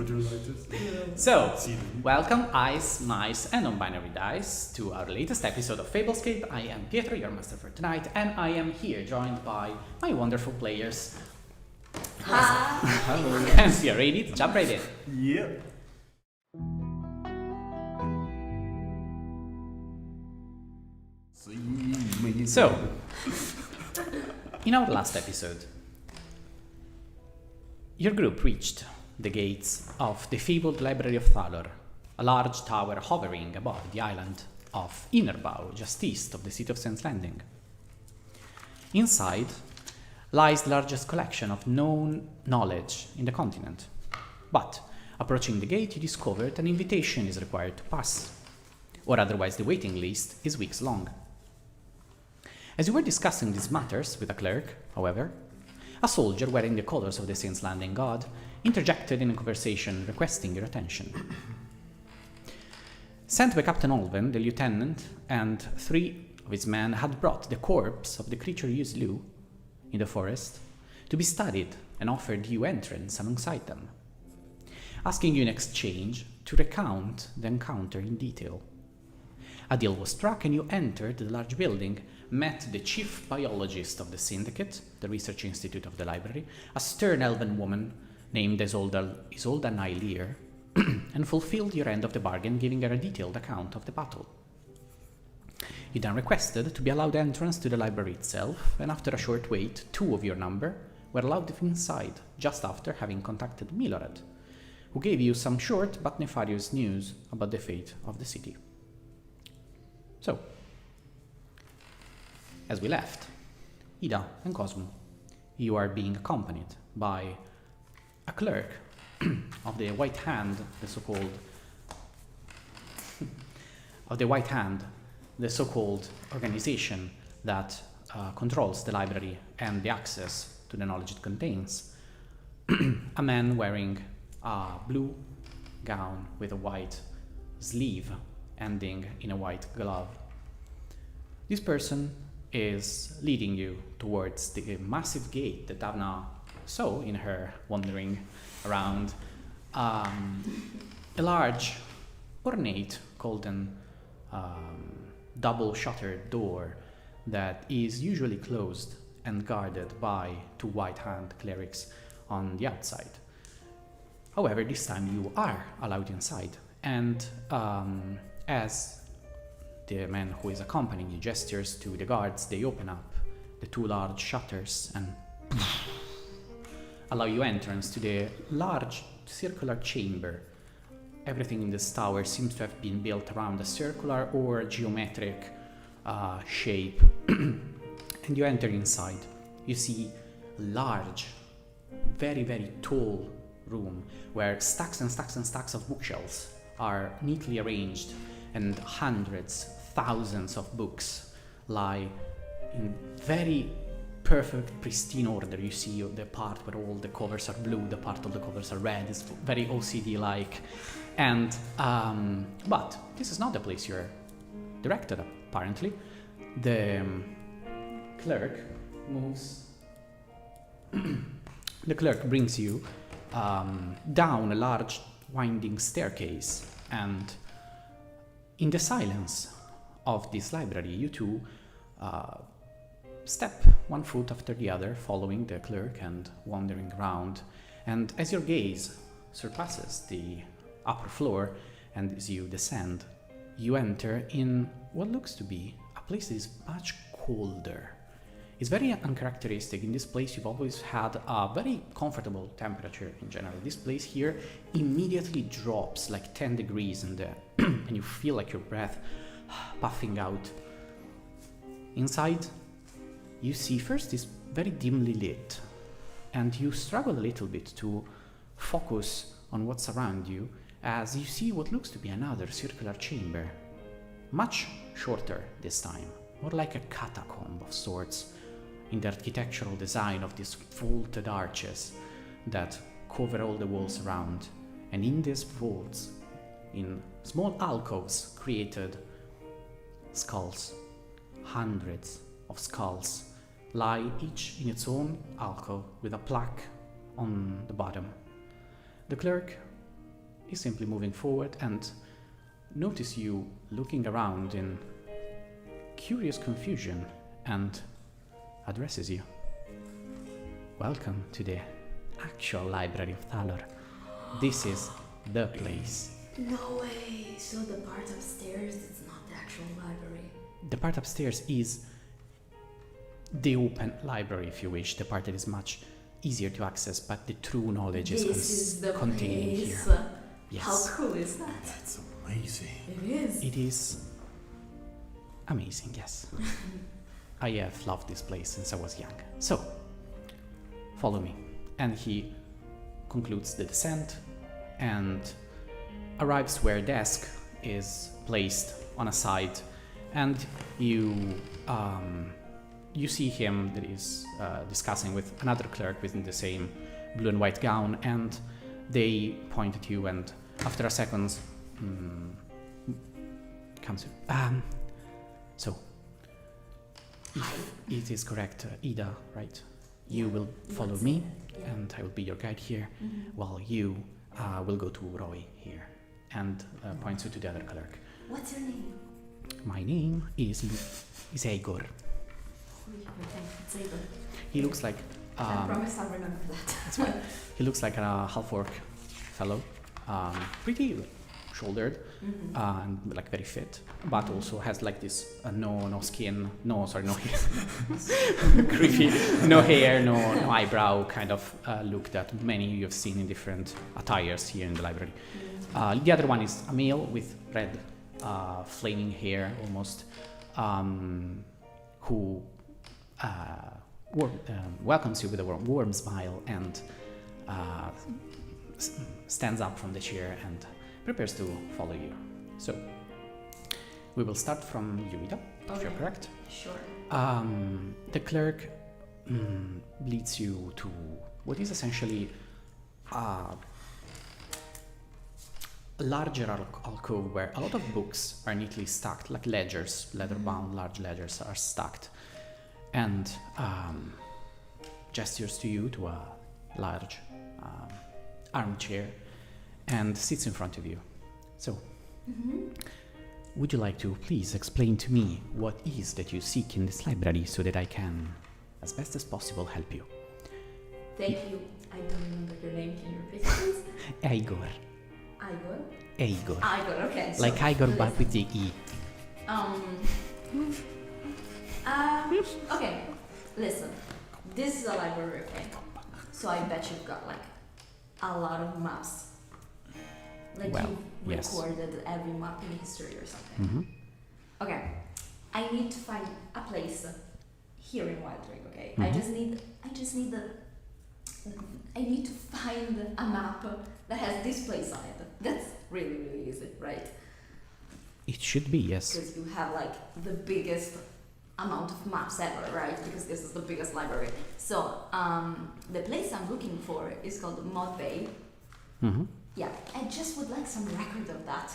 would you like this? So, welcome Ice, Mice and Non-Binary Dice to our latest episode of FableScape. I am Pietro, your master for tonight, and I am here joined by my wonderful players. Hi. Hello. And you're ready to jump right in. Yeah. So, in our last episode, your group reached the gates of the fabled Library of Thalor, a large tower hovering above the island of Innerbow, just east of the city of Saint's Landing. Inside lies the largest collection of known knowledge in the continent. But, approaching the gate, you discover that an invitation is required to pass, or otherwise the waiting list is weeks long. As you were discussing these matters with a clerk, however, a soldier wearing the colors of the Saint's Landing God interjected in a conversation requesting your attention. Sent by Captain Olven, the lieutenant, and 3 of his men had brought the corpse of the creature you slew in the forest to be studied and offered you entrance alongside them, asking you in exchange to recount the encounter in detail. A deal was struck and you entered the large building, met the chief biologist of the syndicate, the research institute of the library, a stern elven woman named Isolda Nylear, and fulfilled your end of the bargain, giving her a detailed account of the battle. You then requested to be allowed entrance to the library itself, and after a short wait, 2 of your number were allowed inside, just after having contacted Milorad, who gave you some short but nefarious news about the fate of the city. So, as we left, Ida and Koosmu, you are being accompanied by a clerk of the White Hand, the so-called organization that controls the library and the access to the knowledge it contains. A man wearing a blue gown with a white sleeve ending in a white glove. This person is leading you towards the massive gate that Davna saw in her wandering around. A large, ornate, golden, double-shuttered door that is usually closed and guarded by 2 white-hand clerics on the outside. However, this time you are allowed inside, and as the man who is accompanying you gestures to the guards, they open up the 2 large shutters and allow you entrance to the large circular chamber. Everything in this tower seems to have been built around a circular or geometric shape. And you enter inside. You see a large, very, very tall room where stacks and stacks and stacks of bookshelves are neatly arranged, and hundreds, thousands of books lie in very perfect, pristine order. You see the part where all the covers are blue, the part of the covers are red. It's very OCD-like. And, but this is not the place you're directed, apparently. The clerk moves... The clerk brings you down a large winding staircase, and in the silence of this library, you 2 step 1 foot after the other, following the clerk and wandering around. And as your gaze surpasses the upper floor and as you descend, you enter in what looks to be a place that is much colder. It's very uncharacteristic. In this place, you've always had a very comfortable temperature in general. This place here immediately drops like 10 degrees and you feel like your breath puffing out. Inside, you see first it's very dimly lit, and you struggle a little bit to focus on what's around you as you see what looks to be another circular chamber, much shorter this time, more like a catacomb of sorts, in the architectural design of these vaulted arches that cover all the walls around. And in these vaults, in small alcoves, created skulls. Hundreds of skulls lie each in its own alcove with a plaque on the bottom. The clerk is simply moving forward and notice you looking around in curious confusion and addresses you. Welcome to the actual Library of Thalor. This is the place. No way. So the part upstairs is not the actual library. The part upstairs is the open library, if you wish, the part that is much easier to access, but the true knowledge is contained here. Yes. How cool is that? That's amazing. It is. It is amazing, yes. I have loved this place since I was young. So, follow me. And he concludes the descent and arrives where a desk is placed on a side, and you see him that is discussing with another clerk within the same blue and white gown, and they point at you, and after a second comes so if it is correct, Ida, right? You will follow me, and I will be your guide here, while you will go to Roy here, and points you to the other clerk. What's your name? My name is Igor. It's Ida. He looks like I promise I'll remember that. that's fine. He looks like a half-orc fellow, pretty shouldered, and like very fit, but also has like this no skin, no hair, creepy, no hair, no eyebrow kind of look that many you have seen in different attires here in the library. The other one is a male with red, flaming hair almost, who welcomes you with a warm smile and stands up from the chair and prepares to follow you. So, we will start from you, Ida, if you're correct. Sure. The clerk leads you to what is essentially a larger alcove where a lot of books are neatly stacked, like ledgers, leather-bound large ledgers are stacked, and gestures to you to a large armchair and sits in front of you. So, would you like to please explain to me what is that you seek in this library so that I can, as best as possible, help you? Thank you. I don't remember your name. Can you repeat please? Igor. Igor? Igor, okay. So Like Igor, but with the E. Okay, listen. This is a library, okay? So I bet you've got like a lot of maps. Like Well, you yes. recorded every map in history or something. Okay, I need to find a place here in Wildring, okay? I need to find a map that has this place on it. That's really, really easy, right? It should be, yes. Because you have like the biggest amount of maps ever, right? Because this is the biggest library. So the place I'm looking for is called Mod Bay. Yeah, I just would like some record of that.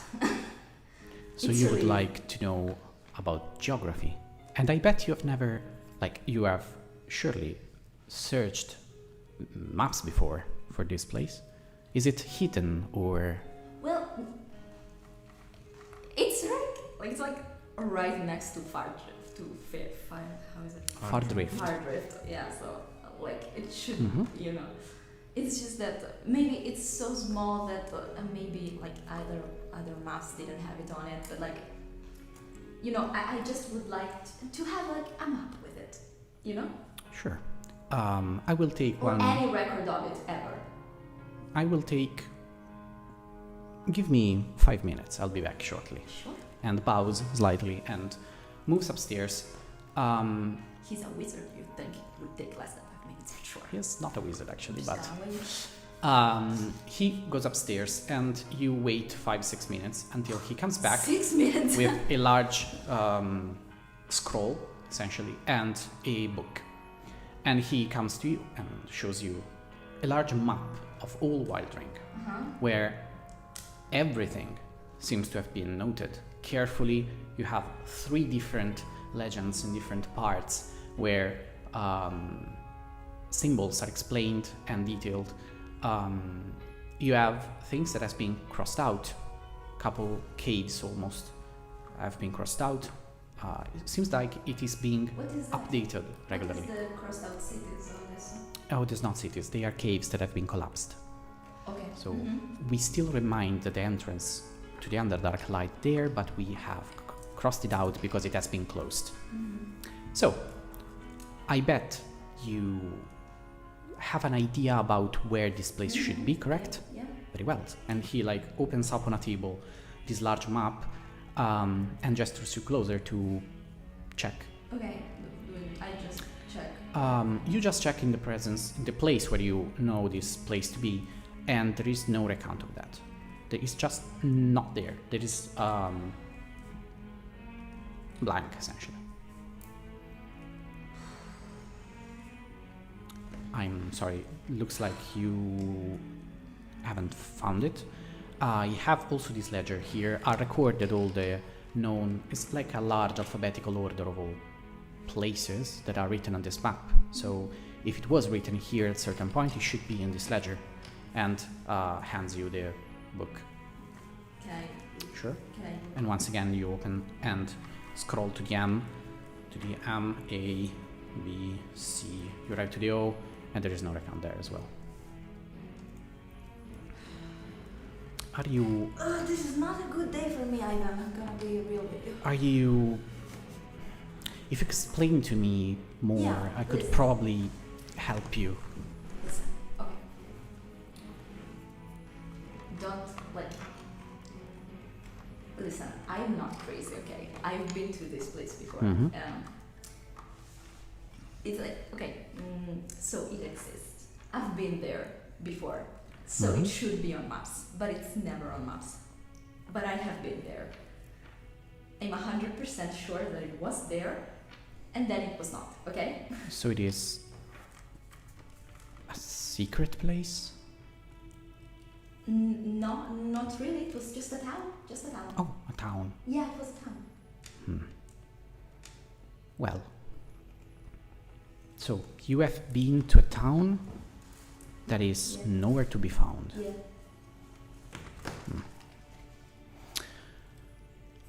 So you would like to know about geography. And I bet you have never, like, you have surely searched maps before for this place. Is it hidden or? Well, it's like right next to Fardrift. How is it? Fardrift. Fardrift, yeah. So like it should, you know. It's just that maybe it's so small that maybe like other maps didn't have it on it, but like, you know, I just would like to have like a map with it, you know? Sure. I will take or one. Any record of it ever. I will take. Give me 5 minutes. I'll be back shortly. Sure. And bows slightly and moves upstairs. He's a wizard. You'd think it would take less than 5 minutes, for sure. He's not a wizard actually, Just but gonna wait. he goes upstairs and you wait 5-6 minutes until he comes back 6 minutes. with a large scroll, essentially, and a book. And he comes to you and shows you a large map of all Wildring, where everything seems to have been noted carefully. You have 3 different legends in different parts where symbols are explained and detailed, you have things that has been crossed out. Couple caves almost have been crossed out. It seems like it is being What is that? updated regularly. What is the crossed out cities on this one? Oh, there's not cities. They are caves that have been collapsed. Okay. So we still remind the entrance to the Underdark light there, but we have crossed it out because it has been closed. So, I bet you have an idea about where this place should be, correct? Yeah. Very well. And he like opens up on a table this large map and gestures you closer to check. Okay. I just check. You just check in the place where you know this place to be, and there is no recount of that. There is just not there. There is blank, essentially. I'm sorry, looks like you haven't found it. I have also this ledger here. I recorded all the known, it's like a large alphabetical order of all places that are written on this map. So if it was written here at a certain point, it should be in this ledger. And hands you the book. Can I? Sure. Can I? And once again, you open and scroll to the M, A, B, C. You arrive to the O, and there is no recount there as well. Are you? This is not a good day for me, Ida. I'm gonna be real with you. Are you? If you explain to me more, Yeah, I could listen. probably help you. Listen. Okay. Don't like. Listen, I'm not crazy, okay? I've been to this place before. Mhm. It's like, okay, so it exists. I've been there before, so Mhm. it should be on maps, but it's never on maps. But I have been there. I'm 100% sure that it was there, and then it was not, okay? So it is a secret place? No, not really. It was just a town. Just a town. Oh, a town. Yeah, it was a town. Well, so you have been to a town that is Yeah. nowhere to be found. Yeah.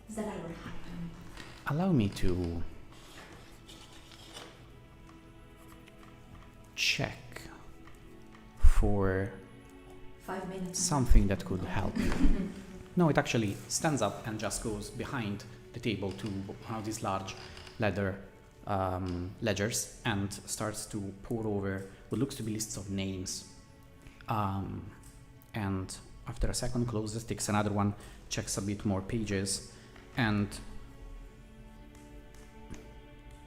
Does that ever happen? Allow me to check for 5 minutes. something that could help you. No, it actually stands up and just goes behind the table to one of these large leather ledgers and starts to pour over what looks to be lists of names. And after a second closes, takes another one, checks a bit more pages, and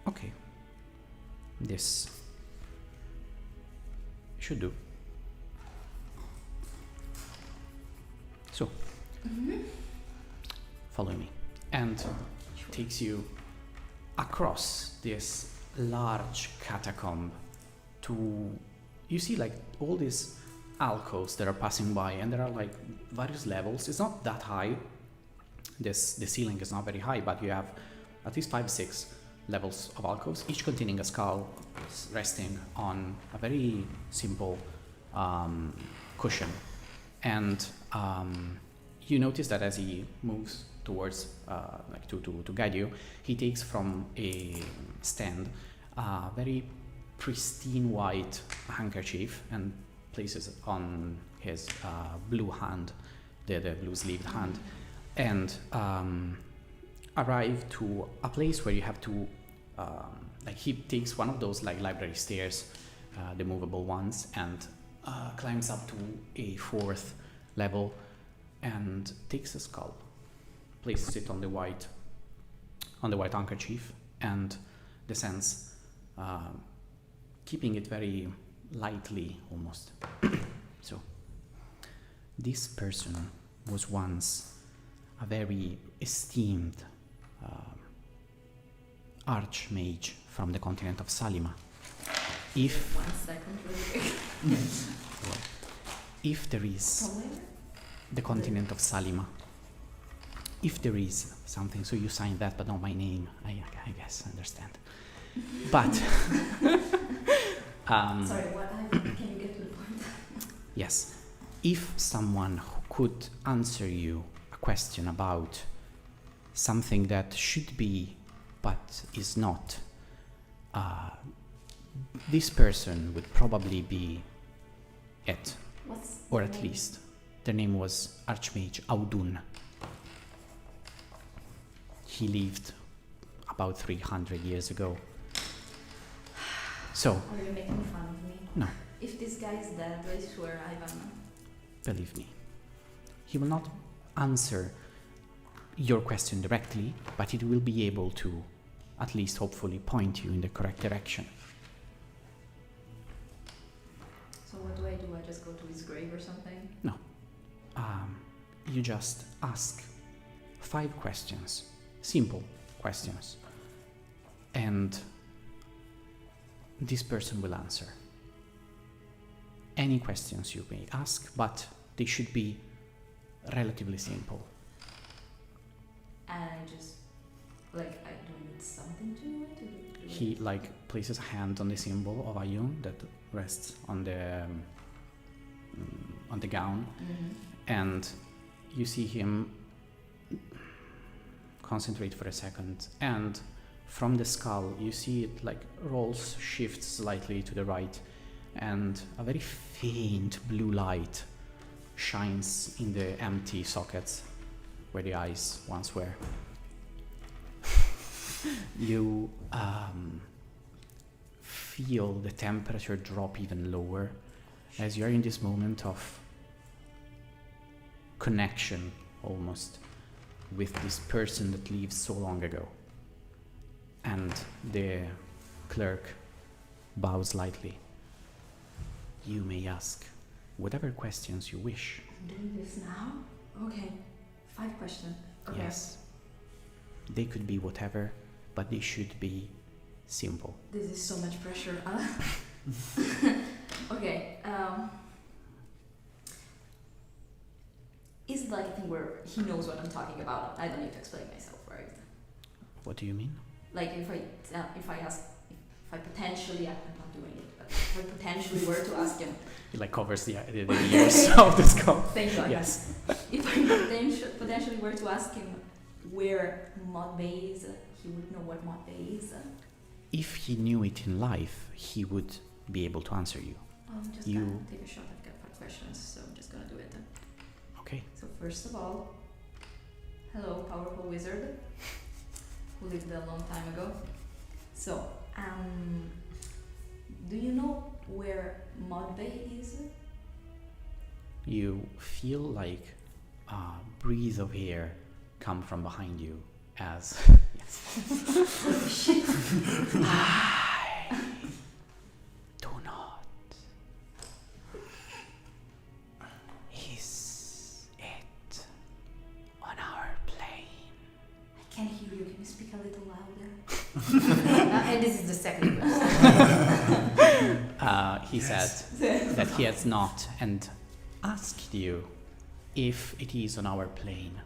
okay, this should do. So, follow me, and takes you across this large catacomb to, you see like all these alcoves that are passing by, and there are like various levels. It's not that high. The ceiling is not very high, but you have at least 5-6 levels of alcoves, each containing a skull resting on a very simple cushion. And you notice that as he moves towards, like to guide you, he takes from a stand a very pristine white handkerchief and places it on his blue hand, the blue sleeved hand, and arrive to a place where you have to, like he takes one of those like library stairs, the movable ones, and climbs up to a 4th level and takes a skull, places it on the white handkerchief, and descends, keeping it very lightly almost. So, this person was once a very esteemed archmage from the continent of Salima. If 1 second, really quick. if there is Somewhere? the continent of Salima, if there is something, so you signed that, but not my name. I guess I understand. But Sorry, what? Can you get to the point? yes, if someone who could answer you a question about something that should be but is not, this person would probably be it, or at least their name was Archmage Audun. He lived about 300 years ago. So, are you making fun of me? No. If this guy is dead, I swear Ivan. believe me, he will not answer your question directly, but it will be able to at least hopefully point you in the correct direction. So what do? I just go to his grave or something? You just ask 5 questions, simple questions, and this person will answer any questions you may ask, but they should be relatively simple. And I just, like, I don't need something to do it? He places a hand on the symbol of Ayun that rests on the gown, and you see him concentrate for a second, and from the skull you see it rolls, shifts slightly to the right, and a very faint blue light shines in the empty sockets where the eyes once were. You feel the temperature drop even lower as you're in this moment of connection almost with this person that lived so long ago. And the clerk bows slightly. You may ask whatever questions you wish. I'm doing this now? Okay. 5 questions. Okay. Yes. They could be whatever, but they should be simple. This is so much pressure. Okay. Is it like a thing where he knows what I'm talking about? I don't need to explain myself, right? What do you mean? Like if I potentially, I'm not doing it, but if I potentially were to ask him. It covers the years of the skull. Thank God. Yes. If I potentially were to ask him where Mod Bay is, he would know what Mod Bay is. If he knew it in life, he would be able to answer you. I'm just gonna take a shot. I've got 5 questions, so I'm just gonna do it. Okay. So first of all, hello, powerful wizard who lived a long time ago. So, do you know where Mod Bay is? You feel like a breeze of air come from behind you as Holy shit. I do not. Is it on our plane? I can't hear you. Can you speak a little louder? And this is the second question. He said that he has not, and asked you if it is on our plane.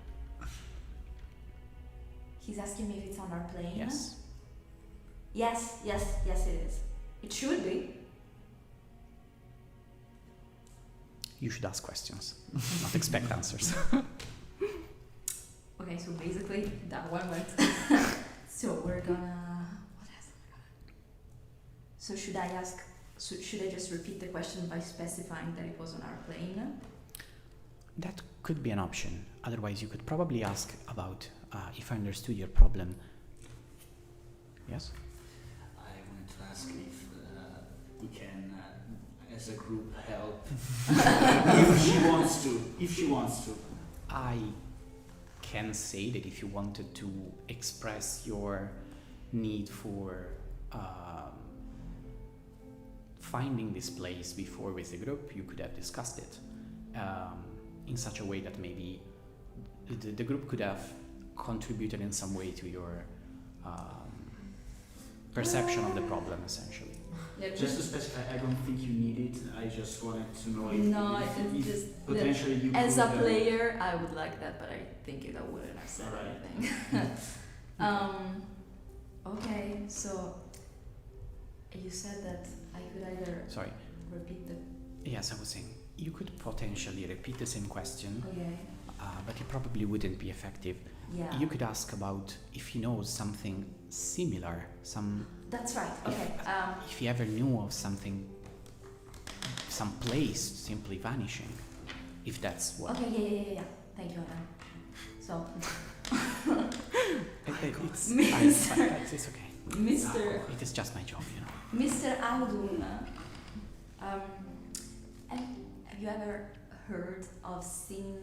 He's asking me if it's on our plane? Yes. Yes, it is. It should be. You should ask questions, not expect answers. Okay, so basically that one went. So we're gonna. What else am I gonna? So should I ask? Should I just repeat the question by specifying that it was on our plane? That could be an option. Otherwise, you could probably ask about if I understood your problem. Yes? I wanted to ask if we can, as a group, help. If she wants to. I can say that if you wanted to express your need for finding this place before with the group, you could have discussed it in such a way that maybe the group could have contributed in some way to your perception of the problem, essentially. Yeah, Just to specify, I don't think you need it. I just wanted to know it's if just potentially you as could, a player, I would like that, but I think I wouldn't have said anything. Okay, so you said that I could either Sorry. repeat the. Yes, I was saying, You could potentially repeat the same question, Okay. but it probably wouldn't be effective. Yeah. You could ask about if he knows something similar, That's right. Okay. if he ever knew of something, some place simply vanishing, if that's what. Okay. Yeah. Thank you, Adam. So, It's okay. Mr. It is just my job, you know. Mr. Audun, have you ever heard of seen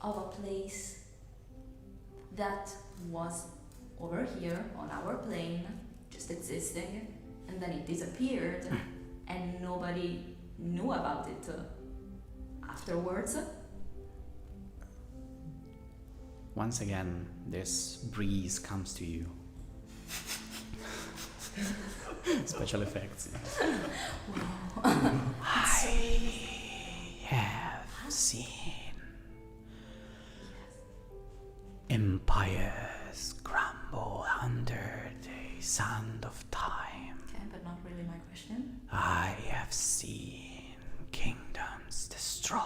of a place that was over here on our plane, just existing, and then it disappeared, and nobody knew about it afterwards? Once again, this breeze comes to you. Special effects. I have seen empires crumble under the sand of time. Okay, but not really my question. I have seen kingdoms destroyed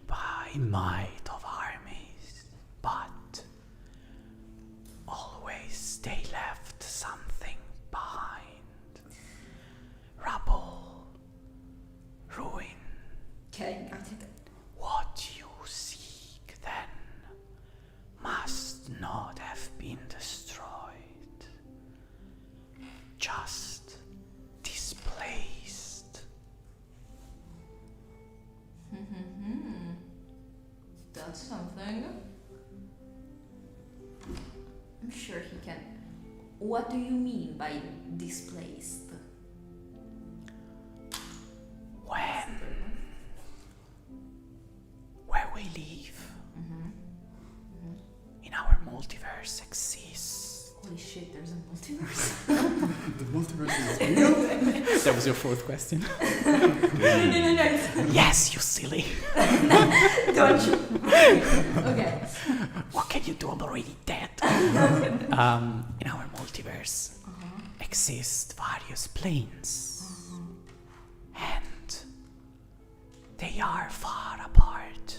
by might of armies, but always they left something behind. Rubble, ruin. Okay, got it. What you seek then must not have been destroyed, just displaced. That's something. I'm sure he can. What do you mean by displaced? Where we live, in our multiverse exists. Holy shit, there's a multiverse. The multiverse is real. That was your fourth question? No. Yes, you silly. Don't you? Okay. What can you do? I'm already dead. In our multiverse exist various planes, and they are far apart,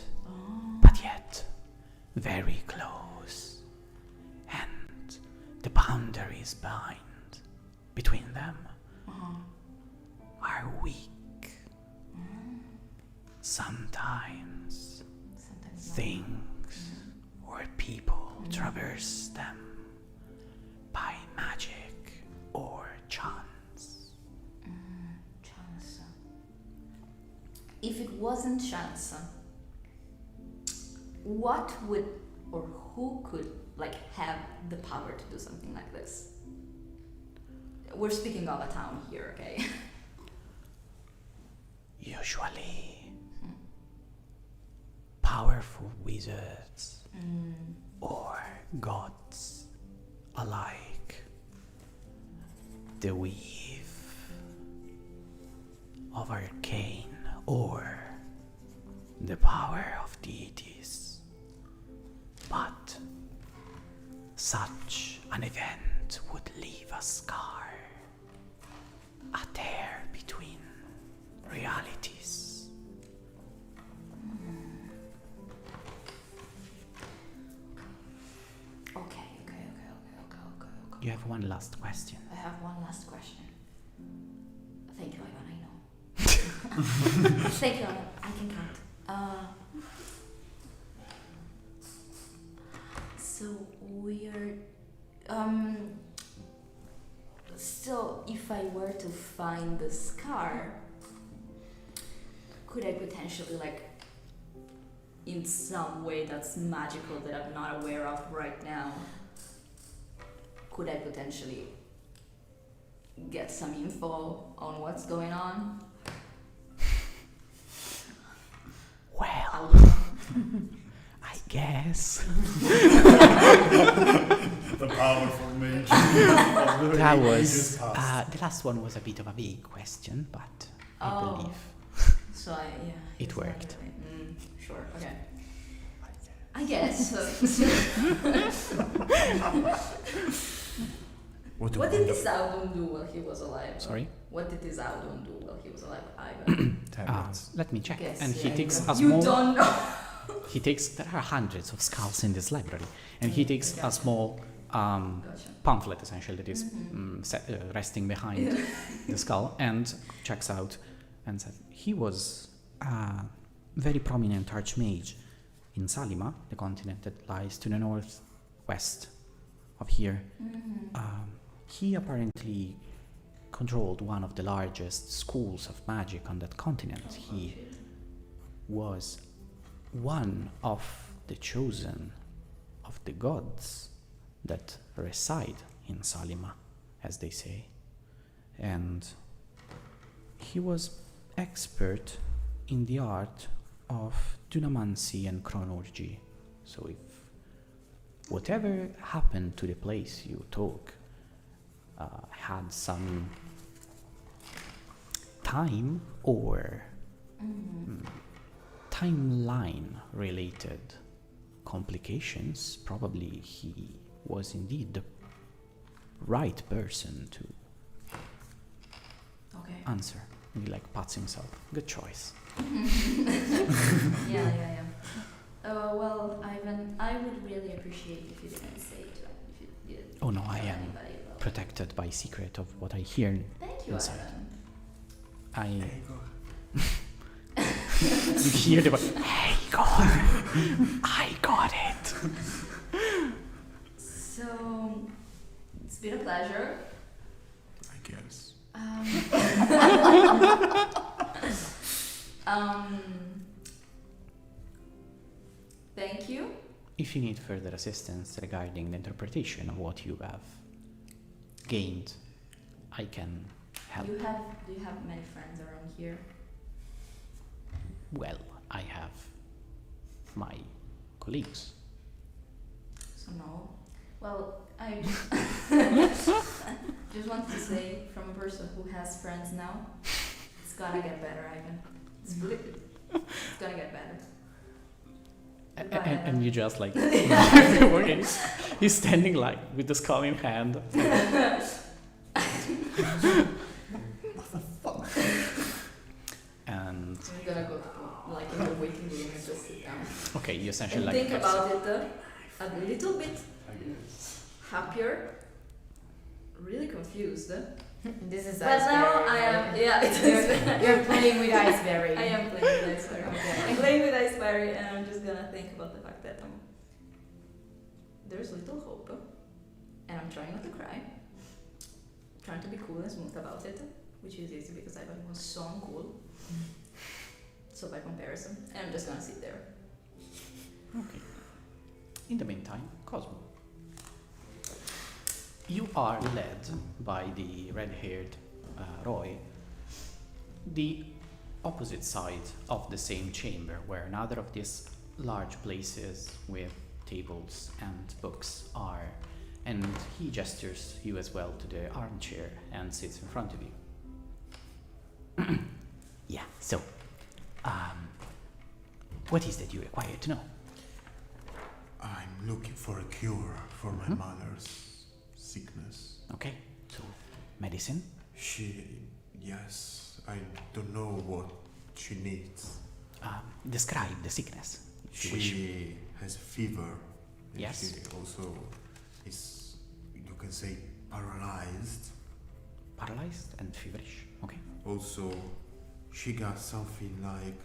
but yet very close, and the boundaries between them are weak. Sometimes things or people traverse them by magic or chance. Chance. If it wasn't chance, what would or who could have the power to do something like this? We're speaking of a town here, okay? Usually powerful wizards or gods alike. The weave of arcane or the power of deities. But such an event would leave a scar, a tear between realities. Okay. You have one last question. I have one last question. Thank you, Ivan, I know. Thank you, Ivan. I can count. So we're still, if I were to find the scar, could I potentially in some way that's magical that I'm not aware of right now, could I potentially get some info on what's going on? Well, I guess. The powerful mage. That was the last one was a bit of a big question, but I believe So it it's worked. not really- sure. Okay. I guess. What a What did wonderful- this Audun do while he was alive? Sorry? What did this Audun do while he was alive, Ivan? Tablets. Let me check. Guess, And he yeah, takes you a You small. don't know. He takes. There are hundreds of skulls in this library, and he takes a small Gotcha. pamphlet essentially that is Mhm. resting behind the skull and checks out and says he was a very prominent archmage in Salima, the continent that lies to the northwest of here. Mhm. He apparently controlled one of the largest schools of magic on that continent. He was one of the chosen of the gods that reside in Salima, as they say. And he was expert in the art of dunamancy and chronology. So if whatever happened to the place you took had some time or timeline related complications, probably he was indeed the right person to Okay. answer. He like pats himself. Good choice. Yeah. Well, Ivan, I would really appreciate if you didn't say to if you didn't Oh no, I tell am anybody about it. protected by secret of what I hear. Thank you, inside. Ivan. I you hear the voice, hey God, I got it. So it's been a pleasure. I guess. Thank you. If you need further assistance regarding the interpretation of what you have gained, I can help. Do you have many friends around here? Well, I have my colleagues. So no. Well, I just want to say, from a person who has friends now, it's gonna get better, Ivan. It's gonna get better. Goodbye, And Ivan. you just like he's standing like with the skull in hand. And We're gonna go like in the waiting room and just sit down. okay, you essentially And like think about it a little bit I guess. happier, really confused. This is But Iceberry. now I am, yeah, it is. You're playing with Iceberry. I am playing with Iceberry. Okay. I'm playing with Iceberry, and I'm just gonna think about the fact that there's little hope, and I'm trying not to cry. Trying to be cool and smooth about it, which is easy because Ivan was so uncool. So by comparison, and I'm just gonna sit there. okay. In the meantime, Cosmo. You are led by the red-haired Roy, the opposite side of the same chamber, where another of these large places with tables and books are, and he gestures you as well to the armchair and sits in front of you. Yeah, so, what is that you require to know? I'm looking for a cure for my Mhm. mother's sickness. Okay, so medicine. Yes, I don't know what she needs. Describe the sickness. If you wish. She has fever. And Yes. She also is, you can say, paralyzed. Paralyzed and feverish. Okay. Also, she got something like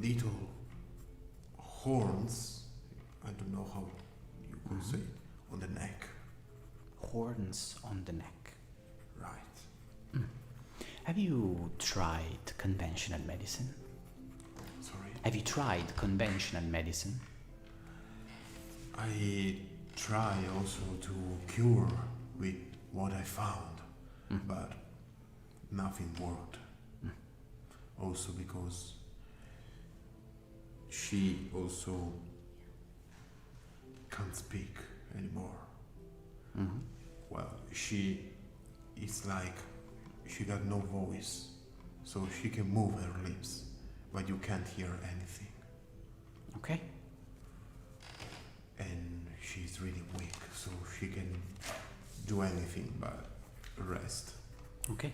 little horns. I don't know how you could Mhm. say, on the neck. Horns on the neck. Right. Have you tried conventional medicine? Sorry. Have you tried conventional medicine? I try also to cure with what I found, Mm. but nothing worked. Mm. Also because she also can't speak anymore. Mm-hmm. Well, it's like she got no voice, so she can move her lips, but you can't hear anything. Okay. And she's really weak, so she can do anything but rest. Okay.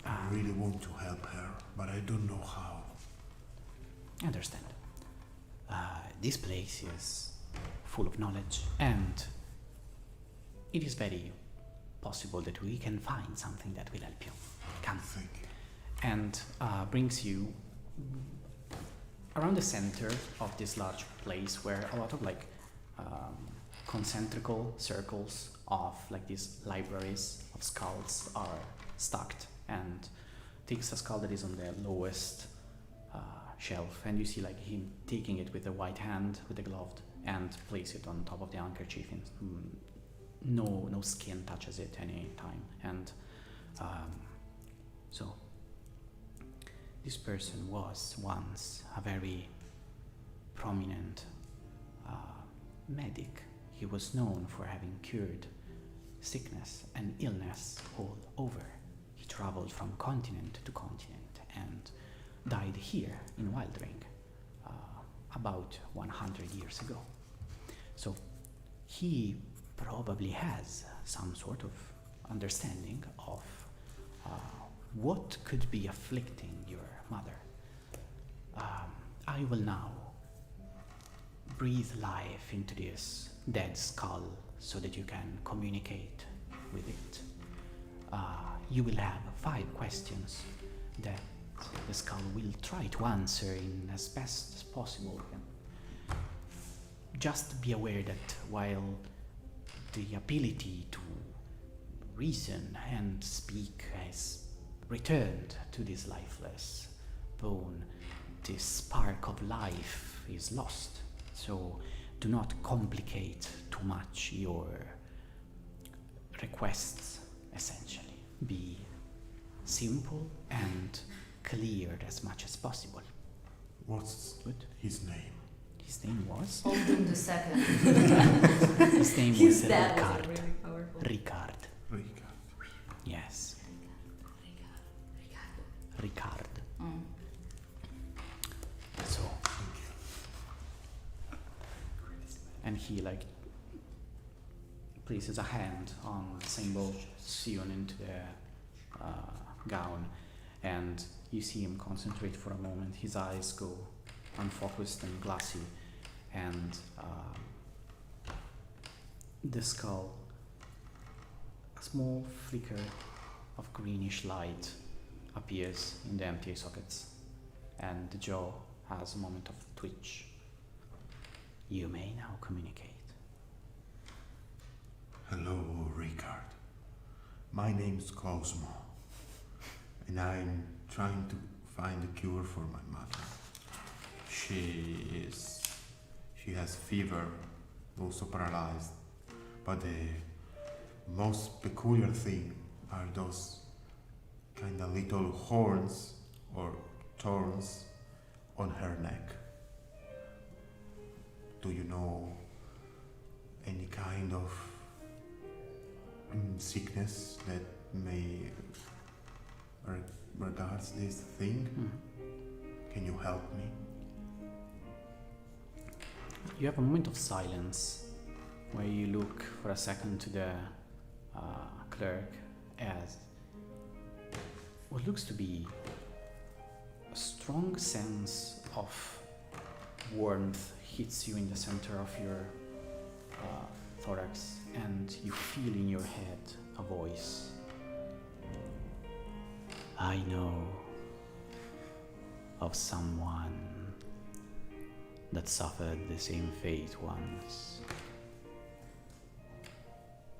I really want to help her, but I don't know how. I understand. This place is full of knowledge, and it is very possible that we can find something that will help you. Come. Thank you. And brings you around the center of this large place where a lot of like concentrical circles of like these libraries of skulls are stacked, and takes a skull that is on the lowest shelf, and you see like him taking it with a white hand, with a glove, and place it on top of the handkerchief. And no skin touches it any time. And so this person was once a very prominent medic. He was known for having cured sickness and illness all over. He traveled from continent to continent and died here in Wildring about 100 years ago. So he probably has some sort of understanding of what could be afflicting your mother. I will now breathe life into this dead skull so that you can communicate with it. You will have 5 questions that the skull will try to answer in as best as possible. Just be aware that while the ability to reason and speak has returned to this lifeless bone, the spark of life is lost. So do not complicate too much your requests, essentially. Be simple and clear as much as possible. What's Good. his name? His name was? Oldum the second. His name His was dad was Ricard. really powerful. Ricard. Rika. Yes. Ricardo. Ricard. Mm. So, Thank you. and he like places a hand on the symbol sewn into the gown, and you see him concentrate for a moment. His eyes go unfocused and glassy, and the skull, a small flicker of greenish light appears in the empty sockets, and the jaw has a moment of twitch. You may now communicate. Hello, Ricard. My name's Koosmu, and I'm trying to find a cure for my mother. She has fever, also paralyzed, but the most peculiar thing are those kind of little horns or thorns on her neck. Do you know any kind of sickness that may regards this thing? Can you help me? You have a moment of silence where you look for a second to the clerk as what looks to be a strong sense of warmth hits you in the center of your thorax, and you feel in your head a voice. I know of someone that suffered the same fate once.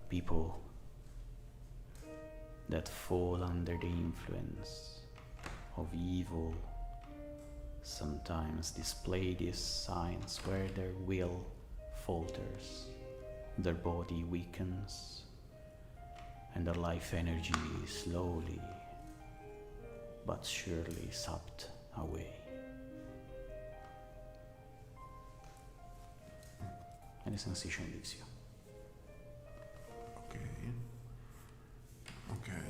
People that fall under the influence of evil sometimes display these signs where their will falters, their body weakens, and their life energy slowly but surely sapped away. And the sensation leaves you. Okay. Okay.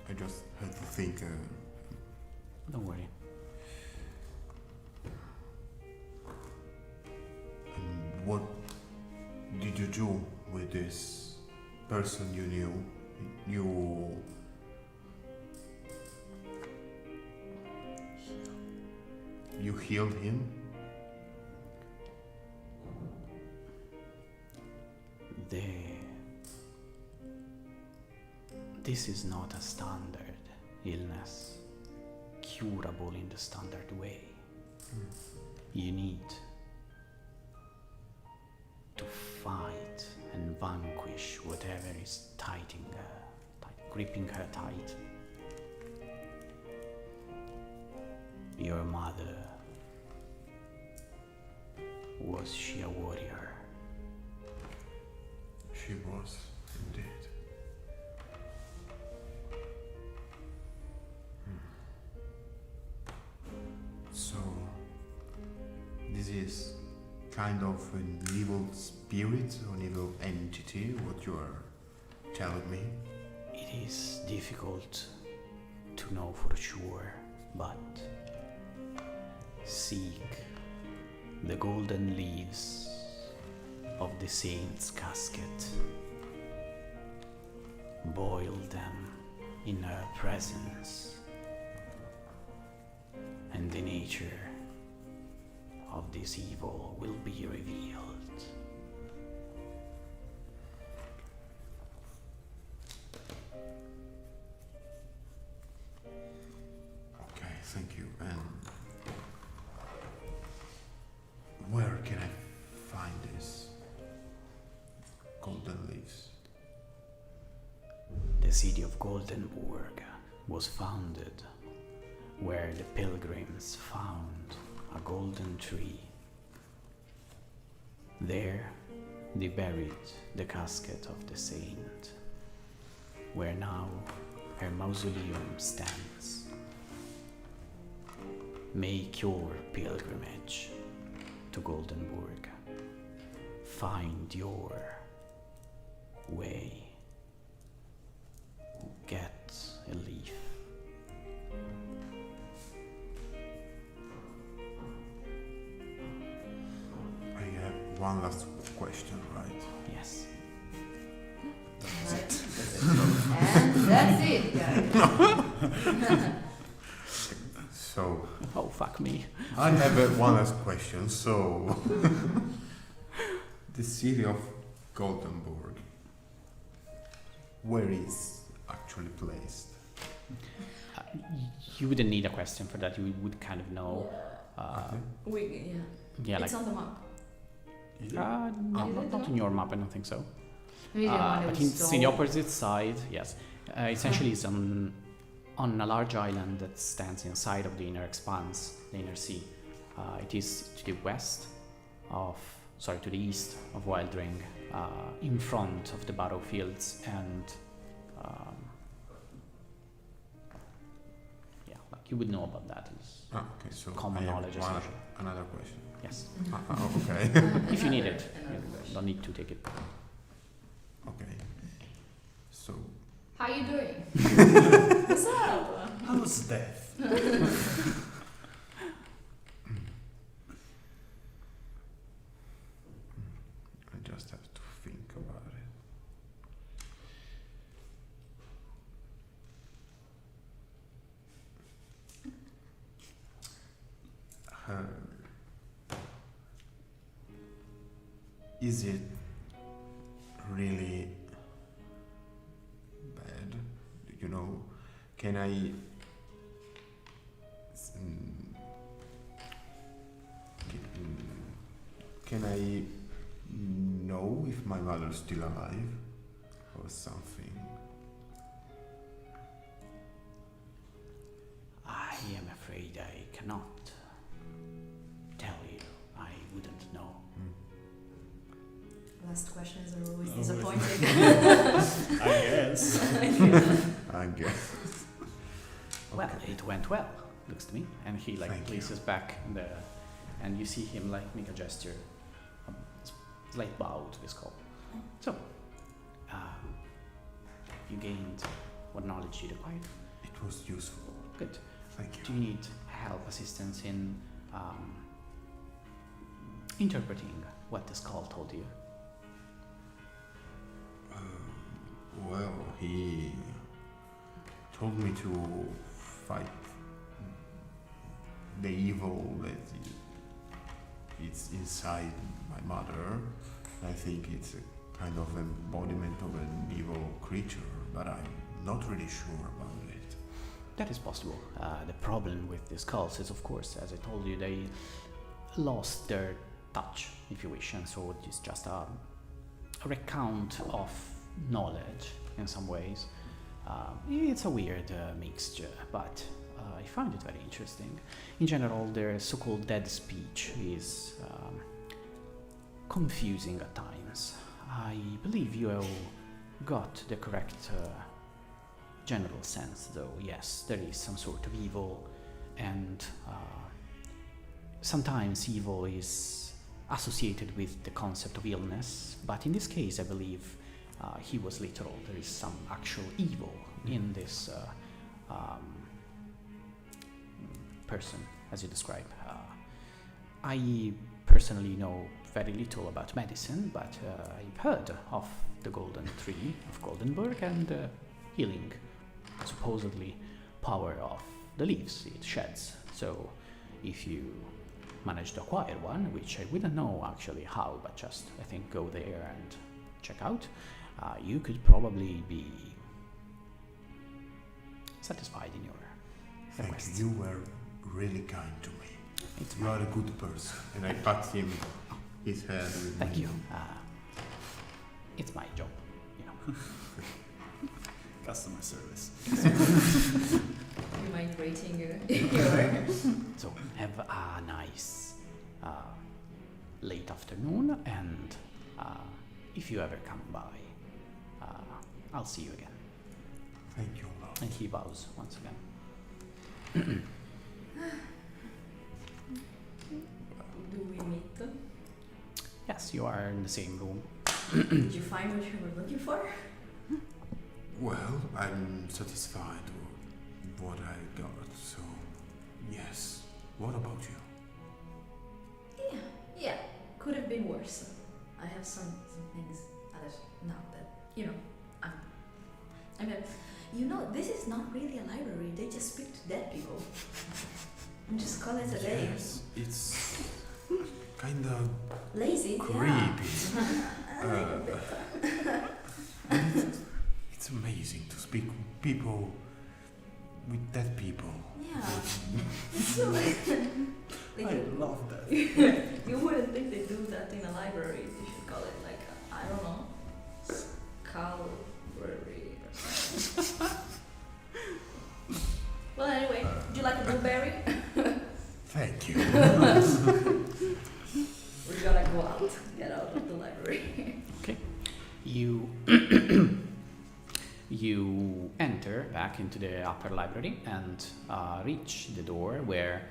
I just had to think. Don't worry. And what did you do with this person you knew? You healed him? This is not a standard illness, curable in the standard way. You need to fight and vanquish whatever is gripping her tight. Your mother, was she a warrior? She was, indeed. So, this is kind of an evil spirit, an evil entity, what you are telling me? It is difficult to know for sure, but seek the golden leaves of the saint's casket. Boil them in her presence, and the nature of this evil will be revealed. Okay, thank you. And where can I find this golden leaves? The city of Goldenburg was founded where the pilgrims found a golden tree. There they buried the casket of the saint, where now her mausoleum stands. Make your pilgrimage to Goldenburg. Find your way. Get a leaf. I have one last question, right? Yes. And that's it, guys. So, Oh, fuck me. I have one last question. So, the city of Goldenburg, where is actually placed? You wouldn't need a question for that. You would kind of know. Okay. Yeah, It's on the map. not in your map. I don't think so. Maybe the one that But we it's in the stole. opposite side. Yes. Essentially, it's on a large island that stands inside of the inner expanse, the inner sea. It is to the to the east of Wildring, in front of the battlefields, and you would know about that. It's Okay, so common I have knowledge, essentially. another question. Yes. Okay. If you need it, you don't need to take it. Okay. So, How you doing? What's up? How's death? I just have to think about it. Is it really bad? You know, can I can I know if my mother's still alive or something? I am afraid I cannot tell you. I wouldn't know. Last questions are always Always. disappointing. I guess. I guess. Well, it went well, looks to me. And he Thank places back and you see him make a gesture, a slight bow to the skull. So, you gained what knowledge you'd acquired. It was useful. Good. Thank you. Do you need help, assistance in interpreting what the skull told you? Well, he told me to fight the evil that it's inside my mother. I think it's a kind of embodiment of an evil creature, but I'm not really sure about it. That is possible. The problem with the skulls is, of course, as I told you, they lost their touch, if you wish, and so it's just a recount of knowledge in some ways. It's a weird mixture, but I find it very interesting. In general, their so-called dead speech is confusing at times. I believe you got the correct general sense, though. Yes, there is some sort of evil, and sometimes evil is associated with the concept of illness, but in this case I believe he was literal. There is some actual evil in this person, as you describe. I personally know very little about medicine, but I've heard of the golden tree of Goldenberg and the healing, supposedly, power of the leaves it sheds. So if you manage to acquire one, which I wouldn't know actually how, but just I think go there and check out, you could probably be satisfied in your Thank request. you. You were really kind to me. It's You are a good person. And I pat him his head with Thank my you. It's my job, you know. Customer service. You mind rating your So have a nice late afternoon, and if you ever come by, I'll see you again. Thank you a lot. And he bows once again. Do we meet? Yes, you are in the same room. Did you find what you were looking for? Well, I'm satisfied with what I got, so yes. What about you? Yeah, could have been worse. I have some things that now that I mean, this is not really a library. They just speak to dead people. And just call it a day. Yes, it's kind of Lazy. creepy. Yeah. It's amazing to speak with people, with dead people. Yeah. It's so like I love that. you wouldn't think they do that in a library. You should call it like I don't know, skullry or something. Well, anyway, would you like a blueberry? Thank you. We're gonna go out, get out of the library. You you enter back into the upper library and reach the door where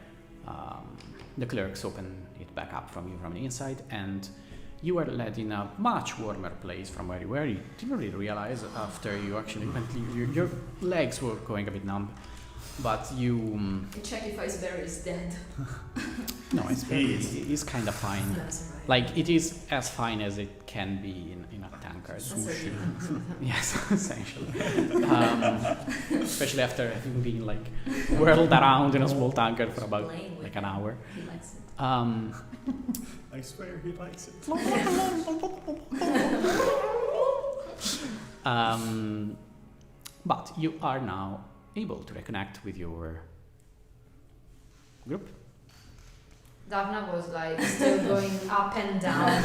the clerks open it back up from you from the inside, and you are led in a much warmer place from where you were. You didn't really realize after you actually went, your legs were going a bit numb, but you Check if Iceberry is dead. no, it's kind of fine. That's right. Like, it is as fine as it can be in a tankard. Sushi. Yes, essentially. Especially after having been like whirled around in a small tankard for about Playing with like an him. hour. He likes it. I swear he likes it. But you are now able to reconnect with your group. Daphna was like still going up and down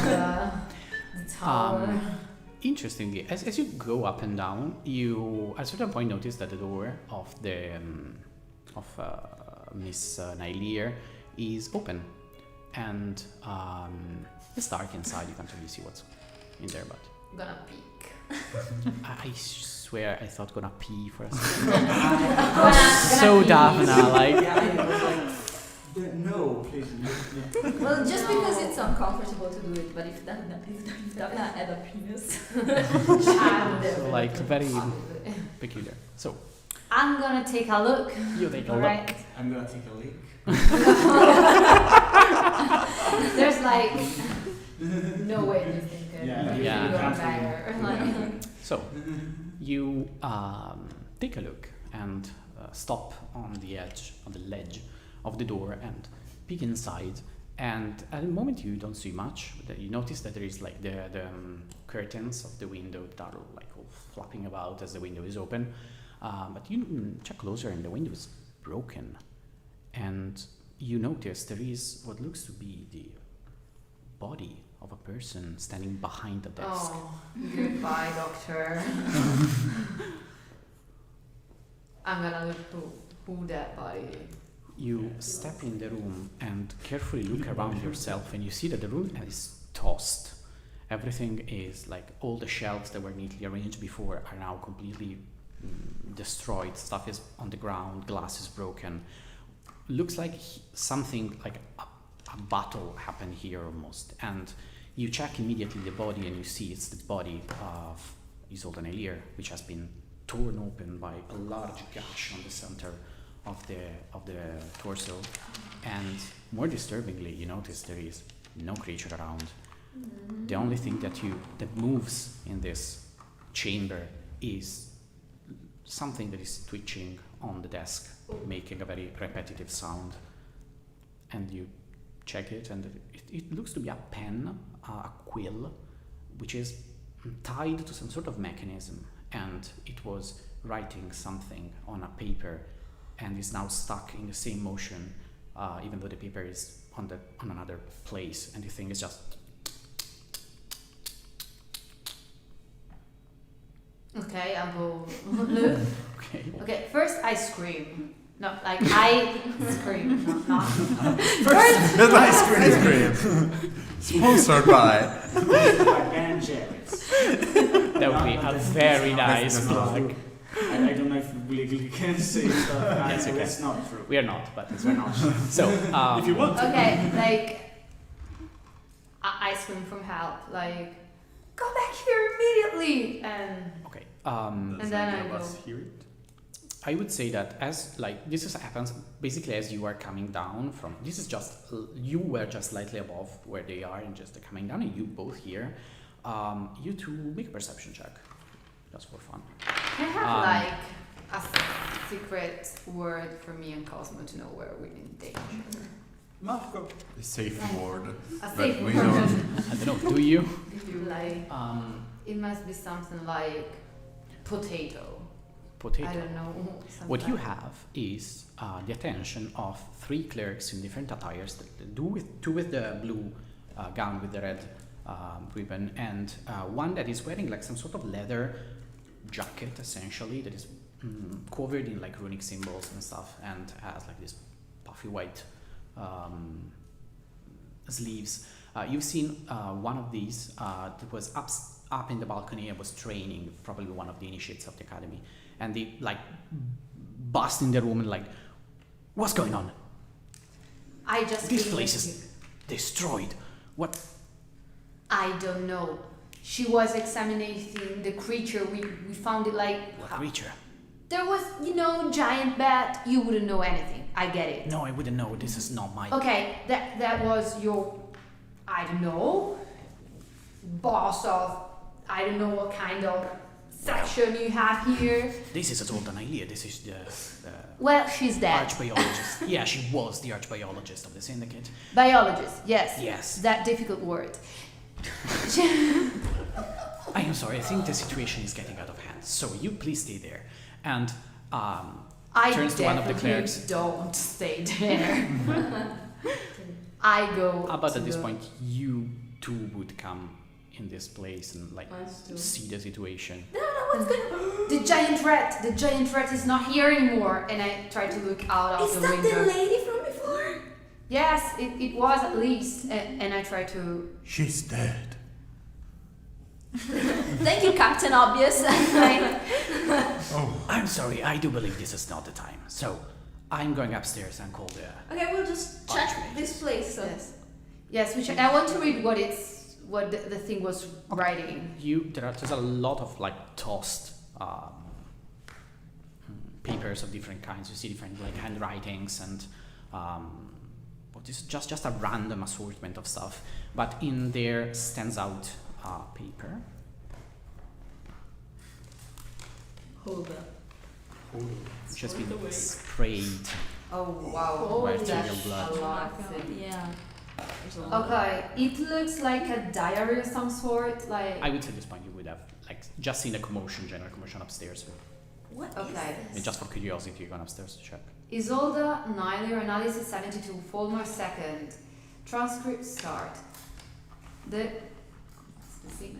the tower. Interestingly, as you go up and down, you at a certain point notice that the door of the Miss Nyleer is open, and it's dark inside. You can't really see what's in there, but Gonna peek. I swear I thought gonna pee for a Gonna second. So pee. Daphna, like. Yeah, I was like, no, please. Well, just because it's uncomfortable to do it, but if Daphna had a penis, Child. Like very peculiar. So I'm gonna take a look. you take a look. Right. I'm gonna take a leak. There's like no way this thing could Yeah, yeah. go Can't better. really- Like, So you take a look and stop on the ledge of the door and peek inside. And at the moment you don't see much. You notice that there is like the curtains of the window that are like all flapping about as the window is open. But you check closer and the window is broken. And you notice there is what looks to be the body of a person standing behind the desk. oh, goodbye, doctor. I'm gonna look who that body is. You step in the room and carefully look around yourself, and you see that the room is tossed. Everything is like all the shelves that were neatly arranged before are now completely destroyed. Stuff is on the ground, glass is broken. Looks like something like a battle happened here almost. And you check immediately the body, and you see it's the body of Isolde Nailier, which has been torn open by a large gash on the center of the torso. And more disturbingly, you notice there is no creature around. The only thing that moves in this chamber is something that is twitching on the desk, making a very repetitive sound. And you check it, and it looks to be a pen, a quill, which is tied to some sort of mechanism, and it was writing something on a paper and is now stuck in the same motion, even though the paper is on another place, and the thing is just. Okay, I'll go look. Okay. Okay, first I scream. No, like I scream, not. First, the ice cream. Sponsored by. By Ben Jackets. That would be a very nice That's not plug. I don't know if we legally can say stuff. Yes, you That's not true. We are not, but we're not. So, If you want to. Okay, like I scream from help, like go back here immediately, and okay. And then I go. Hear it? I would say that as like this is happens basically as you are coming down from. This is just you were just slightly above where they are, and just coming down, and you both here. You two make a perception check, just for fun. Can I have like a secret word for me and Cosmo to know where we're in danger? Marco. A safe word. A But safe we word. don't. I don't know. Do you? Like it must be something like potato. Potato. I don't know. What you have is the attention of 3 clerics in different attires, two with the blue gown with the red ribbon, and one that is wearing like some sort of leather jacket, essentially, that is covered in like runic symbols and stuff, and has like this puffy white sleeves. You've seen one of these that was up in the balcony and was training, probably one of the initiates of the academy. And they like bust in the room and like, what's going on? I just This came place with is destroyed. What? I don't know. She was examining the creature. We found it like What creature? there was, giant bat. You wouldn't know anything. I get it. No, I wouldn't know. This is not my. Okay, that was your, I don't know, boss of, I don't know what kind of section you have here. This is Isolde Nailier. This is the Well, she's dead. archbiologist. Yeah, she was the archbiologist of the syndicate. Biologist, yes. Yes. That difficult word. I am sorry. I think the situation is getting out of hand. So you please stay there. And I turns to one of the definitely clerics. don't stay there. I go. About to at this the- point, you two would come in this place and like Us too. see the situation. What's going The giant rat is not here anymore. And I try to look out of Is the that window. the lady from before? Yes, it was at least. And I try to. She's dead. Thank you, Captain Obvious. Oh. I'm sorry, I do believe this is not the time. So I'm going upstairs and call the. Okay, we'll just check Archmage. this place. So. Yes, which I want to read what the thing was writing. There's a lot of like tossed papers of different kinds. You see different like handwritings and what is just a random assortment of stuff. But in there stands out a paper. Hold up. Which has been sprayed. Oh wow. Where That's arterial blood. a lot of things. Yeah. There's a lot. Okay, it looks like a diary of some sort, like... I would say at this point you would have like just seen a commotion, general commotion upstairs. What is Okay. this? Just for curiosity, you're going upstairs to check. Isolde, Nyler, analysis 72, Fulmer second. Transcript start. The...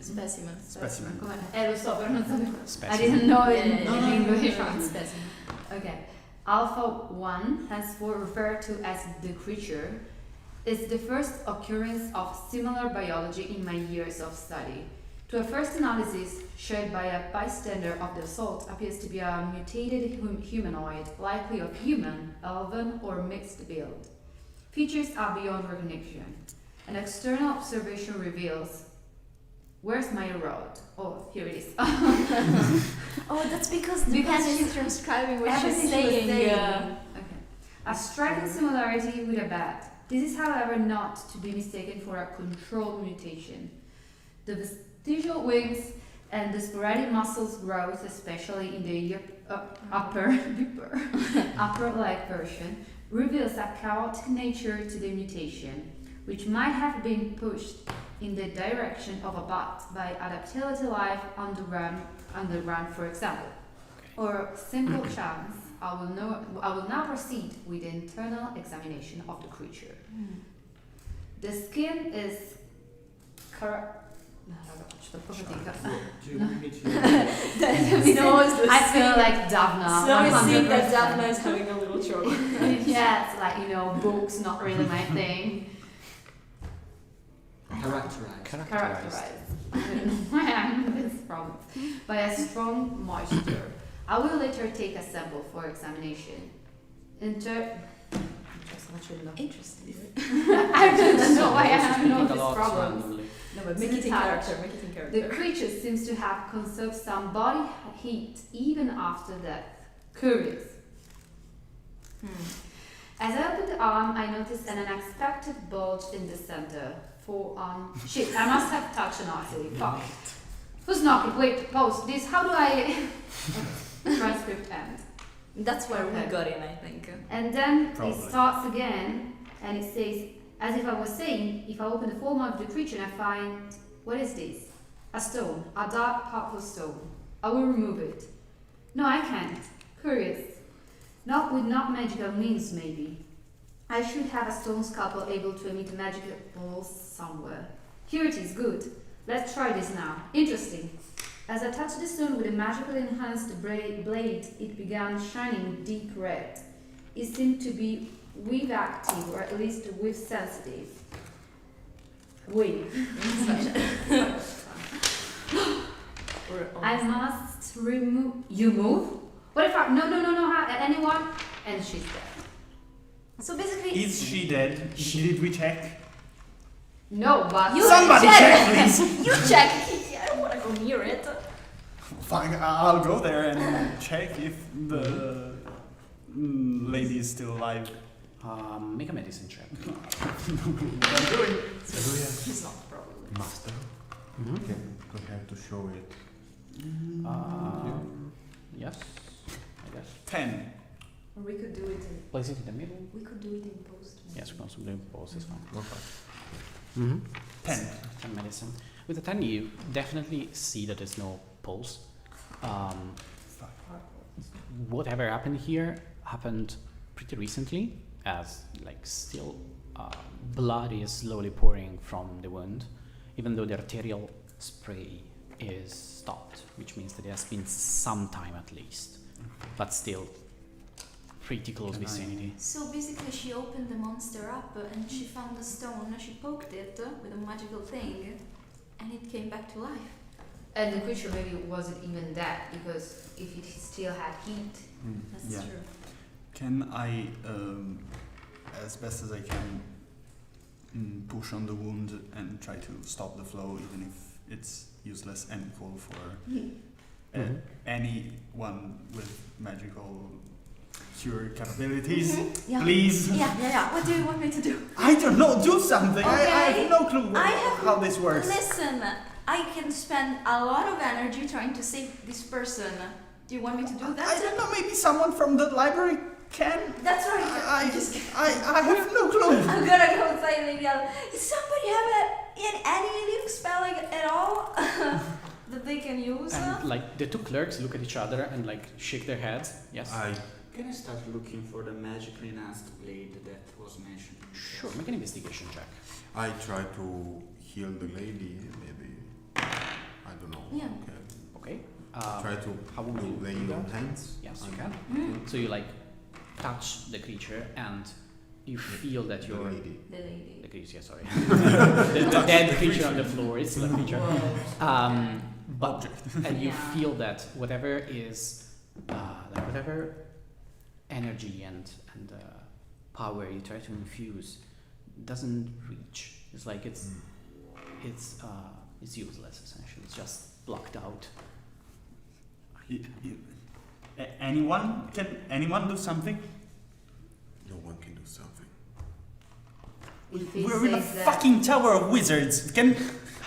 Specimen. Specimen. Come on. Lo so, però non sapevo. I Specimen. didn't know it Yeah, in yeah, English. Specimen. Okay. Alpha 1, henceforth referred to as the creature, is the first occurrence of similar biology in my years of study. To a first analysis, shared by a bystander of the assault, appears to be a mutated humanoid, likely of human, elven, or mixed build. Features are beyond recognition. An external observation reveals. Where's my rod? Oh, here it is. Oh, that's because the pen is transcribing what she's Everything she was saying. saying. Okay. A striking similarity with a bat. This is, however, not to be mistaken for a controlled mutation. The vestigial wings and the sporadic muscles growth, especially in the upper leg version, reveals a chaotic nature to the mutation, which might have been pushed in the direction of a bat by adaptability life underground, for example, or simple chance. I will now proceed with the internal examination of the creature. The skin is Do you want me to? I feel like Davna. So we see that 100%. Daphne is having a little trouble. Yeah, it's like, books not really my thing. Characterized. Characterized. I don't know why I'm in this problem. By a strong moisture. I will later take a sample for examination. Interesting. I don't know why I have no Speaking a this lot problem. randomly. No, but make it in character. Make it in character. The creature seems to have conserved some body heat even after death. Curious. As I opened the arm, I noticed an unexpected bulge in the center. Shit, I must have touched an artery. Fuck. Who's knocking? Wait, pause. This, how do I... Transcript end. That's where Okay. we got in, I think. And then Probably. it starts again, and it says, as if I was saying, if I open the form of the creature and I find, what is this? A stone, a dark purple stone. I will remove it. No, I can't. Curious. Not with not magical means, maybe. I should have a stone scalpel able to emit magical pulse somewhere. Here it is, good. Let's try this now. Interesting. As I touched the stone with a magically enhanced blade, it began shining deep red. It seemed to be weave active, or at least weave sensitive. Weave. I must remove. You move? What if I. No, anyone? And she's dead. So basically, Is she dead? Did we check? No, but. You Somebody check. check, please! you check. I don't want to go near it. Fine, I'll go there and check if the lady is still alive. Make a medicine check. I'm doing. It's not probably. Master, we have to show it. Yes, I guess. 10. Or we could do it in. Place it in the middle. We could do it in post. Yes, we can also do pause, it's fine. Okay. 10. 10 medicine. With the 10, you definitely see that there's no pulse. Whatever happened here happened pretty recently, as still blood is slowly pouring from the wound, even though the arterial spray is stopped, which means that it has been some time at least, but still pretty close vicinity. So basically, she opened the monster up and she found the stone. She poked it with a magical thing, and it came back to life. And the creature maybe wasn't even dead, because if it still had heat. That's Yeah. true. Can I, as best as I can, push on the wound and try to stop the flow, even if it's useless and call for anyone with magical cure capabilities, Yeah. please. Yeah. What do you want me to do? I don't know, do something. I Okay. have no clue I have- how this works. Listen, I can spend a lot of energy trying to save this person. Do you want me to do that? I don't know, maybe someone from the library can? That's right. I have no clue. I'm gonna go outside and maybe does somebody have any leaf spell at all that they can use? And like the two clerks look at each other and like shake their heads. Yes. Can I start looking for the magically enhanced blade that was mentioned? Sure. Make an investigation check. I try to heal the lady, maybe. I don't know. Yeah. Okay. Try to how would you lay do on that? hands. Yes, I you can. Mm. So you like touch the creature and you feel that The you're lady. The lady. the creature. Sorry, the dead creature on the floor. It's the creature. But and you Yeah. feel that whatever is like whatever energy and power you try to infuse doesn't reach. It's like it's useless essentially. It's just blocked out. Can anyone do something? No one can do something. If he We're in a says that- fucking tower of wizards. Can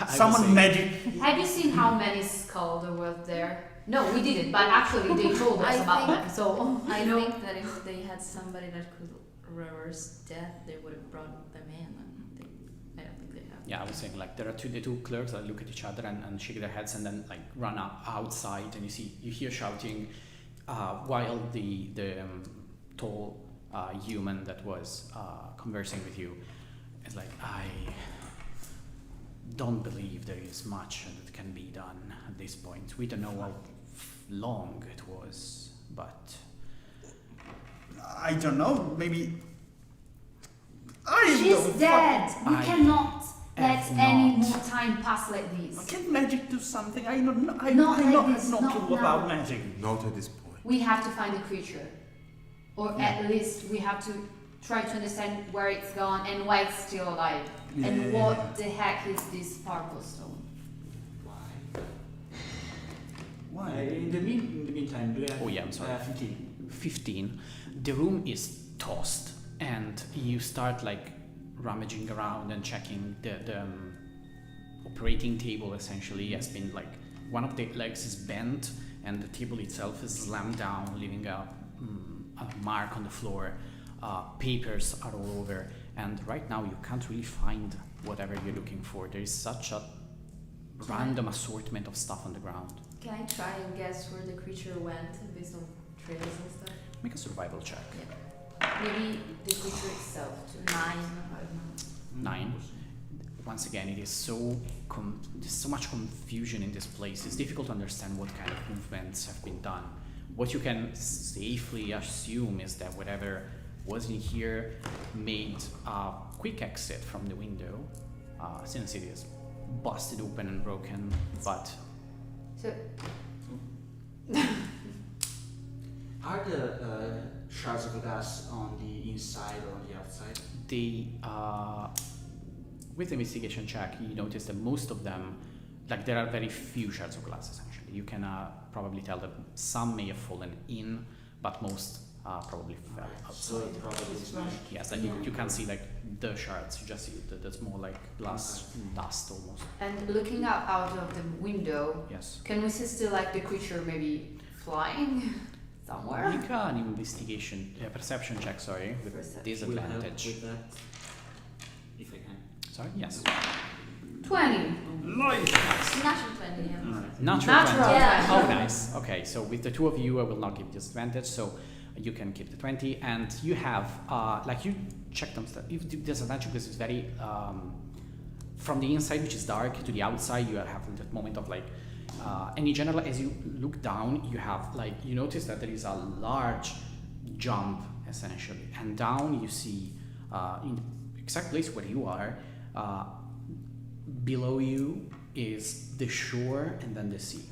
someone magic? Have you seen how many skulls there were there? No, we didn't, but actually they told us I about think- them. So I you know, think that if they had somebody that could reverse death, they would have brought them in. I don't think they have. Yeah, I was saying like there are the two clerks that look at each other and shake their heads and then like run outside and you hear shouting while the tall human that was conversing with you is like, I don't believe there is much that can be done at this point. We don't know how long it was, but I don't know. Maybe. she's dead. We I cannot let have any not. more time pass like this. Can magic do something? I don't know. I Not like have this, no not clue about now. magic. Not at this point. We have to find the creature, or at least we have to try to understand where it's gone and why it's still alive, and what the heck is this purple stone. Why? Why? In the meantime, do you have? Oh, yeah, I'm sorry. 15. 15, the room is tossed and you start like rummaging around and checking the operating table essentially has been like one of the legs is bent and the table itself is slammed down, leaving a mark on the floor. Papers are all over and right now you can't really find whatever you're looking for. There is such a random assortment of stuff on the ground. Can I try and guess where the creature went based on trails and stuff? Make a survival check. Maybe the creature itself. 9. I don't know. 9. Once again, it is there's so much confusion in this place. It's difficult to understand what kind of movements have been done. What you can safely assume is that whatever was in here made a quick exit from the window, since it is busted open and broken. But So Are the shards of glass on the inside or on the outside? with the investigation check, you notice that most of them, like there are very few shards of glass essentially. You can probably tell that some may have fallen in, but most probably fell So outside. it probably is magic. Yes, like you can't see like the shards, you just see that's more like glass dust almost. and looking out of the window, Yes. can we see still like the creature maybe flying somewhere? Make an investigation, perception check, sorry, with Perception. disadvantage. With that, if I can. Sorry, yes. 20. Nice. Natural 20, yeah. Alright. Natural 20. Yeah. Oh, nice. Okay, so with the two of you, I will not give you disadvantage, so you can keep the 20, and you have, like you check them, if the disadvantage because it's very, from the inside, which is dark, to the outside, you have that moment of like, and in general, as you look down, you have like, you notice that there is a large jump, essentially, and down you see, in the exact place where you are, below you is the shore and then the sea.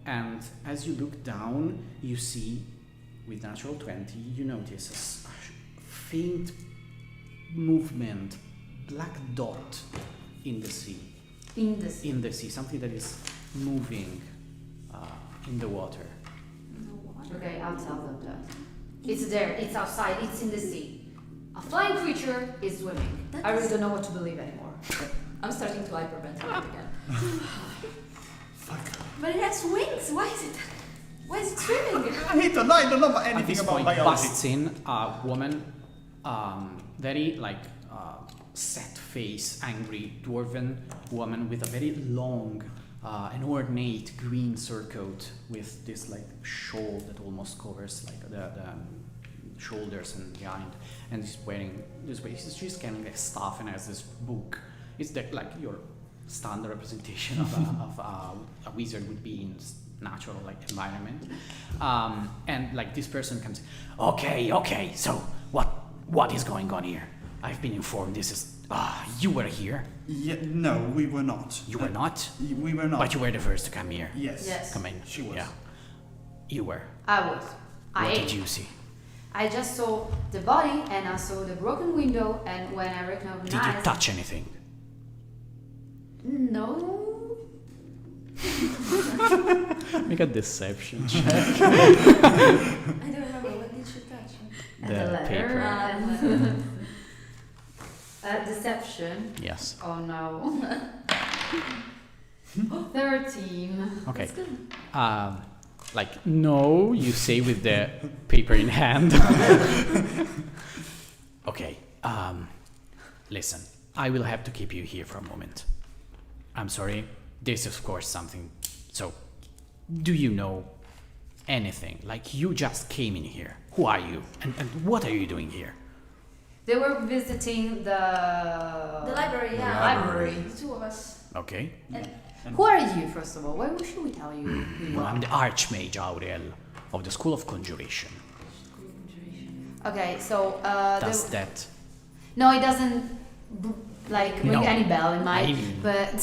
And as you look down, you see, with natural 20, you notice a faint movement, black dot in the sea. In the sea. In the sea, something that is moving in the water. No water. Okay, I'll tell them that. It's there, it's outside, it's in the sea. A flying creature is swimming. I really don't know what to believe anymore. I'm starting to hyperventilate again. Fuck. But it has wings. Why is it swimming? I don't know At anything this about point, biology. busts in a woman, very like set face, angry dwarven woman with a very long and ornate green surcoat with this like shawl that almost covers like the shoulders and behind, and she's wearing this way. She's carrying a staff and has this book. It's like your standard representation of a wizard would be in natural like environment, and like this person comes. Okay. So what is going on here? I've been informed this is. You were here. Yeah, no, we were not. You were not. We were not. But you were the first to come here. Yes. Yes. Come in. She was. Yeah. You were. I was. What did you see? I just saw the body and I saw the broken window, and when I recognized. Did you touch anything? No. Make a deception check. I don't remember. What did you touch? And The the letter. paper. And deception. Yes. Oh no. 13. Okay. That's good. Like no, you say with the paper in hand. Okay. Listen, I will have to keep you here for a moment. I'm sorry. This is of course something. So, do you know anything? Like you just came in here. Who are you? And what are you doing here? They were visiting The library, yeah. library. The two of us. Okay. Who are you, first of all? Why should we tell you who you Well, are? I'm the Archmage Aurel of the School of Conjuration. Okay, so Does that? no, it doesn't ring No. any bell in my. I mean, But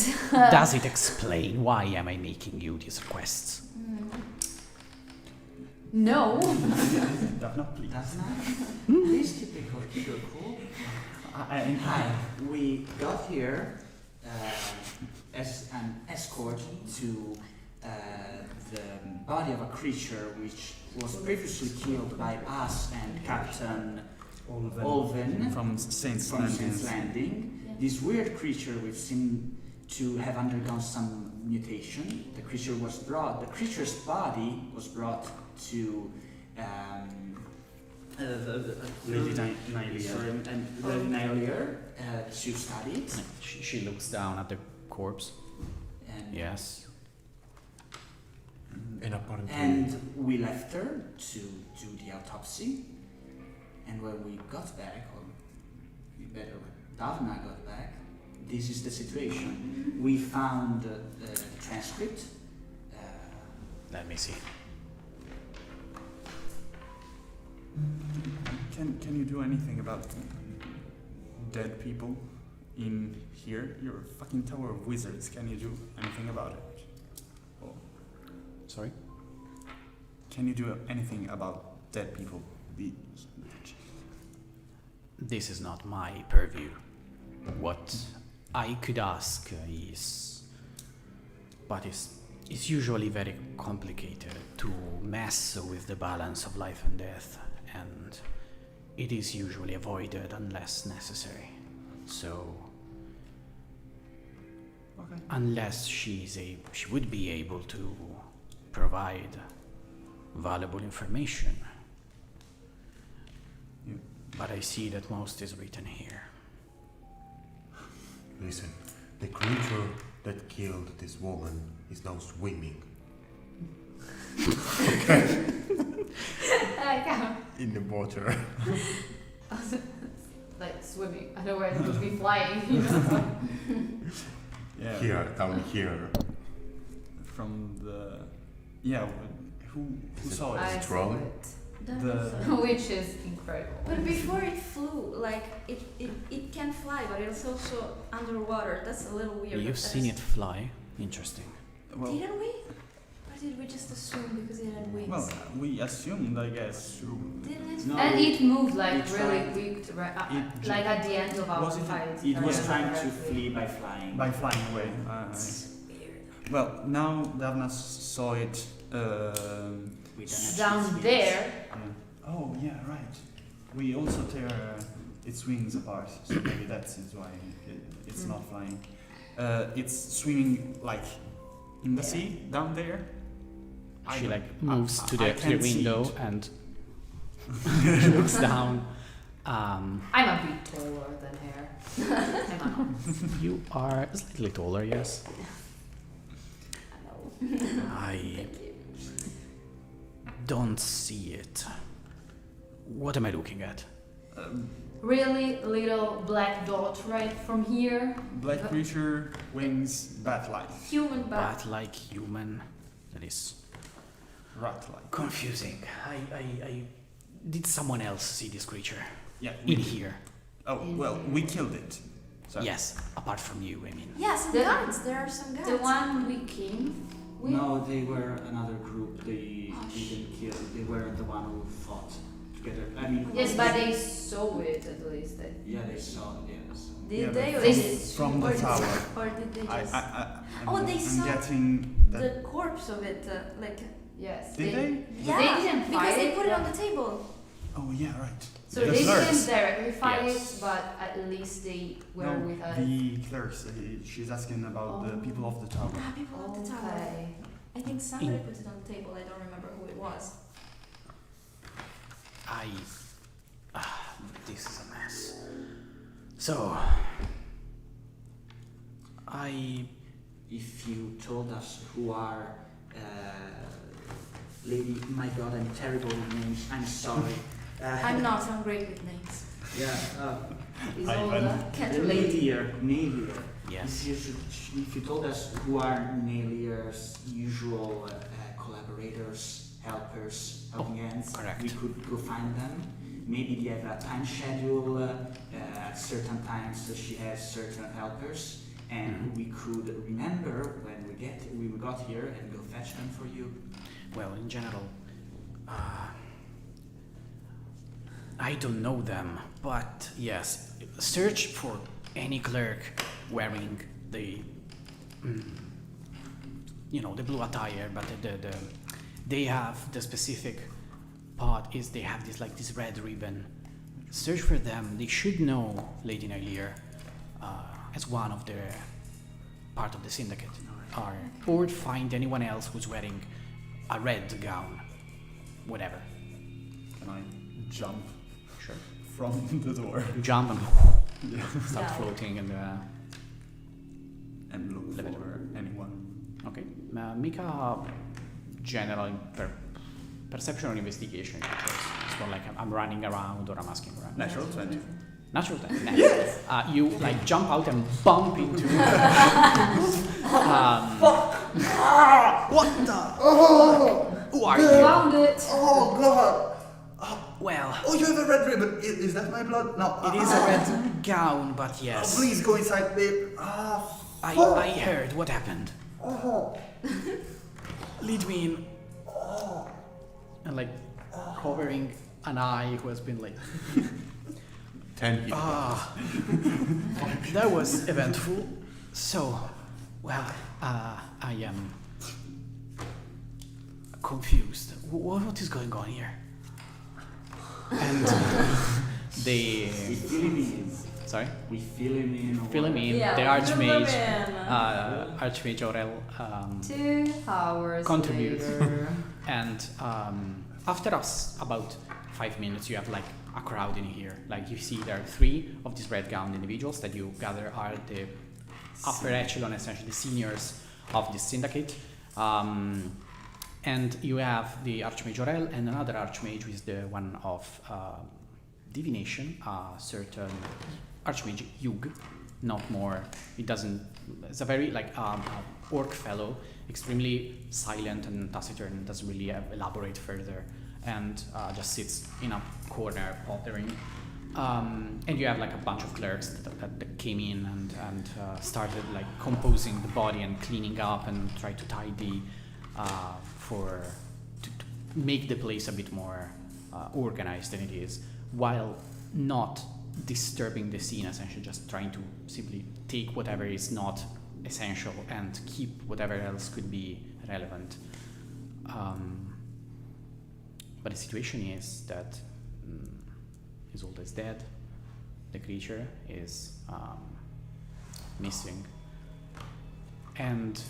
does it explain why am I making you these requests? no. Daphne, please. That's nice. Please keep it cool. I- Hi, we got here as an escort to the body of a creature which was previously killed by us and Captain Olven From Saints from Saints Landing. Landing. Yeah. This weird creature which seemed to have undergone some mutation. The creature's body was brought to Lady Nylia. sorry, and Lady Nylia to study it. She looks down at the corpse. And, Yes. And apparently, and we left her to do the autopsy. And when we got back, or better when Davna got back, this is the situation. We found the transcript. Let me see. Can you do anything about dead people in here? You're a fucking tower of wizards. Can you do anything about it? Or Sorry. can you do anything about dead people? This is not my purview. What I could ask is, but it's usually very complicated to mess with the balance of life and death, and it is usually avoided unless necessary. So, Okay. unless she would be able to provide valuable information. You- But I see that most is written here. listen, the creature that killed this woman is now swimming I can't. in the water. Like swimming. I know where it would be flying. You know? Yeah. Here, down here. From the who Is it- saw it? I Strong? saw it. The- Which is incredible. But before it flew, like it can fly, but it's also underwater. That's a little weird. You've seen it fly? Interesting. Well, Didn't we? Or did we just assume because it had wings? well, we assumed, I guess. Didn't it? No, And it moved like it really tried- quick, it like at the end of our was it- fight. It was Yeah. trying to flee by flying. By flying away. It's weird. Well, now Davna saw it. With an Down actual there. Oh yeah, right. We also tear its wings apart, so maybe that's why it's not flying. It's swimming like in the sea down there. She don't- like moves to I the can't see window it. and looks down. I'm a bit taller than her. Am I not? You are slightly taller, yes. I know. I Thank you. don't see it. What am I looking at? Really little black dot right from here. Black creature, wings, bat-like, Human bat. Bat-like human. That is rat-like. confusing. I did someone else see this creature Yeah. in here? Oh well, we killed it. So. Yes, apart from you, I mean. Yeah, some The- guards. There are some guards. The one we came with. No, they were another group. They Oh, didn't kill. They weren't the one who fought together. I mean. Yes, but they saw it at least. Yeah, they saw. Yes. Did Yeah, they? but Or from- did from the or did- tower. Or did they just? I'm, they I'm saw getting that. the corpse of it, like. Yes. Did they? Yeah. They didn't because fight they it, put it but- on the table. Oh yeah, right. So The they clerks. didn't directly fight Yes. it, but at least they were No, with us. the clerks. She's asking about the people of the tower. Ah, people at the tower. Okay. I think somebody put it on the table. I don't remember who it was. This is a mess. So, If you told us who are lady, my God, I'm terrible with names. I'm sorry. I'm not. I'm great with names. Yeah. Is Ivan. all the Can't relate. Nailier. yes. If you told us who are Nailier's usual collaborators, helpers, helping hands, correct. we could go find them. Maybe they have a time schedule. At certain times, she has certain helpers, and we could remember when we got here and go fetch them for you. Well, in general, I don't know them, but yes, search for any clerk wearing the, the blue attire. But they have the specific part is they have this red ribbon. Search for them. They should know Lady Nailier as one of their part of the syndicate, or find anyone else who's wearing a red gown, whatever. Can I jump Sure. from the door You jump and Yeah. start Yeah. floating and and look Level. for anyone? okay. Make a general perception or investigation. It's more like I'm running around or I'm asking around. Natural 20. Natural talent. Yes. You like jump out and bump into. What the? Who are you? Found it. Oh God! Well, Oh, you have a red ribbon. Is that my blood? No. it is a red gown, but yes. Oh, please go inside, babe. I heard what happened. Lead me in. And like covering an eye who has been like 10 hit that was eventful. So, well, I am confused. What is going on here? And We fill him in. sorry, We fill him in. fill him in. Yeah, The fill them Archmage, in. Archmage Aurel, 2 hours contribute. later. and after about 5 minutes, you have like a crowd in here. Like you see, there are 3 of these red-gowned individuals that you gather are the upper echelon, essentially the seniors of this syndicate. And you have the Archmage Aurel and another Archmage, who is the one of divination, a certain Archmage Yug, not more. It doesn't. It's a very like orc fellow, extremely silent and taciturn. Doesn't really elaborate further, and just sits in a corner pottering. And you have like a bunch of clerks that came in and started like composing the body and cleaning up and try to tidy to make the place a bit more organized than it is, while not disturbing the scene, essentially just trying to simply take whatever is not essential and keep whatever else could be relevant. But the situation is that Isolde is dead, the creature is missing, and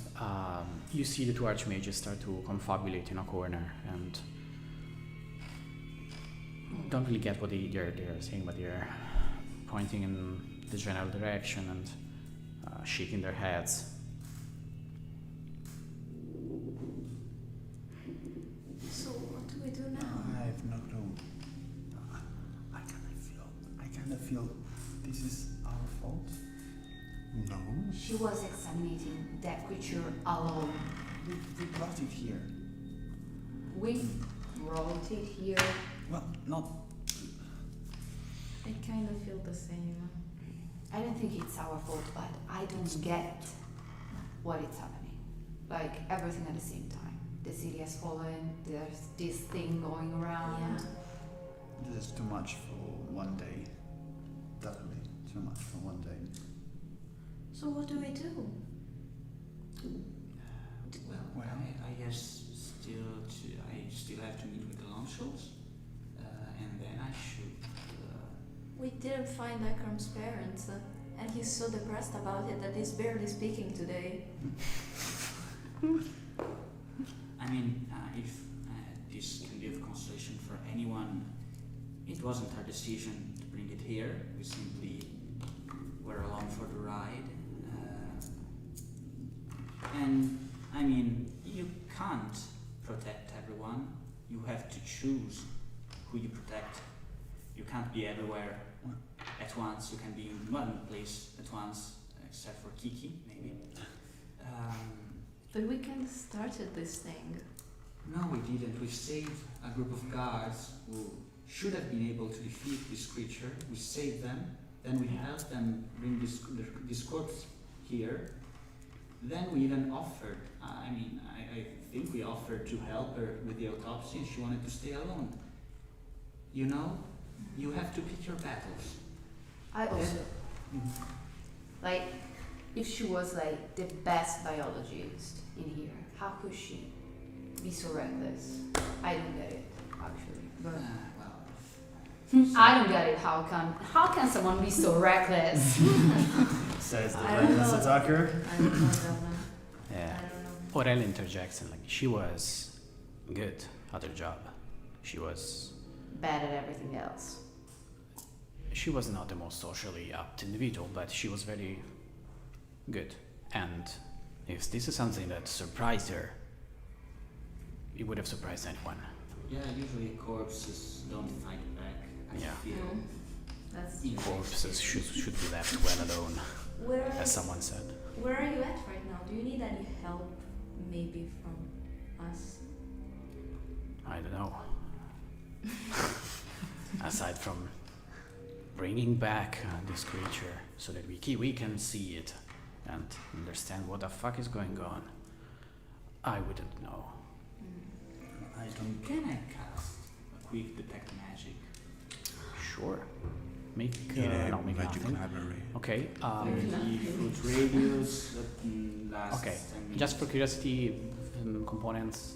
you see the two archmages start to confabulate in a corner and don't really get what they're saying, but they're pointing in the general direction and shaking their heads. So what do we do now? I have no clue. I kind of feel this is our fault. No. She was examining that creature alone. We brought it here. We brought it here. Well, not. I kind of feel the same. I don't think it's our fault, but I don't get what is happening. Like everything at the same time. The city has fallen, there's this thing going around. Yeah. This is too much for one day. Definitely too much for one day. So what do we do? Well, I guess I still have to meet with the Longshots, and then I should. We didn't find Akram's parents, and he's so depressed about it that he's barely speaking today. I mean, if this can be of consolation for anyone, it wasn't our decision to bring it here. We simply were along for the ride. And I mean, you can't protect everyone. You have to choose who you protect. You can't be everywhere at once. You can be in one place at once, except for Kiki, maybe. But we kind of started this thing. No, we didn't. We saved a group of guards who should have been able to defeat this creature. We saved them. Then we helped them bring this corpse here. Then we even offered, I think we offered to help her with the autopsy and she wanted to stay alone. You know, you have to pick your battles. I also, like, if she was like the best biologist in here, how could she be so reckless? I don't get it, actually. But I don't get it. How can someone be so reckless? Says the I don't reckless know. attacker. I don't know. Yeah. I don't know. Aurel interjects and like she was good at her job. She was Bad at everything else. not the most socially apt individual, but she was very good. And if this is something that surprised her, it would have surprised anyone. Yeah, usually corpses don't fight back. I Yeah. feel. That's You know, Corpses should be left well alone, Where as someone said. Where are you at right now? Do you need any help, maybe from us? I don't know. Aside from bringing back this creature so that we can see it and understand what the fuck is going on, I wouldn't know. I don't. Can I cast a quick detect magic? Sure. Make In a no, make magic nothing. library. Okay. The foot radius lasts Okay. 10 minutes. Just for curiosity, components.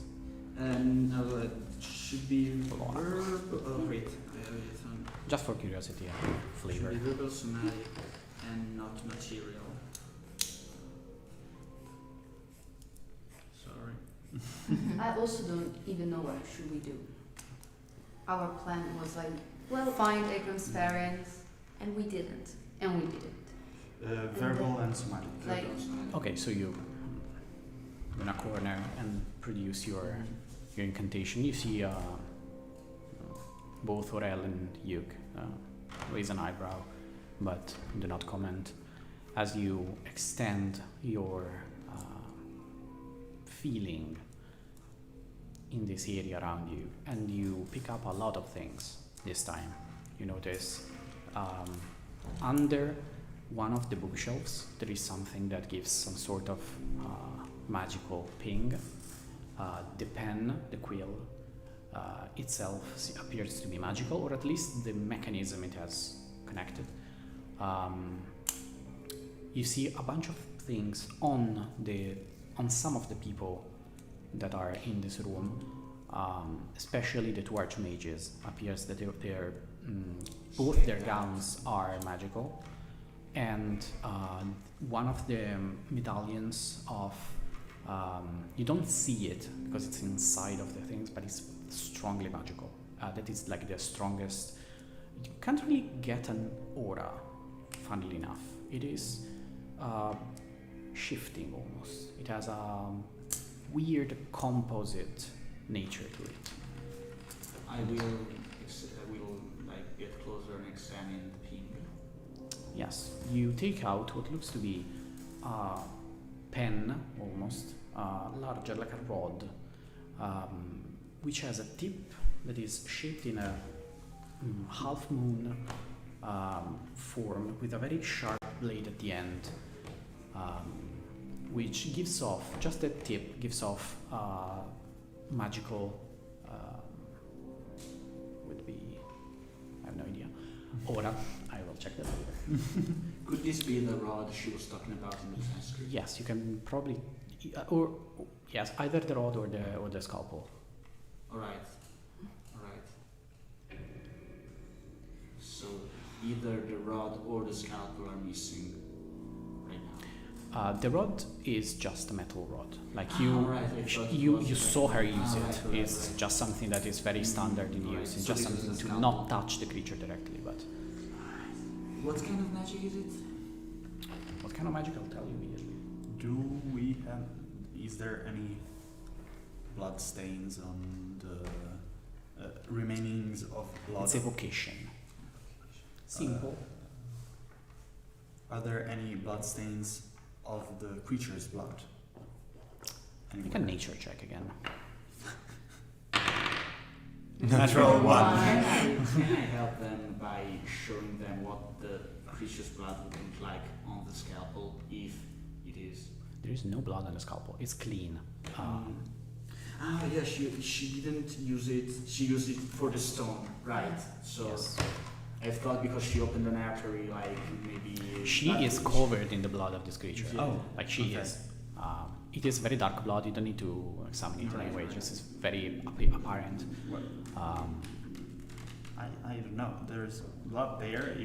No, it should be verb. Oh wait, it's on. Just for curiosity and flavor. Should be verbal, somatic, and not material. Sorry. I also don't even know what should we do. Our plan was like, Well, find Akram's parents, and we didn't. and we didn't. Verbal and somatic. Like, Verbal, somatic. Okay, so you in a corner and produce your incantation. You see both Aurel and Yug raise an eyebrow, but do not comment as you extend your feeling in this area around you, and you pick up a lot of things this time. You notice under one of the bookshelves there is something that gives some sort of magical ping. The pen, the quill itself appears to be magical, or at least the mechanism it has connected. You see a bunch of things on some of the people that are in this room, especially the two archmages. Appears that both their gowns are magical, and one of the medallions of you don't see it because it's inside of the things, but it's strongly magical. That is like the strongest. You can't really get an aura, funnily enough. It is shifting almost. It has a weird composite nature to it. I will like get closer and examine the pin. Yes, you take out what looks to be a pen, almost larger, like a rod, which has a tip that is shaped in a half moon form with a very sharp blade at the end, which gives off, just that tip gives off magical, would be, I have no idea, aura. I will check that later. Could this be the rod she was talking about in the transcript? Yes, you can probably, or yes, either the rod or the scalpel. All right. So either the rod or the scalpel are missing right now. The rod is just a metal rod. Like Right, you saw her use it. Right. It's just something that is very standard in use. It's So just this is something a to scalpel. not touch the creature directly. But What kind of magic is it? what kind of magic? I'll tell you immediately. Do we have? Is there any blood stains on the remainings of blood? It's evocation. Simple. Are there any blood stains of the creature's blood? Make a nature check again. Natural one. Can I help them by showing them what the creature's blood would look like on the scalpel if it is? There is no blood on the scalpel. It's clean. Yeah, she didn't use it. She used it for the stone, right? So Yes. I thought because she opened an artery, like maybe. She is covered in the blood of this creature. Yeah. Oh, Like she okay. is. It is very dark blood. You don't need to examine it Right, anyway. right. Just is very apparent. Well, Um, I don't know. There's blood there.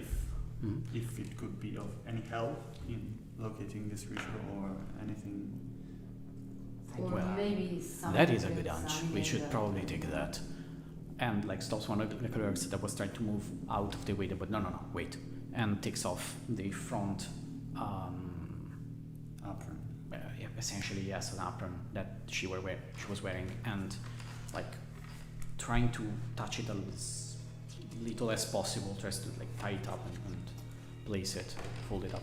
mhm. If it could be of any help in locating this creature or anything. Or Well, maybe some. That is a good hunch. We should probably take that. And like stops one of the clerks that was trying to move out of the way, but no, wait. And takes off the front, Apron. yeah, essentially yes, an apron that she was wearing, and like trying to touch it as little as possible, tries to like tie it up and place it, fold it up.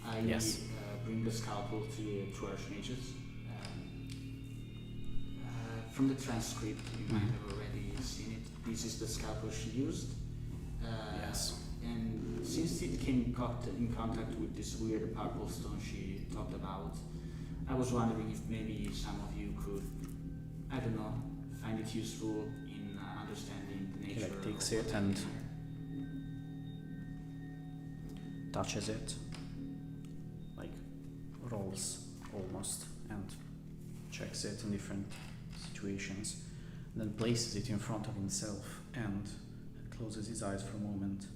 I Yes. bring the scalpel to two archmages. From the transcript, you might have already seen it. This is the scalpel she used. Yes. And since it came in contact with this weird purple stone she talked about, I was wondering if maybe some of you could, I don't know, find it useful in understanding the He nature. like takes of it what's and in there. touches it, like rolls almost, and checks it in different situations, then places it in front of himself and closes his eyes for a moment.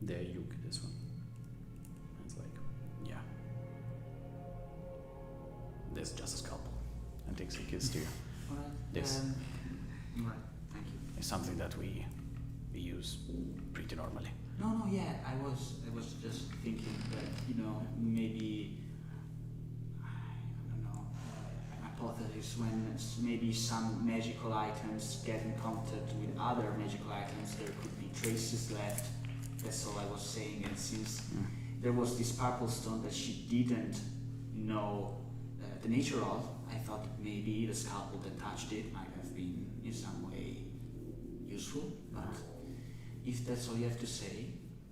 There, you this one. And it's like, yeah, this is just a scalpel, and takes a kiss to you. Alright. This. Alright, thank you. It's something that we use pretty normally. No, yeah, I was just thinking that, maybe, I don't know, an hypothesis when maybe some magical items get in contact with other magical items, there could be traces left. That's all I was saying. And since there was this purple stone that she didn't know the nature of, I thought maybe the scalpel that touched it might have been in some way useful, but if that's all you have to say,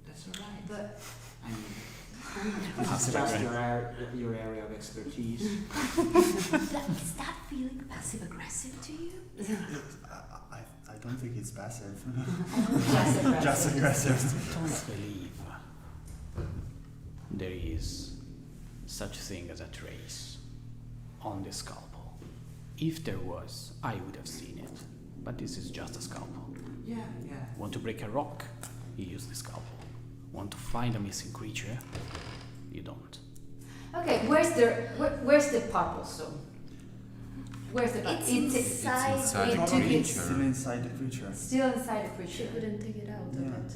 that's alright. But I mean, this is just your area of expertise. is that feeling passive aggressive to you? I don't think it's passive. Passive Just aggressive. Don't believe there is such thing as a trace on the scalpel. If there was, I would have seen it. But this is just a scalpel. Yeah. Want to break a rock? You use the scalpel. Want to find a missing creature? You don't. Okay, where's the purple stone? Where's the purple? It's inside. inside the Probably creature. it's still inside the creature. Still inside the She creature. couldn't take it out Yeah. of it.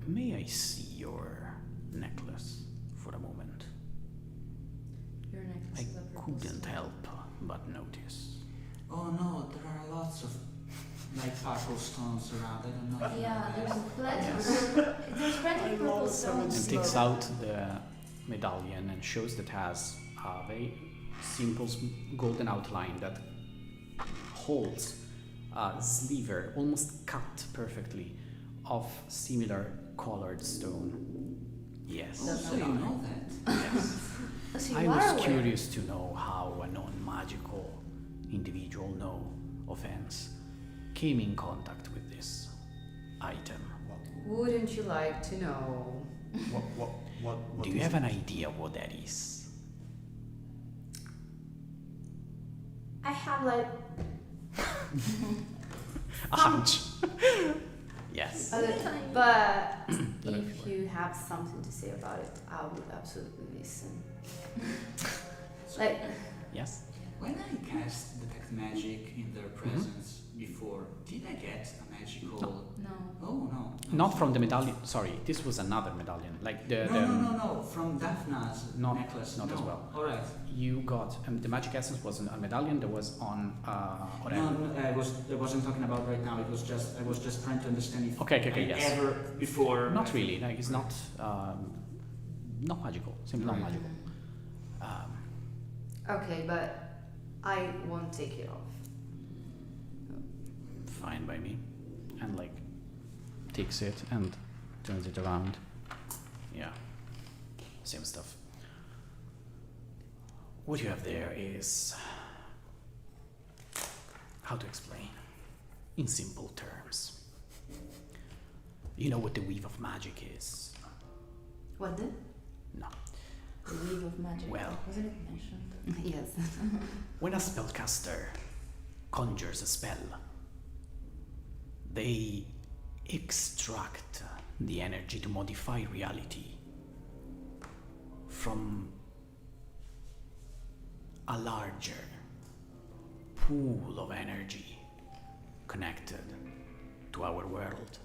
May I see your necklace for a moment? Your necklace I is a purple couldn't stone. help but notice. Oh no, there are lots of like purple stones around. I don't know. if you Yeah, know there's that. plenty. Yes. There's plenty of purple stones. And takes out the medallion and shows that has a very simple golden outline that holds a sliver, almost cut perfectly, of similar colored stone. Yes. Oh, so you know that. Yes. So you I are was aware. curious to know how a non-magical individual, no offense, came in contact with this item. Wouldn't you like to know? What Do you have an idea what that is? I have like A hunch. Yes. but But if you have something to say about it, I would absolutely listen. Like, Yes. When I cast detect magic in their presence before, did I get a magical? No. Oh no. Not from the medallion. Sorry, this was another medallion. Like the No. From Daphna's Not- necklace. not no. as well. All right. you got the magic essence wasn't a medallion. That was on No, Aurel. I wasn't talking about right now. I was just trying to understand if Okay, I yes. ever before. Not really. No, it's not. Not magical. Simply not magical. okay, but I won't take it off. Fine by me. And like takes it and turns it around. Yeah. Same stuff. What you have there is, how to explain? In simple terms. You know what the weave of magic is? What the? No. The weave of magic. Well. Wasn't it mentioned? Yes. When a spellcaster conjures a spell, they extract the energy to modify reality from a larger pool of energy connected to our world.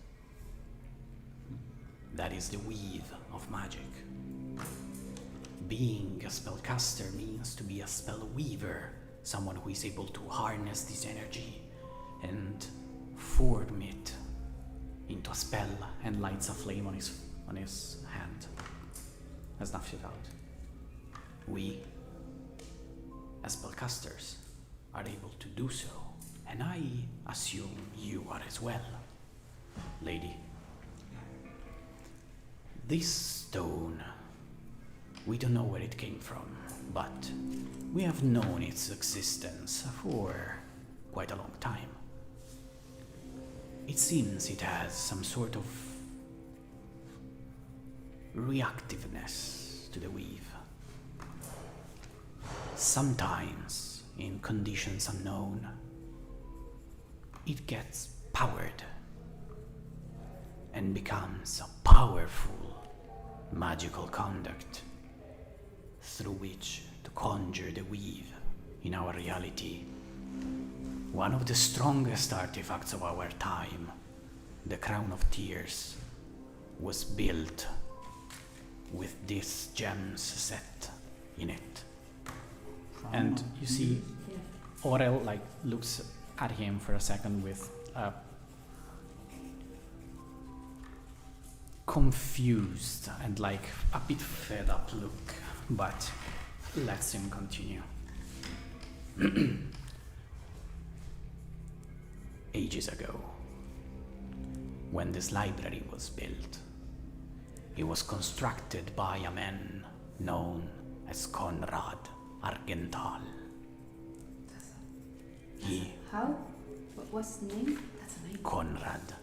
That is the weave of magic. Being a spellcaster means to be a spell weaver, someone who is able to harness this energy and form it into a spell and lights a flame on his hand. Has snuffed it out. We, as spellcasters, are able to do so, and I assume you are as well, lady. This stone, we don't know where it came from, but we have known its existence for quite a long time. It seems it has some sort of reactiveness to the weave. Sometimes, in conditions unknown, it gets powered and becomes a powerful magical conduct through which to conjure the weave in our reality. One of the strongest artifacts of our time, the Crown of Tears, was built with these gems set in it. And you see Aurel like looks at him for a second with a confused and like a bit fed up look, but lets him continue. Ages ago, when this library was built, it was constructed by a man known as Conrad Argental. He, How? What's the name? That's a name. Conrad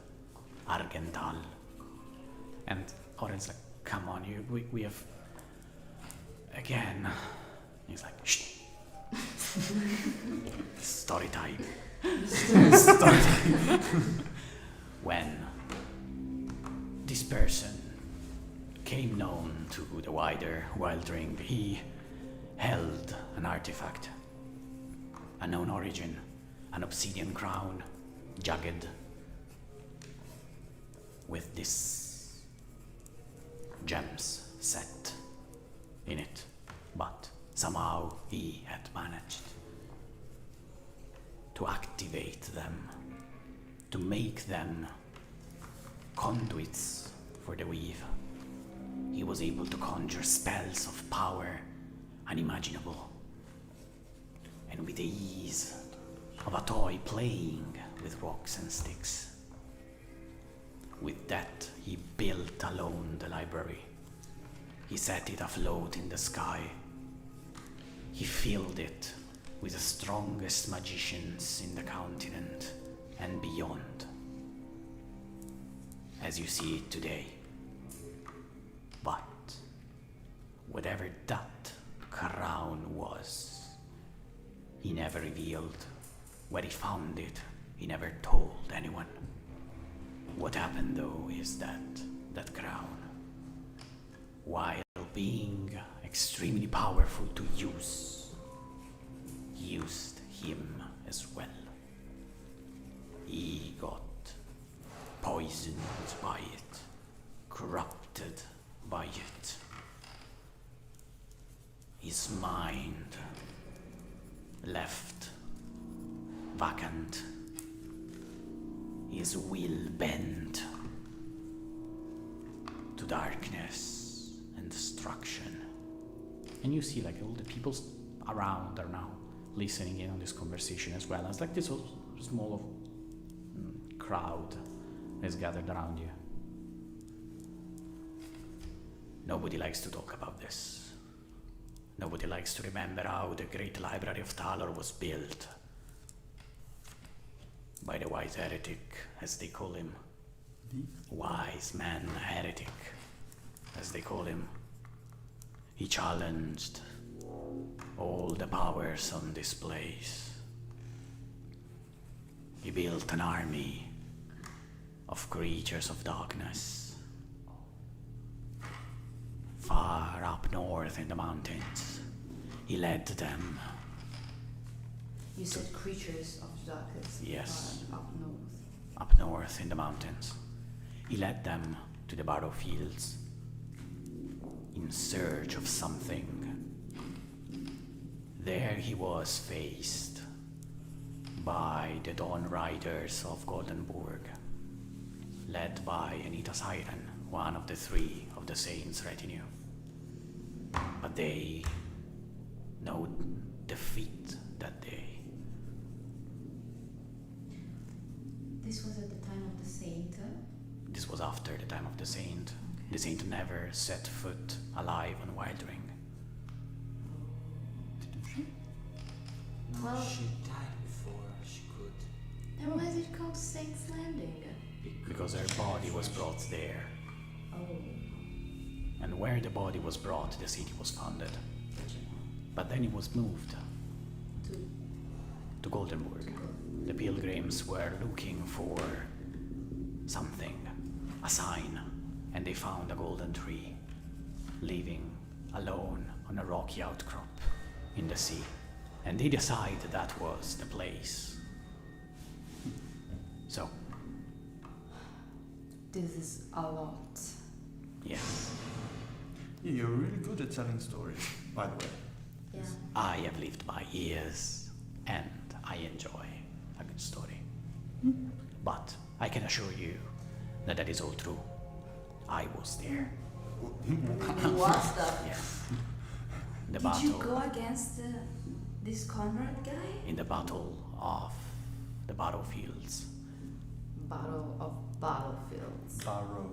Argental. And Aurel's like, come on, we have... Again. He's like, shh. Story time. Story time. When this person came known to the wider wildling, he held an artifact, unknown origin, an obsidian crown, jagged, with this gems set in it, but somehow he had managed to activate them, to make them conduits for the weave. He was able to conjure spells of power unimaginable, and with the ease of a toy playing with rocks and sticks. With that, he built alone the library. He set it afloat in the sky. He filled it with the strongest magicians in the continent and beyond, as you see it today. But whatever that crown was, he never revealed where he found it. He never told anyone. What happened though is that that crown, while being extremely powerful to use, used him as well. He got poisoned by it, corrupted by it. His mind left vacant, his will bent to darkness and destruction. And you see like all the people around are now listening in on this conversation as well. It's like this whole small crowd is gathered around you. Nobody likes to talk about this. Nobody likes to remember how the great Library of Thalor was built by the wise heretic, as they call him. Wise man heretic, as they call him. He challenged all the powers on this place. He built an army of creatures of darkness far up north in the mountains. He led them. You said creatures of darkness. Yes. Up north. Up north in the mountains. He led them to the battlefields in search of something. There he was faced by the Dawn Riders of Goldenburg, led by Anita Siren, one of the three of the Saints' retinue. But they know defeat that day. This was at the time of the saint. This was after the time of the Saint. Okay. The Saint never set foot alive on Wildring. No, Well- she died before she could. Then why is it called Saint's Landing? Because her body was brought there. Oh. And where the body was brought, the city was founded. But then it was moved to Goldenburg. The pilgrims were looking for something, a sign, and they found a golden tree, living alone on a rocky outcrop in the sea. And they decided that was the place. So, This is a lot. yes, Yeah, you're really good at telling stories, by the way. Yeah. I have lived my years and I enjoy a good story. But I can assure you that that is all true. I was there. What's that? Yes. The Did you battle. go against this Conrad guy? In the battle of the battlefields. Battle of battlefields. Barrow.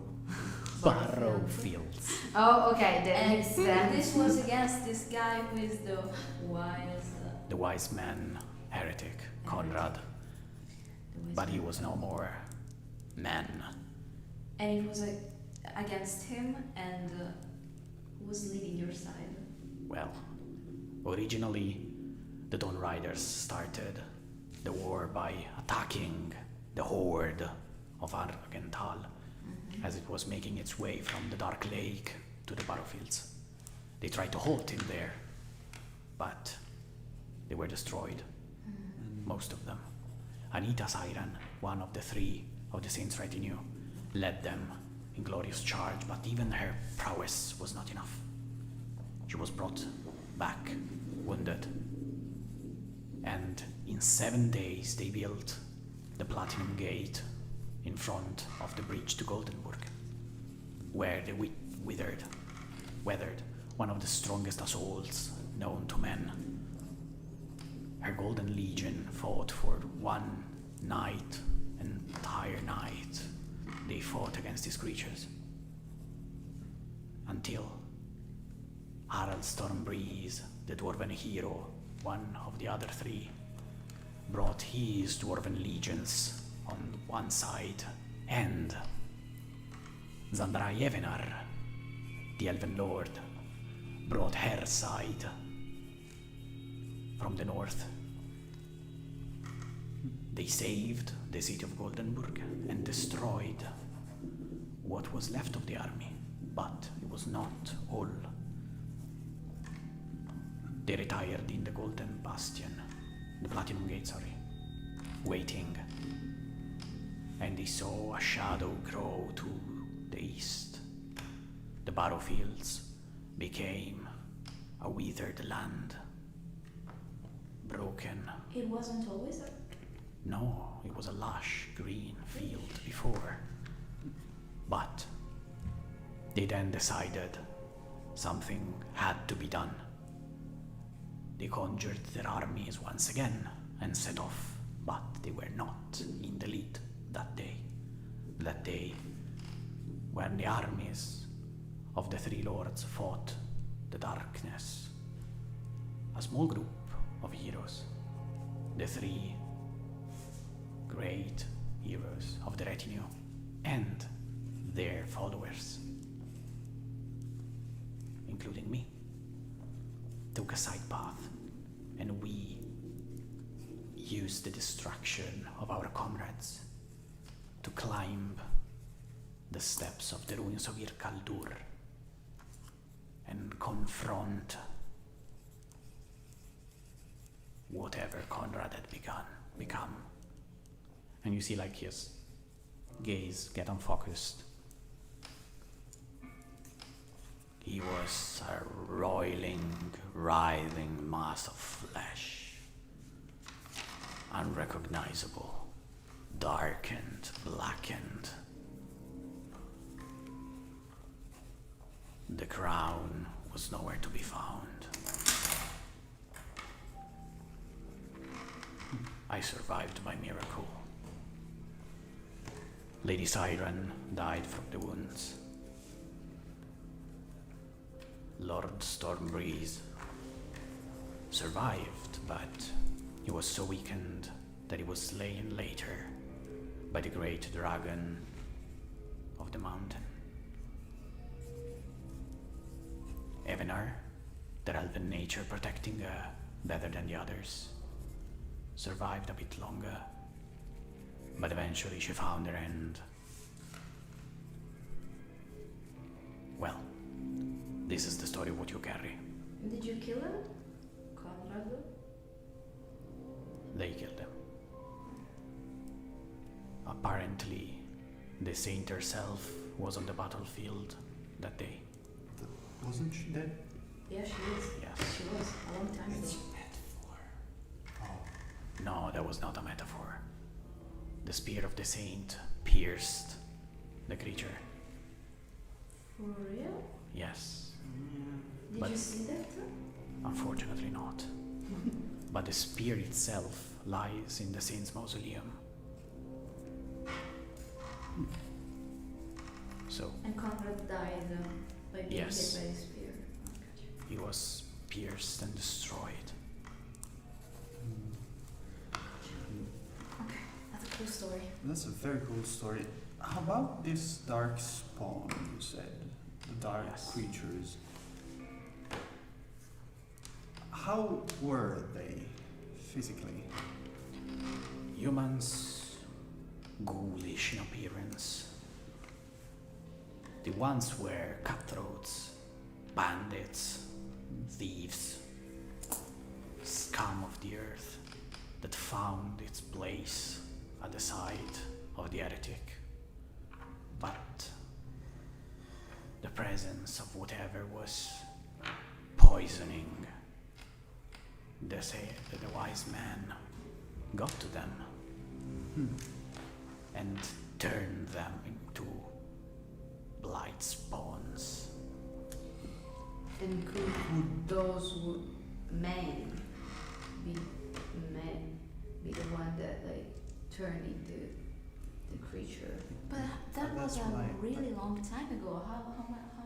Battlefields. Oh, okay, that And makes sense. this was against this guy who is the wise. The wise man, heretic, Conrad. But he was no more man. And it was a against him, and who's leading your side? Well, originally, the Dawn Riders started the war by attacking the horde of Argental as it was making its way from the Dark Lake to the battlefields. They tried to halt him there, but they were destroyed, most of them. Anita Siren, one of the 3 of the Saints' retinue, led them in glorious charge, but even her prowess was not enough. She was brought back, wounded. And in 7 days they built the Platinum Gate in front of the bridge to Goldenburg, where they weathered one of the strongest assaults known to men. Her Golden Legion fought for one night, an entire night. They fought against these creatures. Until Harald Stormbreeze, the Dwarven hero, one of the other 3, brought his Dwarven legions on one side, and Zandrai Evenar, the Elven Lord, brought her side from the north. They saved the city of Goldenburg and destroyed what was left of the army, but it was not all. They retired in the Golden Bastion, the Platinum Gate, waiting. And they saw a shadow grow to the east. The battlefields became a withered land, broken. It wasn't always a... No, it was a lush green field before. But they then decided something had to be done. They conjured their armies once again and set off, but they were not in the lead that day. That day, when the armies of the 3 lords fought the darkness, a small group of heroes, the 3 great heroes of the retinue, and their followers, including me, took a side path, and we used the destruction of our comrades to climb the steps of the ruins of Irkaldur and confront whatever Conrad had become. And you see like his gaze get unfocused. He was a roiling, writhing mass of flesh, unrecognizable, darkened, blackened. The crown was nowhere to be found. I survived by miracle. Lady Siren died from the wounds. Lord Stormbreeze survived, but he was so weakened that he was slain later by the great dragon of the mountain. Evenar, the elven nature protecting her better than the others, survived a bit longer, but eventually she found her end. Well, this is the story of what you carry. Did you kill him? Conrad? They killed him. Apparently, the saint herself was on the battlefield that day. Wasn't she dead? Yeah, she is. Yes. She was a long time ago. No, that was not a metaphor. The spear of the saint pierced the creature. For real? Yes. Did But- you see that? Unfortunately not. But the spear itself lies in the saint's mausoleum. So, And Conrad died by being Yes. hit by the spear. Oh, gotcha. he was pierced and destroyed. Okay, that's a cool story. That's a very cool story. How about this dark spawn you said? The dark Yes. creatures. How were they physically? Humans, ghoulish in appearance. The ones were cutthroats, bandits, thieves, scum of the earth that found its place at the side of the heretic. But the presence of whatever was poisoning, they say that the wise man got to them and turned them into blight spawns. And could those men be the one that like turned into the creature? But that Oh, was that's a right. really long time ago. How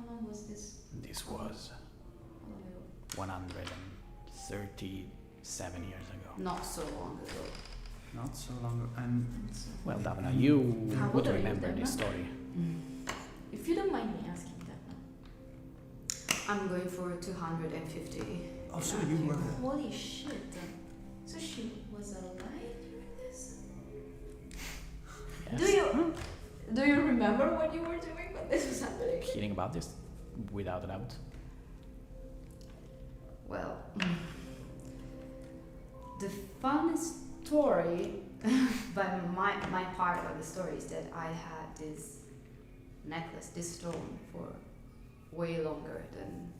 long was this? This was How long ago? 137 years ago. Not so long ago. Not so long ago. And Well, Davina, you How would old are you remember then, this huh? story. If you don't mind me asking that now. I'm going for 250. oh, so you were Holy shit. So she was alive during this? Yes. Do you remember what you were doing when this was happening? Hearing about this, without a doubt. Well, the fun story, but my part of the story is that I had this necklace, this stone, for way longer than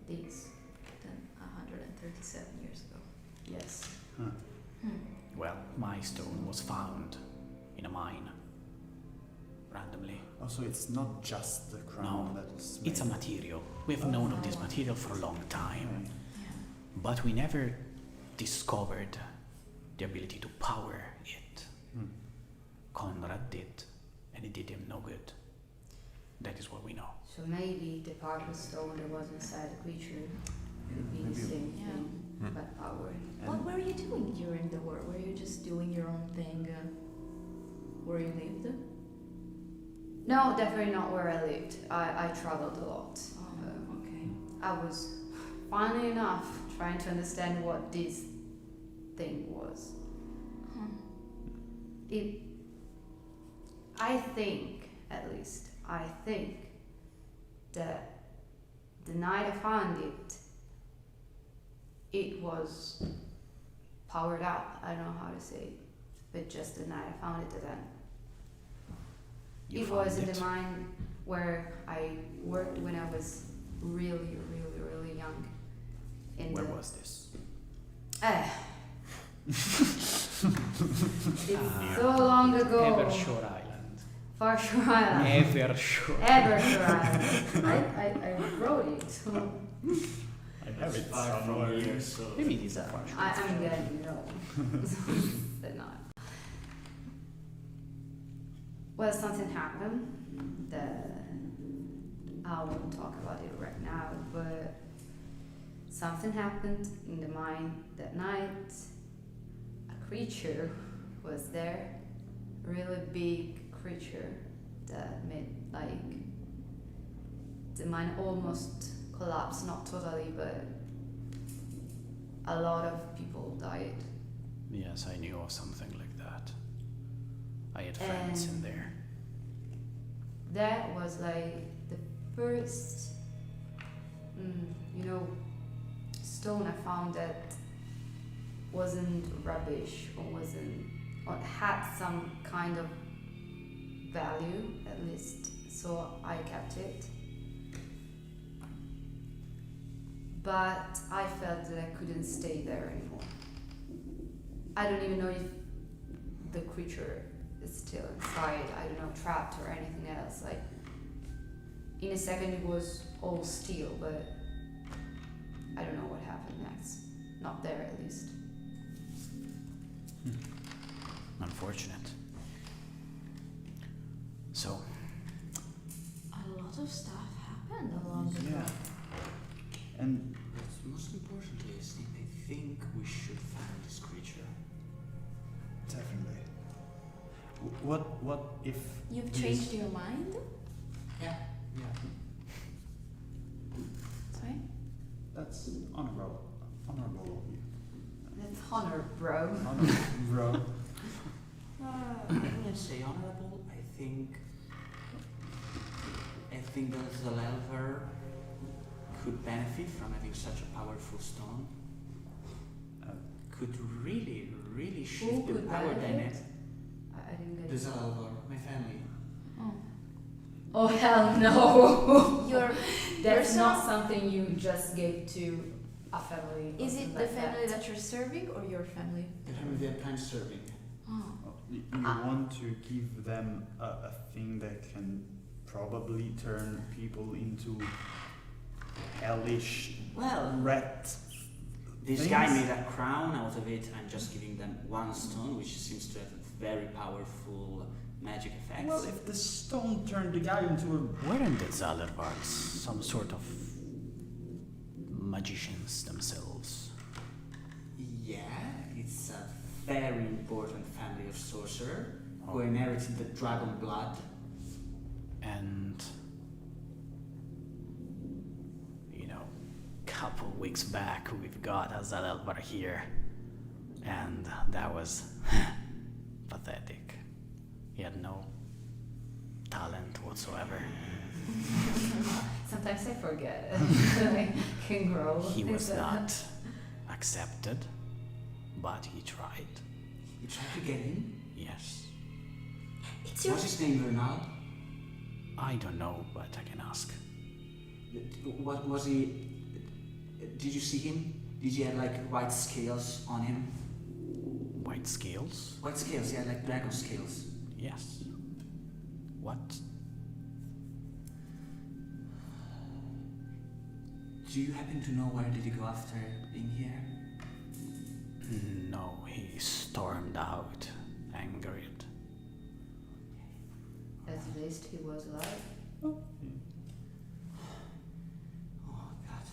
these. Then 137 years ago. Yes. Well, my stone was found in a mine. Randomly. also it's not just the crown No, that was It's a made. material. We've known of this material for a long time, Okay. Yeah. but we never discovered the ability to power it. Hmm. Conrad did, and it did him no good. That is what we know. So maybe the part of stone that was inside the creature could be the Maybe. same Yeah. thing, Hmm. but power. What were you doing during the war? Were you just doing your own thing where you lived? No, definitely not where I lived. I traveled a lot. Okay. I was, funny enough, trying to understand what this thing was. I think, at least, that the night I found it, it was powered up. I don't know how to say it, but just the night I found it then. You It found was in it. the mine where I worked when I was really, really, really young. In Where the, was this? It's so long ago. Evershore Island. Far Shore Island. Evershore. Evershore Island. I wrote it. So I have it Far from somewhere. here, so Maybe it is a far shore. I'm getting know. But not. Well, something happened that I won't talk about it right now, but something happened in the mine that night. A creature was there, a really big creature that made like the mine almost collapsed, not totally, but a lot of people died. Yes, I knew of something like that. I had friends in And- there. That was like the first, stone I found that wasn't rubbish or had some kind of value at least, so I kept it. But I felt that I couldn't stay there anymore. I don't even know if the creature is still inside, I don't know, trapped or anything else. Like, in a second it was all steel, but I don't know what happened next. Not there, at least. Unfortunate. So, A lot of stuff happened along the Yeah. way. And But most importantly is I think we should find this creature. definitely. what if You've these- changed your mind? Yeah. Sorry? That's honorable of you. That's honor, bro. Honor, bro. I wouldn't say honorable. I think that Zalelver could benefit from having such a powerful stone. Uh, Could really Who shift the could power benefit? dynamic. I didn't get The it. Zalelver, my family. Oh. Oh hell no! Your That's You're not so- something you just gave to a family. or Is it something the like family that? that you're serving or your family? The family that I'm serving. Oh. You want to give them a thing that can probably turn people into hellish Well, rat. this things? guy made a crown out of it. I'm just giving them one stone, which seems to have very powerful magic effects. Well, if the stone turned the guy into a Weren't the Zallerbards some sort of magicians themselves? Yeah, it's a very important family of sorcerer who Oh. inherited the dragon blood. And you know, couple weeks back we've got a Zalelbar here, and that was pathetic. He had no talent whatsoever. Sometimes I forget. I can grow. He was Things like not that. accepted, but he tried. You tried to get in? Yes. It's your What's his name, Vernal? I don't know, but I can ask. What was he? Did you see him? Did he have like white scales on him? White scales? White scales, yeah, like dragon scales. Yes. What? Do you happen to know where did he go after being here? No, he stormed out, angered. At least he was alive. Oh God.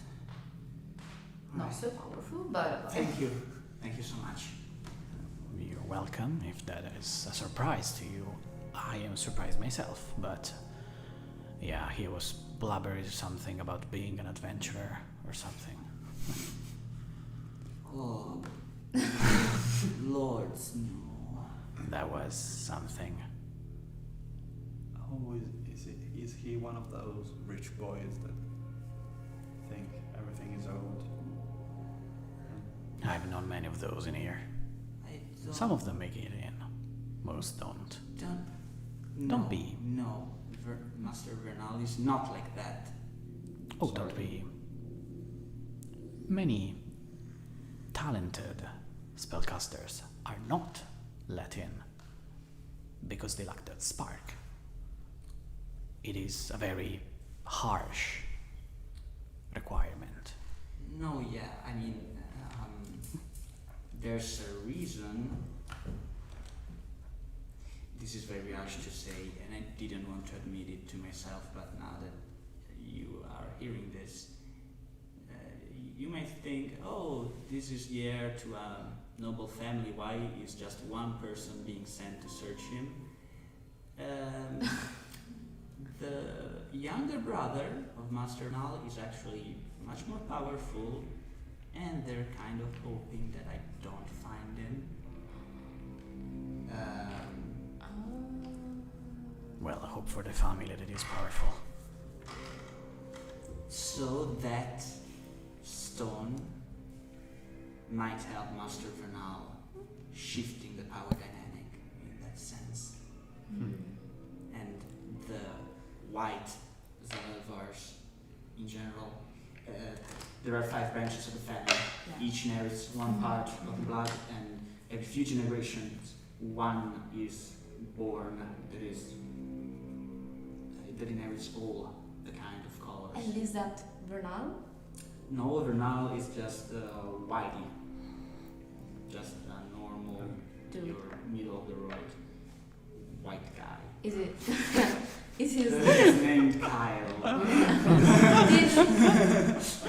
Not Alright. so powerful, but Thank you. Thank you so much. You're welcome. If that is a surprise to you, I am surprised myself, but yeah, he was blubbering something about being an adventurer or something. Oh, lords, no. That was something. Oh, is he one of those rich boys that think everything is owed? I've known many of those in here. I don't. Some of them make it in, most don't. Don't Don't be. No, Master Vernal is not like that. Oh, don't be. Many talented spellcasters are not let in because they lack that spark. It is a very harsh requirement. No, yeah, I mean, there's a reason. This is very harsh to say, and I didn't want to admit it to myself, but now that you are hearing this, you might think, oh, this is the heir to a noble family, why is just one person being sent to search him? The younger brother of Master Null is actually much more powerful, and they're kind of hoping that I don't find him. Well, I hope for the family that it is powerful. So that stone might help Master Vernal shifting the power dynamic in that sense. And the white Zalelvars in general. There are 5 branches of the family. Yeah. Each inherits one part of the blood, and every few generations, one is born that inherits all the kind of colors. And is that Vernal? No, Vernal is just whitey. Just a normal, Dude. your middle of the road white guy. Is it? Is his He's named Kyle.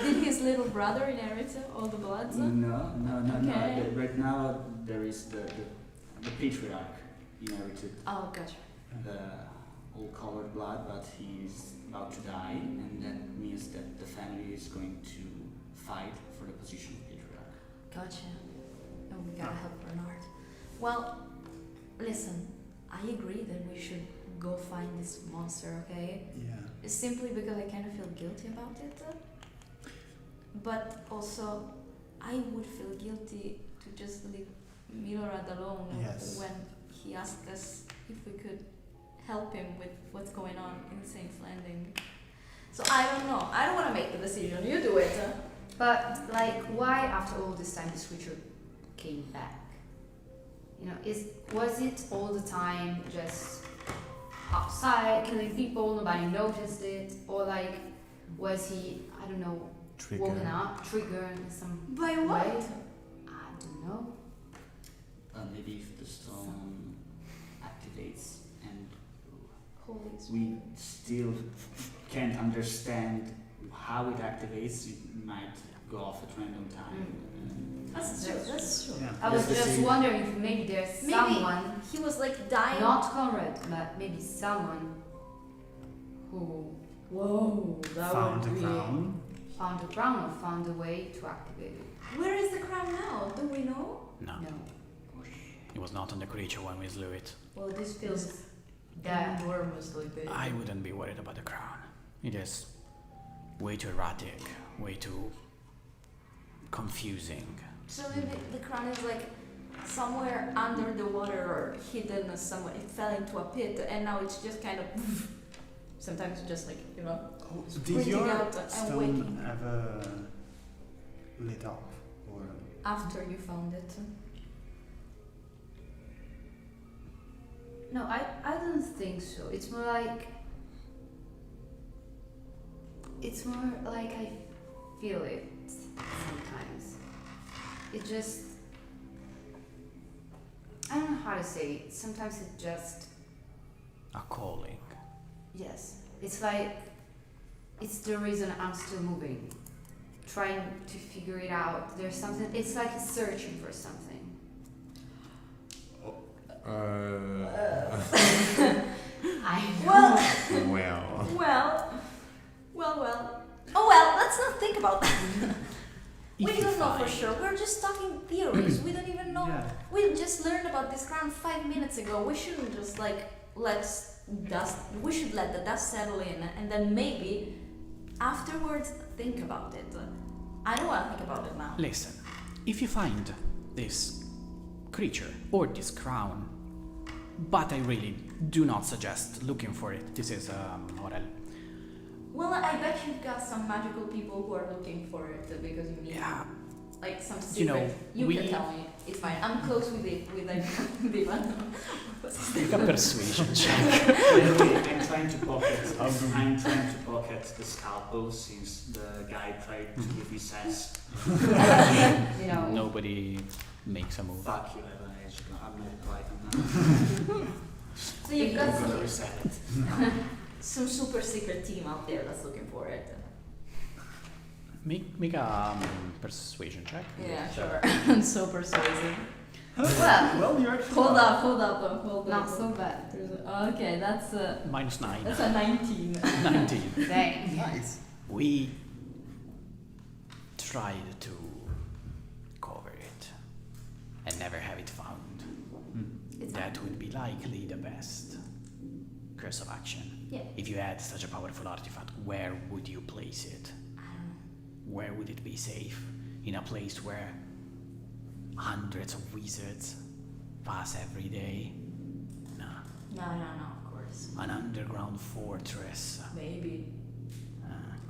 did his little brother inherit all the bloods? No. Okay. Right now there is the patriarch, inherited Oh, gotcha. the all colored blood, but he's about to die, and that means that the family is going to fight for the position of patriarch. Gotcha. Oh, we gotta help Bernard. Well, listen, I agree that we should go find this monster, okay? Yeah. It's simply because I kind of feel guilty about it. But also, I would feel guilty to just leave Milorad alone Yes. when he asked us if we could help him with what's going on in Saint's Landing. So I don't know. I don't want to make the decision. You do it. But like, why after all this time this creature came back? You know, was it all the time just outside killing people, nobody noticed it, or like was he, I don't know, woken up, triggered in some By what? way? I don't know. Maybe if the stone activates and Holy we still can't understand how it activates, it might go off at random time. That's true. That's true. Yeah. I was Just the just same. wondering if maybe there's Maybe someone, he was like dying. not Conrad, but maybe someone who Whoa, that Found would the be. crown. found the crown or found a way to activate it. Where is the crown now? Do we know? No, No. it was not on the creature when we slew it. Well, this feels That enormously big. I wouldn't be worried about the crown. It is way too erratic, way too confusing. So maybe the crown is like somewhere under the water or hidden somewhere. It fell into a pit and now it's just kind of. Sometimes just like, you know. Oh, did Squinting your out and stone waking. ever lit up? Or After you found it. No, I don't think so. It's more like I feel it sometimes. It just, I don't know how to say it. Sometimes it just, A calling. yes. It's like it's the reason I'm still moving, trying to figure it out. There's something. It's like searching for something. I know. Well, well. Oh well, let's not think about that. We If you don't know for find- sure. We're just talking theories. We don't even know. yeah. We just learned about this crown 5 minutes ago. We shouldn't just like we should let the dust settle in and then maybe afterwards think about it. I don't want to think about it now. Listen, if you find this creature or this crown, but I really do not suggest looking for it. This is Aurel. Well, I bet you've got some magical people who are looking for it because you need Yeah, like some secret. You know, you we- can tell me. It's fine. I'm close with it with Vivan. make a persuasion check. Wait, I'm trying to pocket the scalpel since the guy tried to give his ass. You know. Nobody makes a move. Fuck you, Evan. I'm not quite. So you've got I'm gonna some, reset it. some super secret team out there that's looking for it. Make a persuasion check. Yeah, sure. I'm so persuasive. Well, Well, you're actually Hold not. up. not so bad. Okay, that's a -9. that's a 19. 19. Dang. Nice. We tried to cover it and never have it found. It's That would be likely the best course of action. Yeah. If you had such a powerful artifact, where would you place it? I don't know. Where would it be safe? In a place where hundreds of wizards pass every day? No. No, of course. An underground fortress. Maybe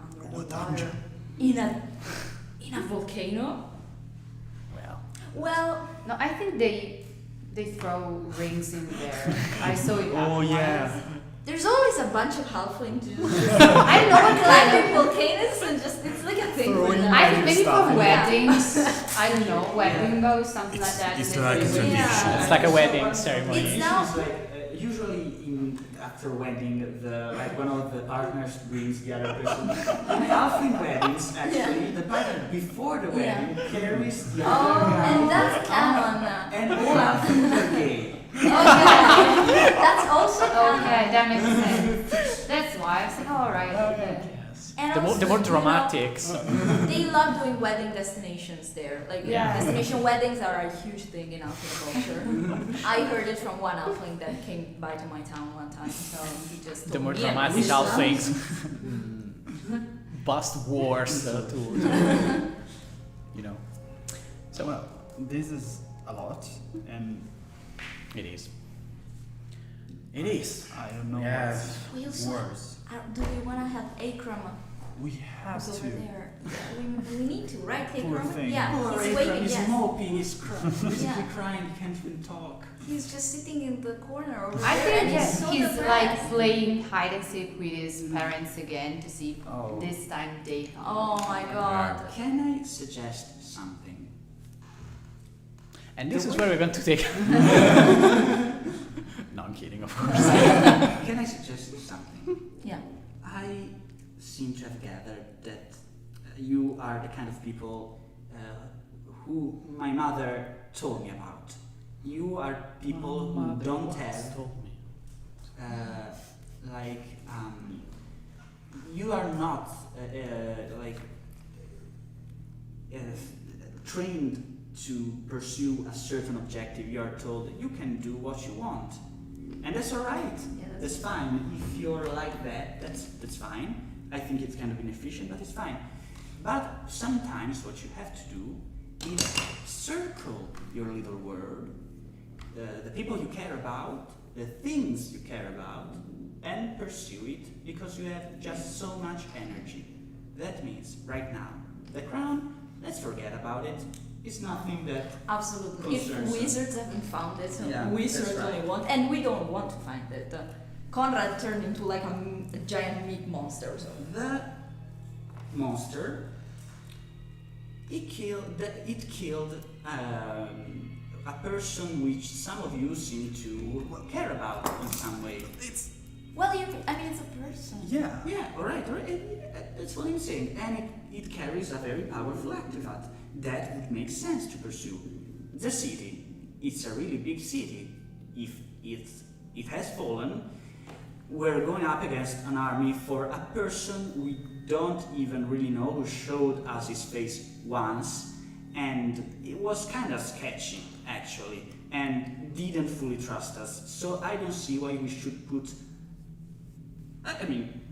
under Or the dungeon. water. In a volcano. Well, Well, No, I think they throw rings in there. I saw it. Oh once. yeah. there's always a bunch of halflings just I don't know what climbing volcanoes and just it's like a thing. Throwing with I them. think maybe Stuff for in weddings. I don't know, wedding bows, something It's- like that. it's and they like throw a rings. tradition. Yeah. it's like a wedding ceremony. It's now- It's like usually after wedding, one of the partners brings the other person. In often weddings, actually, the partner before the wedding carries the other Oh, guy. and that's canon. And all after the gay. Okay. also Okay, that makes sense. That's why I was like, all right. Yes. And The more, also, the more you know, dramatic. they love doing wedding destinations there. Like destination weddings are a huge thing in Alpine culture. I heard it from one Alpine that came by to my town one time, so he just told The more me dramatic and how things bust wars to you know. So Well, this is a lot, and it is. It is. I don't know Yes. We what's also worse. do we want to have Akram We have who's to. over there? We need to, right? Poor Akram? thing. Yeah, Poor he's Akram, waiting. he's Yes. moping, he's crying, Yeah. he's crying, he can't even talk. He's just sitting in the corner over I there, think and yes, so he's depressed. like playing hide and seek with his parents again to see if Oh. this time they come. Oh my God. Can I suggest something? And this The is way- where we're going to take. No, I'm kidding, of course. Can I suggest something? Yeah. I seem to have gathered that you are the kind of people who my mother told me about. You are people who don't have, you are not trained to pursue a certain objective. You are told that you can do what you want, and that's all right. Yeah, That's fine. If you're like that, that's fine. I think it's kind of inefficient, but it's fine. But sometimes what you have to do is circle your little world, the people you care about, the things you care about, and pursue it because you have just so much energy. That means right now, the crown, let's forget about it. It's nothing that Absolutely. If concerns us. wizards haven't found it, Yeah, we that's certainly right. want, and we don't want to find it. Conrad turned into like a giant meat monster or something. the monster, it killed a person which some of you seem to care about in some way. Well, I mean, it's a person. Yeah. Yeah, all right. That's what I'm saying. And it carries a very powerful artifact that would make sense to pursue. The city, it's a really big city. If it has fallen, we're going up against an army for a person we don't even really know, who showed us his face once, and it was kind of sketchy, actually, and didn't fully trust us. So I don't see why we should put...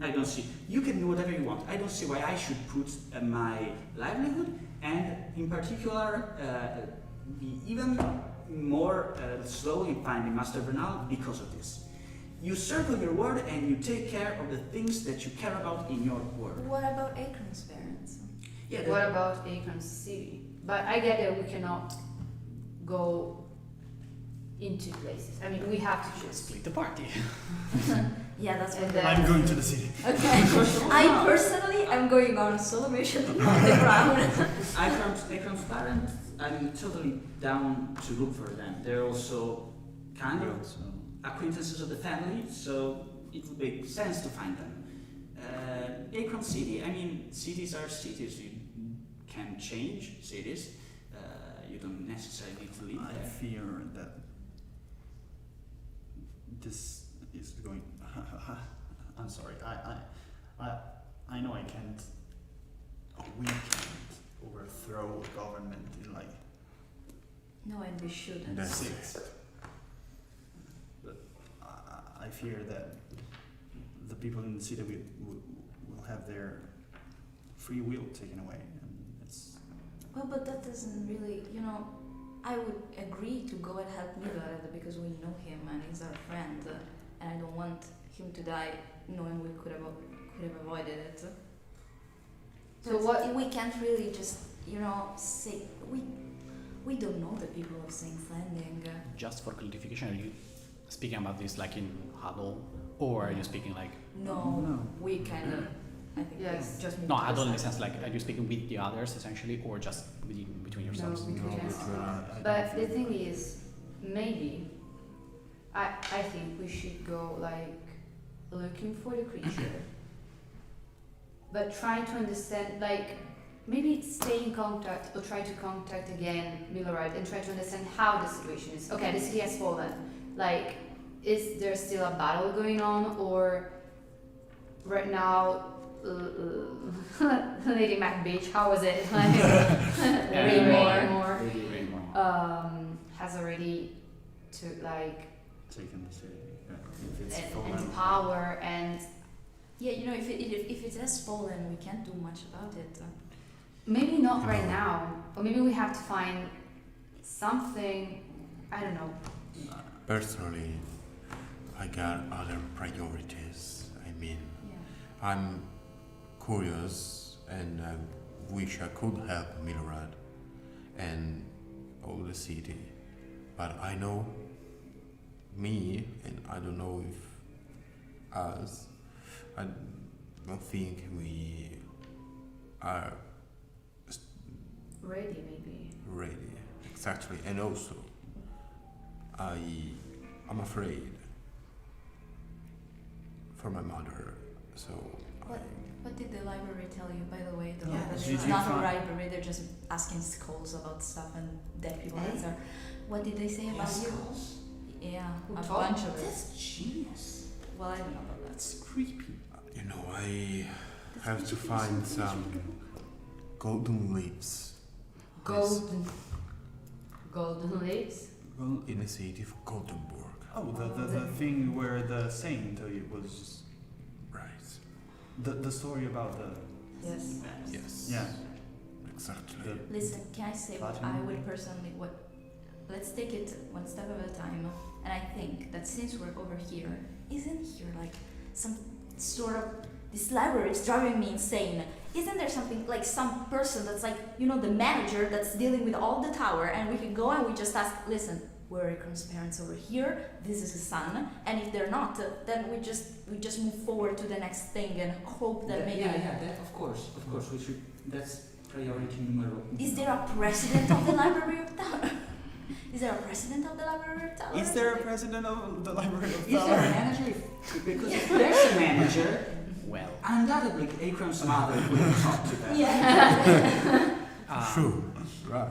I don't see. You can do whatever you want. I don't see why I should put my livelihood, and in particular, be even more slow in finding Master Vernal because of this. You circle your world and you take care of the things that you care about in your world. What about Akram's parents? Yeah, What about Akram's city? But I get that we cannot go into places. I mean, we have to choose. Split the party. Yeah, that's what And they're I'm going to the city. Okay. I personally am going on a solo mission on the ground. Akram's parents, I'm totally down to look for them. They're also kind of So, acquaintances of the family, so it would make sense to find them. Akram City, I mean, cities are cities. You can change cities. You don't necessarily need to live I there. fear that this is going. I'm sorry. I know I can't. We can't overthrow a government in like No, and we shouldn't. That's six. But I fear that the people in the city will have their free will taken away, and it's. Well, but that doesn't really, I would agree to go and help Milorad because we know him and he's our friend, and I don't want him to die knowing we could have avoided it. So But what- we can't really just, say we don't know the people of Saint's Landing. Just for clarification, are you speaking about this like in huddle, or are you speaking like No, we kind of. I think Yes. we just moved no to the huddle in the side. sense like are you speaking with the others essentially, or just between yourselves? No, between No, us. between But the thing is, maybe I think we should go like looking for the creature, but trying to understand, like maybe stay in contact or try to contact again Milorad and try to understand how the situation is. Okay, the city has fallen. Like, is there still a battle going on, or right now, Lady Macbeach, how was it? Like, Raymore, Lady Raymore. has already took like Taken the city. Yeah. If it's fallen. and power and Yeah, you know, if it has fallen, we can't do much about it. maybe not right now, or maybe we have to find something. I don't know. Personally, I got other priorities. I mean, Yeah. I'm curious and I wish I could help Milorad and all the city. But I know me, and I don't know if us, I don't think we are Ready, maybe. ready. Exactly. And also, I'm afraid for my mother. So What did the library tell you, by the way? Yeah, That did it's you not a find- library, they're just asking skulls about stuff and dead people. Answer. What did they say about you? Skulls? Yeah, Who a told? bunch of it. That's genius. Well, I don't know about that. That's creepy. you know, I have to find some golden lips Golden lips. Well, in the city of Gothenburg. oh, the thing where the saint was Right. the story about the Yes. Yes. yeah. Exactly. Listen, can I say what Platinum. I would personally let's take it one step at a time. And I think that since we're over here, isn't here like some sort of this library is driving me insane. Isn't there something like some person that's like, you know, the manager that's dealing with all the tower, and we can go and we just ask, listen, where are Ikram's parents over here? This is his son, and if they're not, then we just move forward to the next thing and hope that maybe. Yeah, that of course, we should. That's priority numero. Is there a president of the Library of Thalor? Is there a president of the Library of Thalor? Is there a president of the Library of Is there a Thalor? manager? Because if there's a manager, Well, undoubtedly Akram's mother will talk to them. Yeah. True. Right.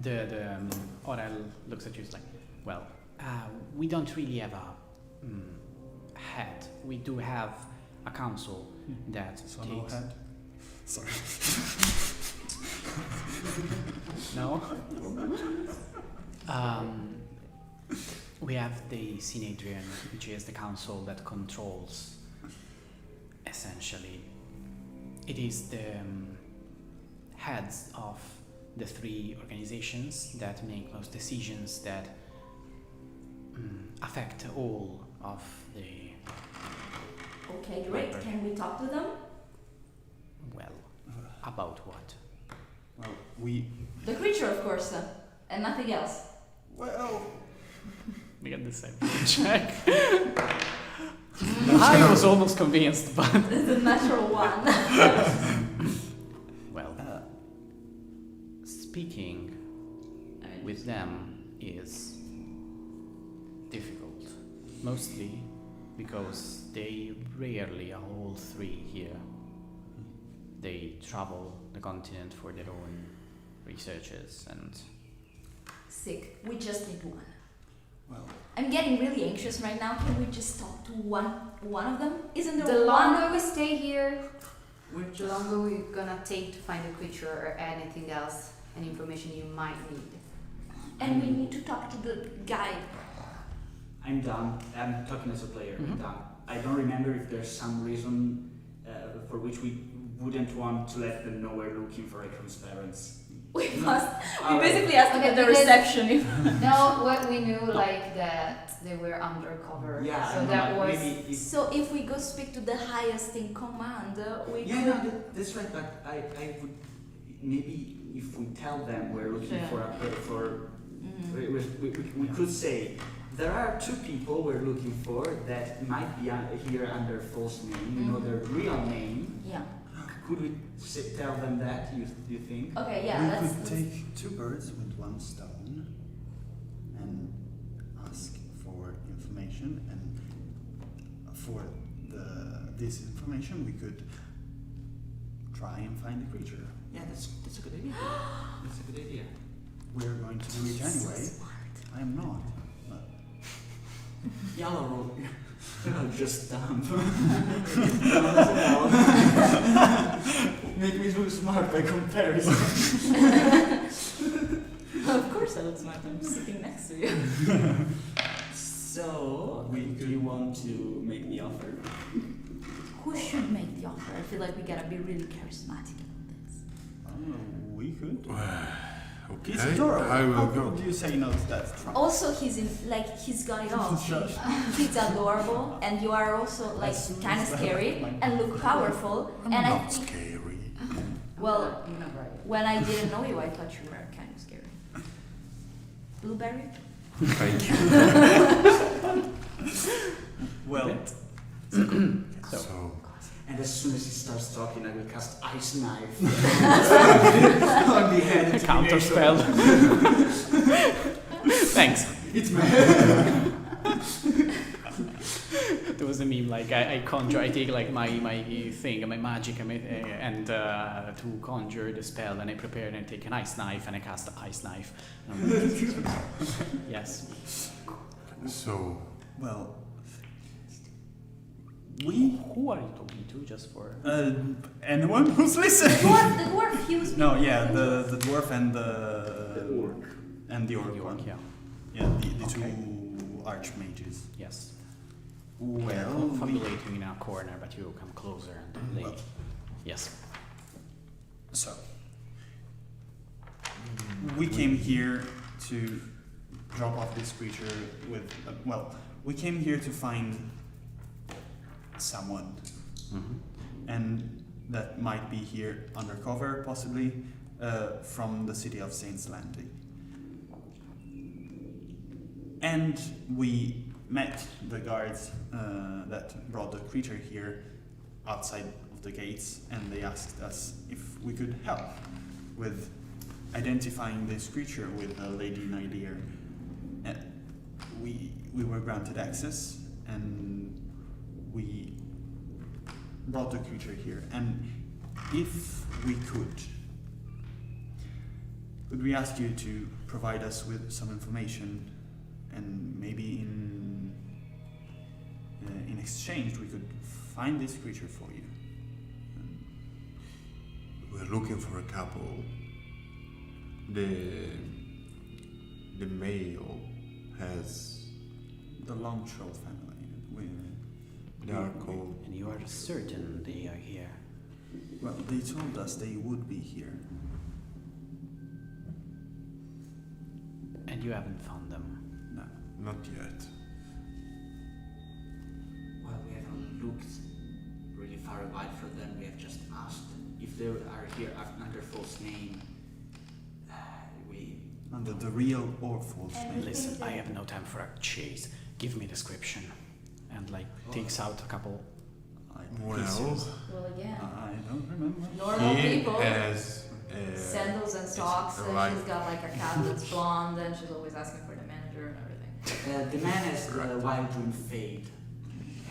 the Orel looks at you. Is like, well, we don't really have a head. We do have a council that Solo takes. head. Sorry. No. We have the Synedrian, which is the council that controls. Essentially, it is the heads of the three organizations that make most decisions that affect all of the. Okay, great. Can we talk to them? Well, about what? Well, we. The creature, of course, and nothing else. Well. We got the same check. I was almost convinced, but The natural one. well, speaking with them is difficult, mostly because they rarely are all three here. They travel the continent for their own researches and Sick. We just need one. Well. I'm getting really anxious right now. Can we just talk to one of them? Isn't there The one? longer we stay here, We're the just. longer we're gonna take to find the creature or anything else, any information you might need. And we need to talk to the guy. I'm done. I'm talking as a player. I'm Mhm. done. I don't remember if there's some reason for which we wouldn't want to let them know we're looking for Akram's parents. We No. must. We Alright. basically asked them Okay, at the because- reception if. No, what we knew like that they were undercover. Yeah, So I know, that but was maybe if, So if we go speak to the highest in command, we yeah, could. no, that's right. But I would maybe if we tell them we're looking Yeah. for Mhm. we could say there are two people we're looking for that might be here under false name. You know Mhm. their real name. Yeah. Could we tell them that? You think? Okay. Yeah. we Let's. could take two birds with one stone and ask for information, and for this information we could try and find the creature. Yeah, that's a good idea. That's a good idea. We're going to do it So anyway. smart. I am not. But Yellow, just dumb. Make me look smart by comparison. Of course I look smart, I'm sitting next to you. So, do you want to make the offer? Who should make the offer? I feel like we gotta be really charismatic about this. We could. Okay, It's adorable. I will How go. could you say no to that? Trump? Also, he's got it all. Shush. He's adorable, and you are also like As soon kind of as I scary like and look powerful. I'm and I not think, scary. well, when I didn't know you, I thought you were kind of scary. Blueberry? Thank you. Well, So, And as soon as he starts talking, I will cast Ice Knife on the head. Counter spell. Thanks. It's me. There was a meme like I conjure, I take like my thing, my magic, and to conjure the spell, and I prepare and I take an ice knife and I cast the ice knife. Yes. so well, we Who are you talking to? Just for anyone who's listening. The dwarf, he was. No, yeah, the dwarf and the orc. and the orc York, one. yeah. Yeah, the Okay. two archmages. Yes. Well, we, Fabulating in a corner, but you come closer and lay. Well. Yes. so we came here to drop off this creature with. Well, we came here to find someone, Mm-hmm. and that might be here undercover, possibly from the city of Saints Landing. And we met the guards that brought the creature here outside of the gates, and they asked us if we could help with identifying this creature with the lady Nydir. And we were granted access, and we brought the creature here. And if we could we ask you to provide us with some information, and maybe in exchange we could find this creature for you. we're looking for a couple. The male has. The Longshot family. They are called. And you are certain they are here. Well, they told us they would be here. And you haven't found them. No. Not yet. Well, we haven't looked really far away from them. We have just asked if they are here under false name. We Under the real or false name. Listen, I have no time for a chase. Give me a description. And takes out a couple. Well, Well, again, I don't remember. normal he people. has. Sandals and socks, and right. she's got like a cat that's blonde, and she's always asking for the manager and everything. the man has the wild dream fade.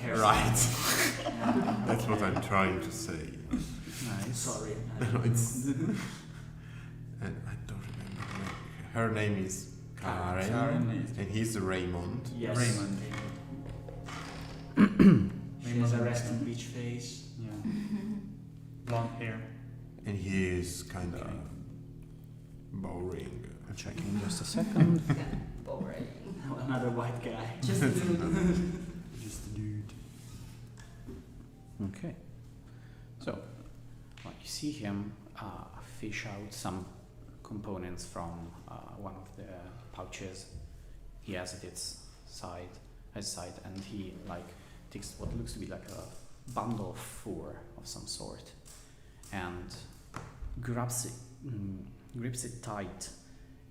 Hairstyle. Right. That's what I'm trying to say. Nice. Sorry. No, it's. And I don't remember her name. Her name is Karen, Karen is- and he's Raymond. Yes. Raymond. She has a resting beach face. Yeah. Blonde hair. And he is kind of Okay. boring. Checking just a second. Boring. Another white guy. Just a dude. Just a dude. Okay. So, you see him fish out some components from one of the pouches he has at his side, and he takes what looks to be like a bundle of fur of some sort, and grips it tight,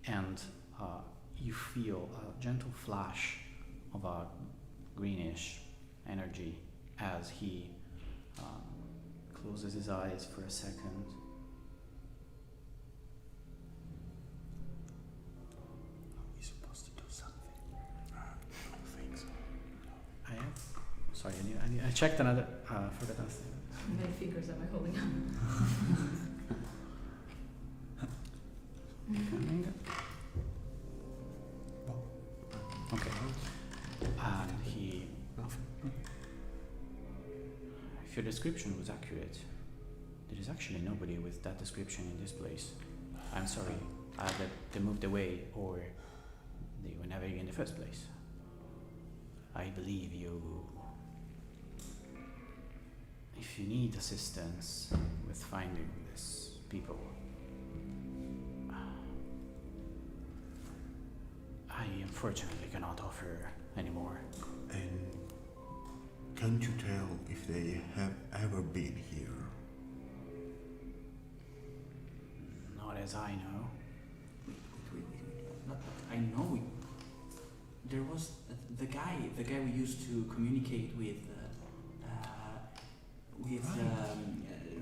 and you feel a gentle flash of a greenish energy as he closes his eyes for a second. Are we supposed to do something? I don't think so. I have. Sorry, I checked another. Forgot that. How many fingers am I holding up? Coming. Okay. And he... If your description was accurate, there is actually nobody with that description in this place. I'm sorry, either they moved away or they were never here in the first place. I believe you. If you need assistance with finding these people, I unfortunately cannot offer any more. And can't you tell if they have ever been here? Not as I know. Wait. But I know it. There was the guy we used to communicate with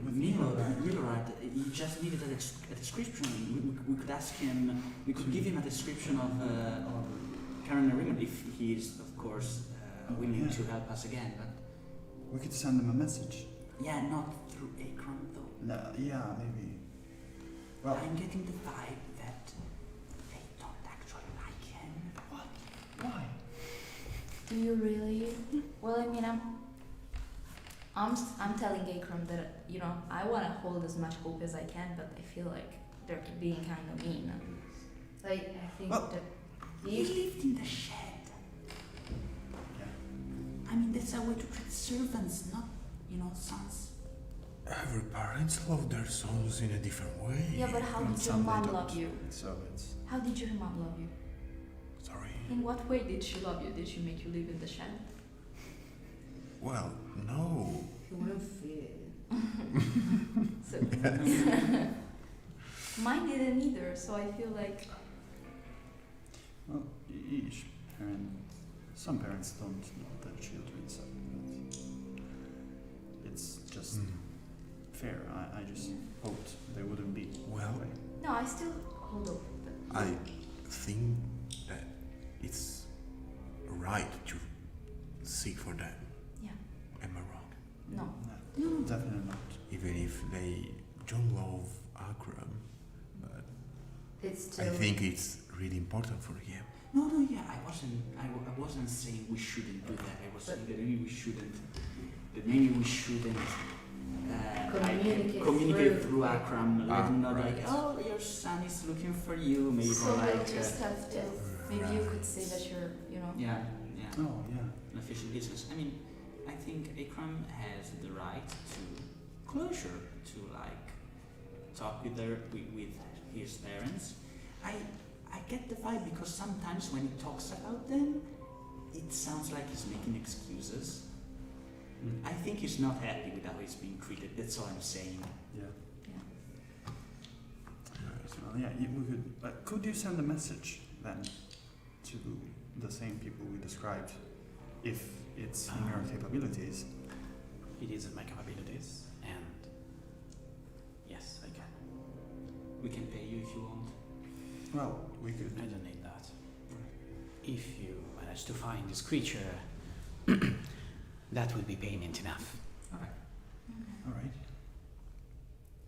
Milorad. He just needed a description. We could ask him. We could give him a description of Karen Nariman if he is, of course, willing to help us again. But We could send them a message. yeah, not through Akron though. No, yeah, maybe. Well, I'm getting the vibe that they don't actually like him. why? Do you really? Well, I mean, I'm telling Akram that, you know, I want to hold as much hope as I can, but I feel like they're being kind of mean. Like, I think Well- that He lived in the shed. Yeah. I mean, that's a way to treat servants, not, sons. Every parents love their sons in a different way. Yeah, but how And did your some they mom don't. love you? So it's... How did your mom love you? Sorry. In what way did she love you? Did she make you live in the shed? Well, no. you wouldn't feel it. So mine didn't either. So I feel like Well, each parent... Some parents don't love their children, so it's just fair. I just hoped they wouldn't be Well, that way. no, I still hold hope. But I think that it's right to seek for them. yeah, Am I wrong? no. No, definitely not. Even if they don't love Akram, but It's still. I think it's really important for him. No, yeah, I wasn't saying we shouldn't do that. I was saying that maybe we shouldn't. That maybe we shouldn't. Communicate through Akram, let him know right. like, oh, your son is looking for you. Maybe So like, we'll just have to. Maybe you could say that you're, yeah, Oh, yeah. an official business. I mean, I think Akram has the right to closure, to like talk with his parents. I get the vibe because sometimes when he talks about them, it sounds like he's making excuses. I think he's not happy with how he's being treated. That's all I'm saying. Yeah. yeah. Well, yeah, we could... could you send a message then to the same people we described if it's in your capabilities? It is in my capabilities, and yes, I can. We can pay you if you want. Well, we could... I don't need that. If you manage to find this creature, that will be payment enough. Alright. All right.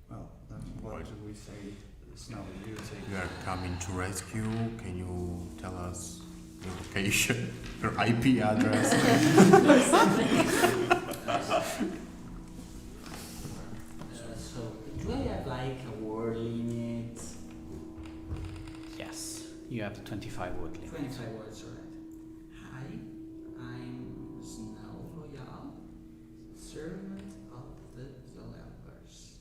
Well, then what do we say? Snow, you take... We are coming to rescue. Can you tell us your location, your IP address? So, do I have like a word limit? Yes, you have the 25 word limit. 25 words, alright. Hi, I'm Snow Loyal, servant of the developers.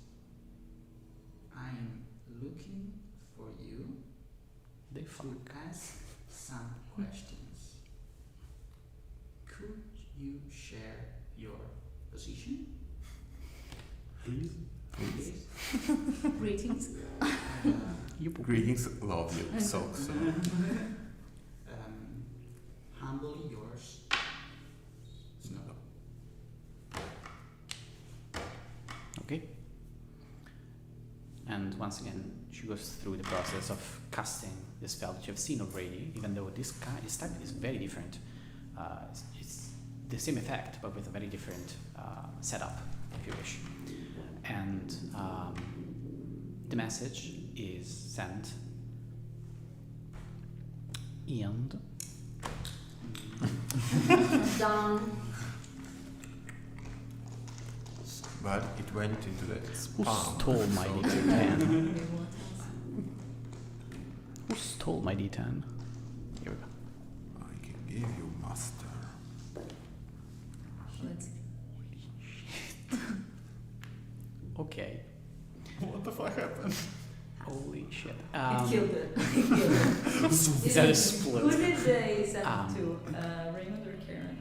I'm looking for you They fuck. to ask some questions. Could you share your position? Please? Please. Greetings. You Greetings, love you. So. Humbly yours, Snow. Okay. And once again, she goes through the process of casting the spell that you have seen already, even though this type is very different. It's the same effect, but with a very different setup, if you wish. And the message is sent, and done. But it went into the Who spam. stole my so- D10? Who stole my D10? Here we go. I can give you master. Let's Okay. What the fuck happened? Holy shit. it killed it. It killed it. That Who exploded. did they send Um, it to? Raymond or Karen?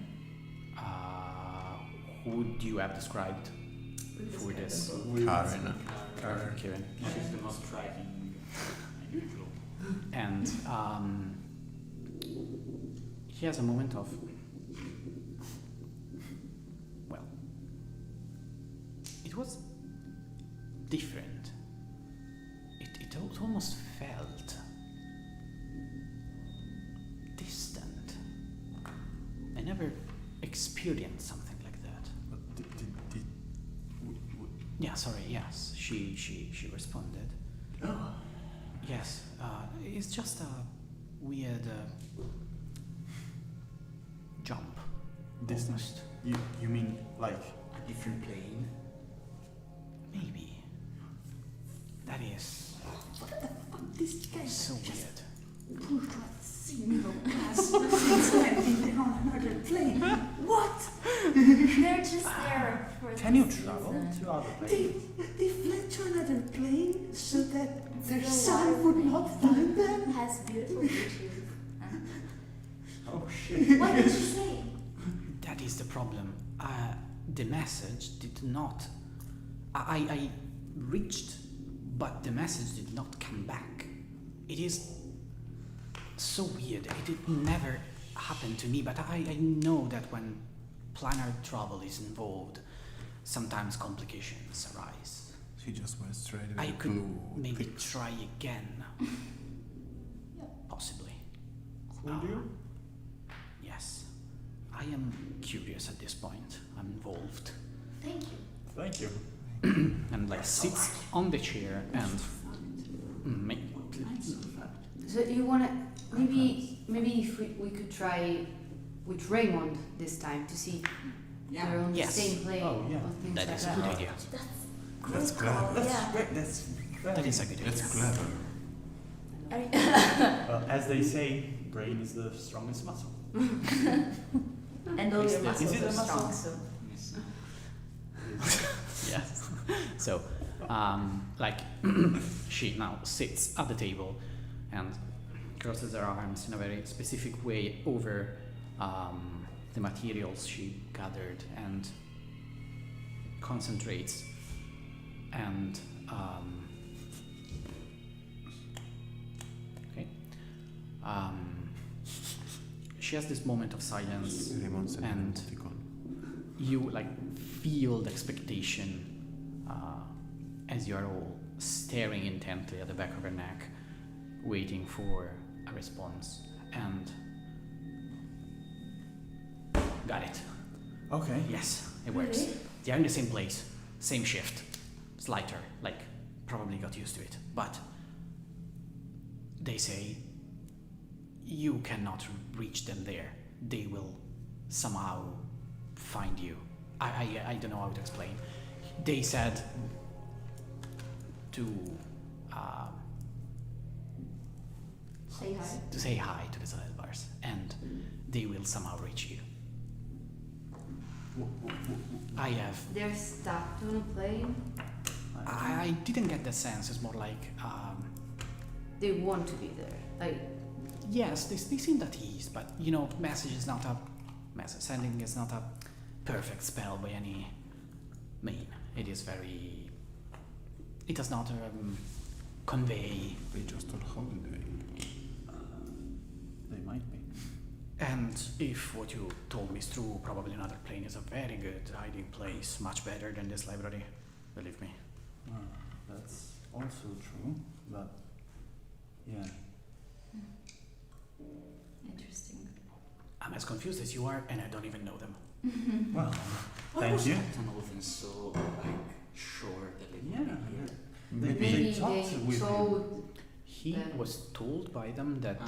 Who do you have described Who for described this? them both? Karen. Karen. Kieran? She's the most striking individual. And he has a moment of, well, it was different. It almost felt distant. I never experienced something like that. But Yeah, sorry, yes, she responded. Oh. Yes, it's just a weird jump. Distant. Almost. you mean like A different plane. Maybe. That is This guy so weird. single class landing there on another plane. What? They're just there for can you this travel reason. to other They, places? they fled to another plane so that their The son water would not find them? has beautiful beaches. Oh shit. What did she say? That is the problem. The message did not. I reached, but the message did not come back. It is so weird. It did never happen to me, but I know that when planar travel is involved, sometimes complications arise. She just went straight into I the could blue maybe pit. try again. Possibly. Could you? Yes. I am curious at this point. I'm involved. Thank you. Thank you. And like sits on the chair and So you wanna maybe if we could try with Raymond this time to see Yeah. they're on Yes. the same plane Oh, yeah. or things that like is a that. good idea. That's clever. That's Yeah. great. That's That is a good idea. That's clever. well, as they say, brain is the strongest muscle. And all Is your it- muscles is it are a muscle? strong, so. Yes. So, like, she now sits at the table and crosses her arms in a very specific way over the materials she gathered and concentrates and okay. She has this moment of silence Raymond said and emoticon. you like feel the expectation as you are all staring intently at the back of her neck, waiting for a response. And got it. Okay. Yes, it works. Really? They are in the same place, same shift. It's lighter, like probably got used to it. But they say you cannot reach them there. They will somehow find you. I don't know how to explain. They said to say hi to the Salazars, and they will somehow reach you. I have. They're stuck on a plane. I didn't get the sense. It's more like They want to be there. Like yes, they seem at ease, but you know, message is not a message. Sending is not a perfect spell by any mean. It is very. It does not convey. They just on holiday. They might be. And if what you told me is true, probably another plane is a very good hiding place, much better than this library. Believe me. That's also true, but yeah. Interesting. I'm as confused as you are, and I don't even know them. Well, Why thank was you. Captain Olsen so like sure that they would Yeah. be here? They maybe talked they with him. told He Them. was told by them that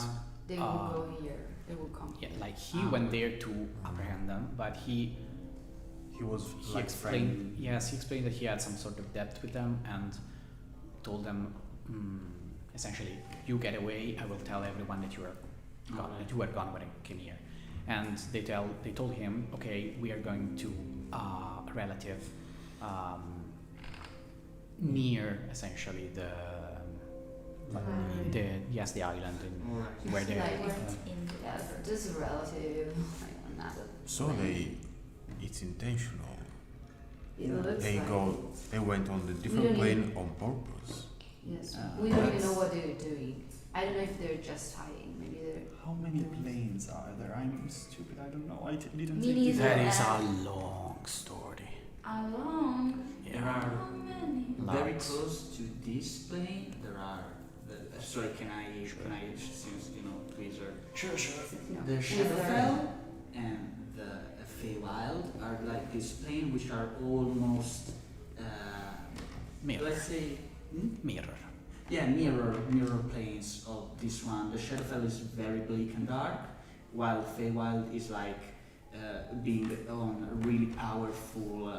they will go here. They will come. Yeah, like he went there to apprehend them, but he was he like explained. friend. Yes, he explained that he had some sort of debt with them and told them, essentially, you get away. I will tell everyone that you are gone, that you were gone when I came here. And they told him, okay, we are going to a relative near, essentially the island in, where they Like are. in the Yeah, this is relative. Like another. So it's intentional. It looks They like they went on the We different don't plane on purpose. Yes, Uh, we don't even that's- know what they're doing. I don't know if they're just hiding. Maybe they're. How many planes are there? I'm stupid. I don't know. I didn't Me take neither. this. That is a long story. along. There Yeah. are How many? very Lots. close to this plane. There are. Sorry, can I? Since you know, Wizard. Sure. No. The With Shadowfell and the Feywild are like this plane, which are almost. Mirror. Let's say. Mirror. Yeah, mirror planes of this one. The Shadowfell is very bleak and dark, while Feywild is like being on really powerful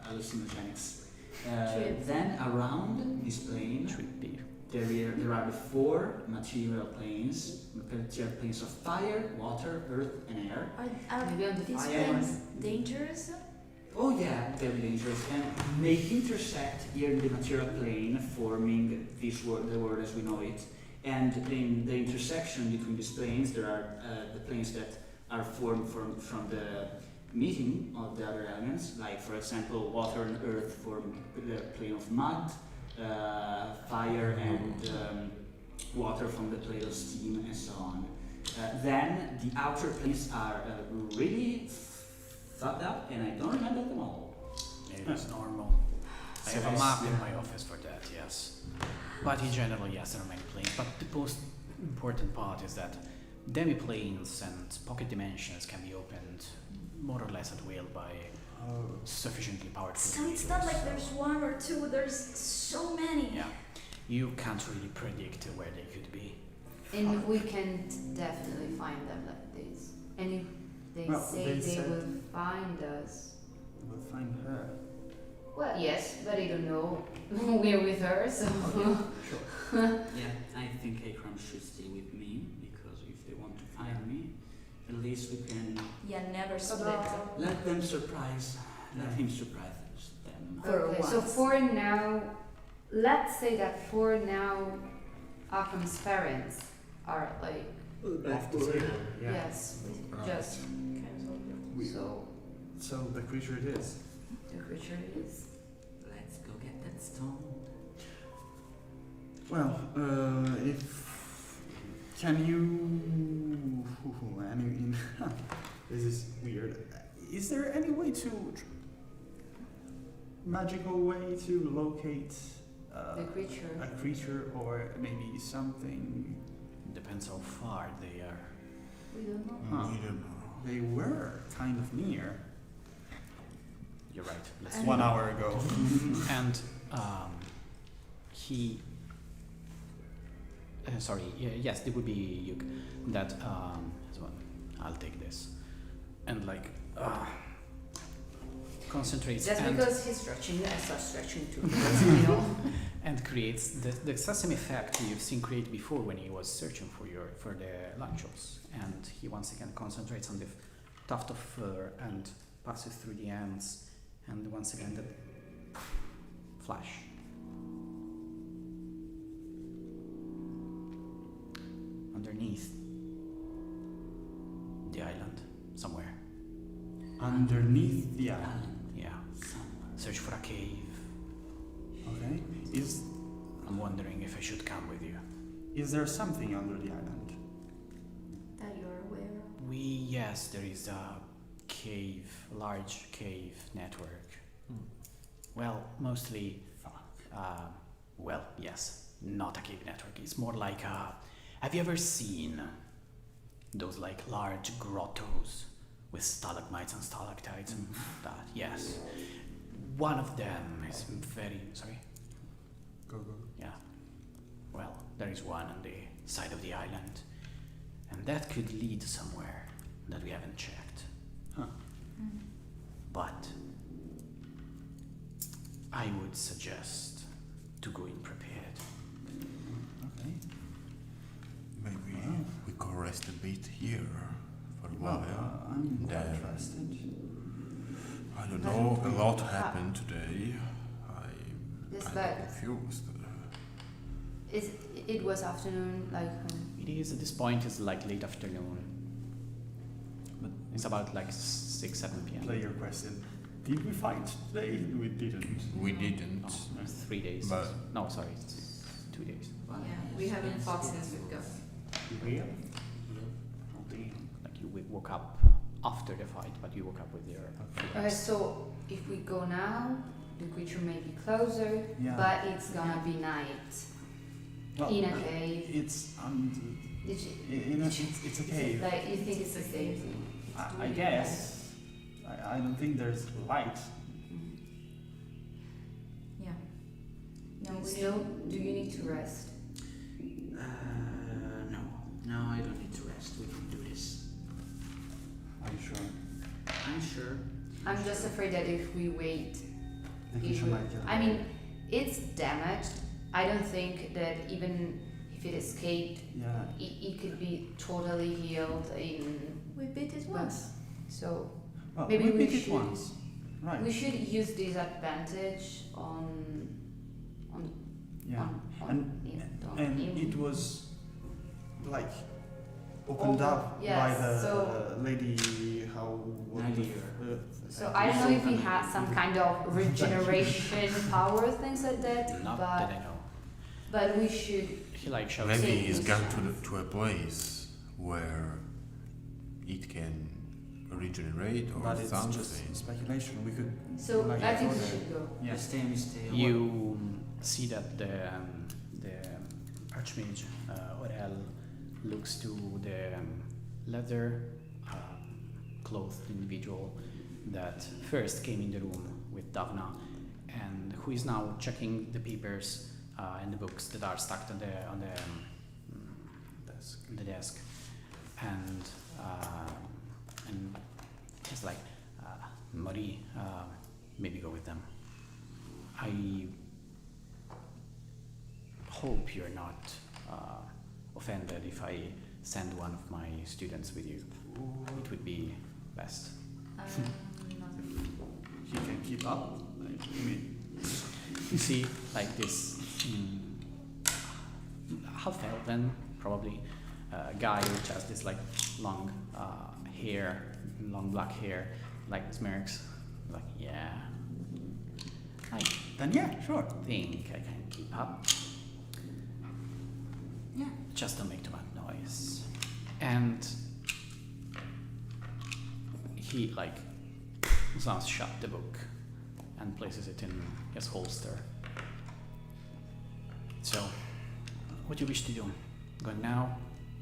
hallucinogenics. Trip. Then around this plane, Trippy. there are the four material planes of fire, water, earth, and air. Are Maybe on the these fire things one. dangerous? Oh yeah, very dangerous, and they intersect here in the material plane, forming this world, the world as we know it. And in the intersection between these planes, there are the planes that are formed from the meeting of the other elements. Like for example, water and earth form the plane of mud, fire and water from the plane of steam, and so on. Then the outer planes are really fucked up, and I don't remember them all. It is normal. I have a map in my office for that, yes. But in general, yes, there are many planes. But the most important part is that demi-planes and pocket dimensions can be opened more or less at will by sufficiently powerful So it's not like creatures. there's one or two, there's so many. Yeah, you can't really predict where they could be. And we can definitely find them like this. And if they Well, say they they said- will find us. We'll find her. Well, yes, but I don't know. We're with her, so. Yeah, I think Akram should stay with me, because if they want to find me, at least we can Yeah, never split. let them surprise, let him surprise them. For Okay, so once. for now, let's say that for now, Akram's parents are like, yes, just We- so So the creature it is. the creature is. Let's go get that stone. Well, if can you? This is weird. Is there any way magical way to locate The creature. a creature or maybe something? Depends how far they are. We don't know. Huh. We don't know. They were kind of near You're right. Let's And- 1 hour ago. And he. Sorry. Yes, it would be Yuk. That this one. I'll take this, and like concentrates Just and because he's stretching, I start stretching too. You know. and creates the same effect you've seen create before when he was searching for the lunchos. And he once again concentrates on the tuft of fur and passes through the ends, and once again the flash. Underneath the island, somewhere. Underneath the island. Yeah. Search for a cave. Okay. I'm wondering if I should come with you. Is there something under the island? That you're aware of. Yes, there is a cave, large cave network. Well, mostly, well, yes, not a cave network. It's more like a. Have you ever seen those like large grottos with stalagmites and stalactites and that? Yes. One of them is very. Sorry? Go. Yeah. Well, there is one, and side of the island. And that could lead somewhere that we haven't checked. Huh. But I would suggest to go in prepared. Okay. Maybe Wow. we could rest a bit here for a Well, while. I'm quite Then- interested. I don't know, a lot happened today. Yes, I'm but confused. it was afternoon, like. It is at this point. It's like late afternoon. But It's about like 6-7 p.m. player question. Did we fight today? We didn't. We didn't. No, it's 3 days. But- No, sorry, it's 2 days. Yeah, we haven't fought since we've got. Real? Oh, damn. Like you woke up after the fight, but you woke up with your. So if we go now, the creature may be closer, Yeah. but it's gonna be night Well, in a cave. It's Did you, it's a cave. like you think it's a cave? I guess. I don't think there's light. Yeah. No, still, do you need to rest? No, I don't need to rest. We can do this. Are you sure? I'm sure. I'm just afraid that if we wait, The it creature will. might get I mean, it's damaged. I don't think that even if it escaped, Yeah. it could be totally healed in. We beat it once. So Well, maybe we beat it should- once. Right. we should use this advantage on Yeah. on And- it, And in- it was like opened Over- up yes, by the so- lady. How? Nadir. So I don't know if he has some kind of regeneration power, things like that, Not that I know. but we should. He like shouts. Maybe Take he's this gone chance. to a place where it can regenerate or But it's something. just speculation. We could. So like I think go we there. should go. Yeah. Stay. You see that the archmage Aurel looks to the leather clothed individual that first came in the room with Davna and who is now checking the papers and the books that are stacked on the desk and he's like Marie, maybe go with them. I hope you're not offended if I send one of my students with you. It would be best. He can keep up. Like, I mean, You see, like this half elven, probably, guy which has this like long hair, long black hair, like smirks, like yeah. I then yeah, sure. think I can keep up. Yeah. Just don't make too much noise. And he like slams shut the book and places it in his holster. So, what do you wish to do? Go now?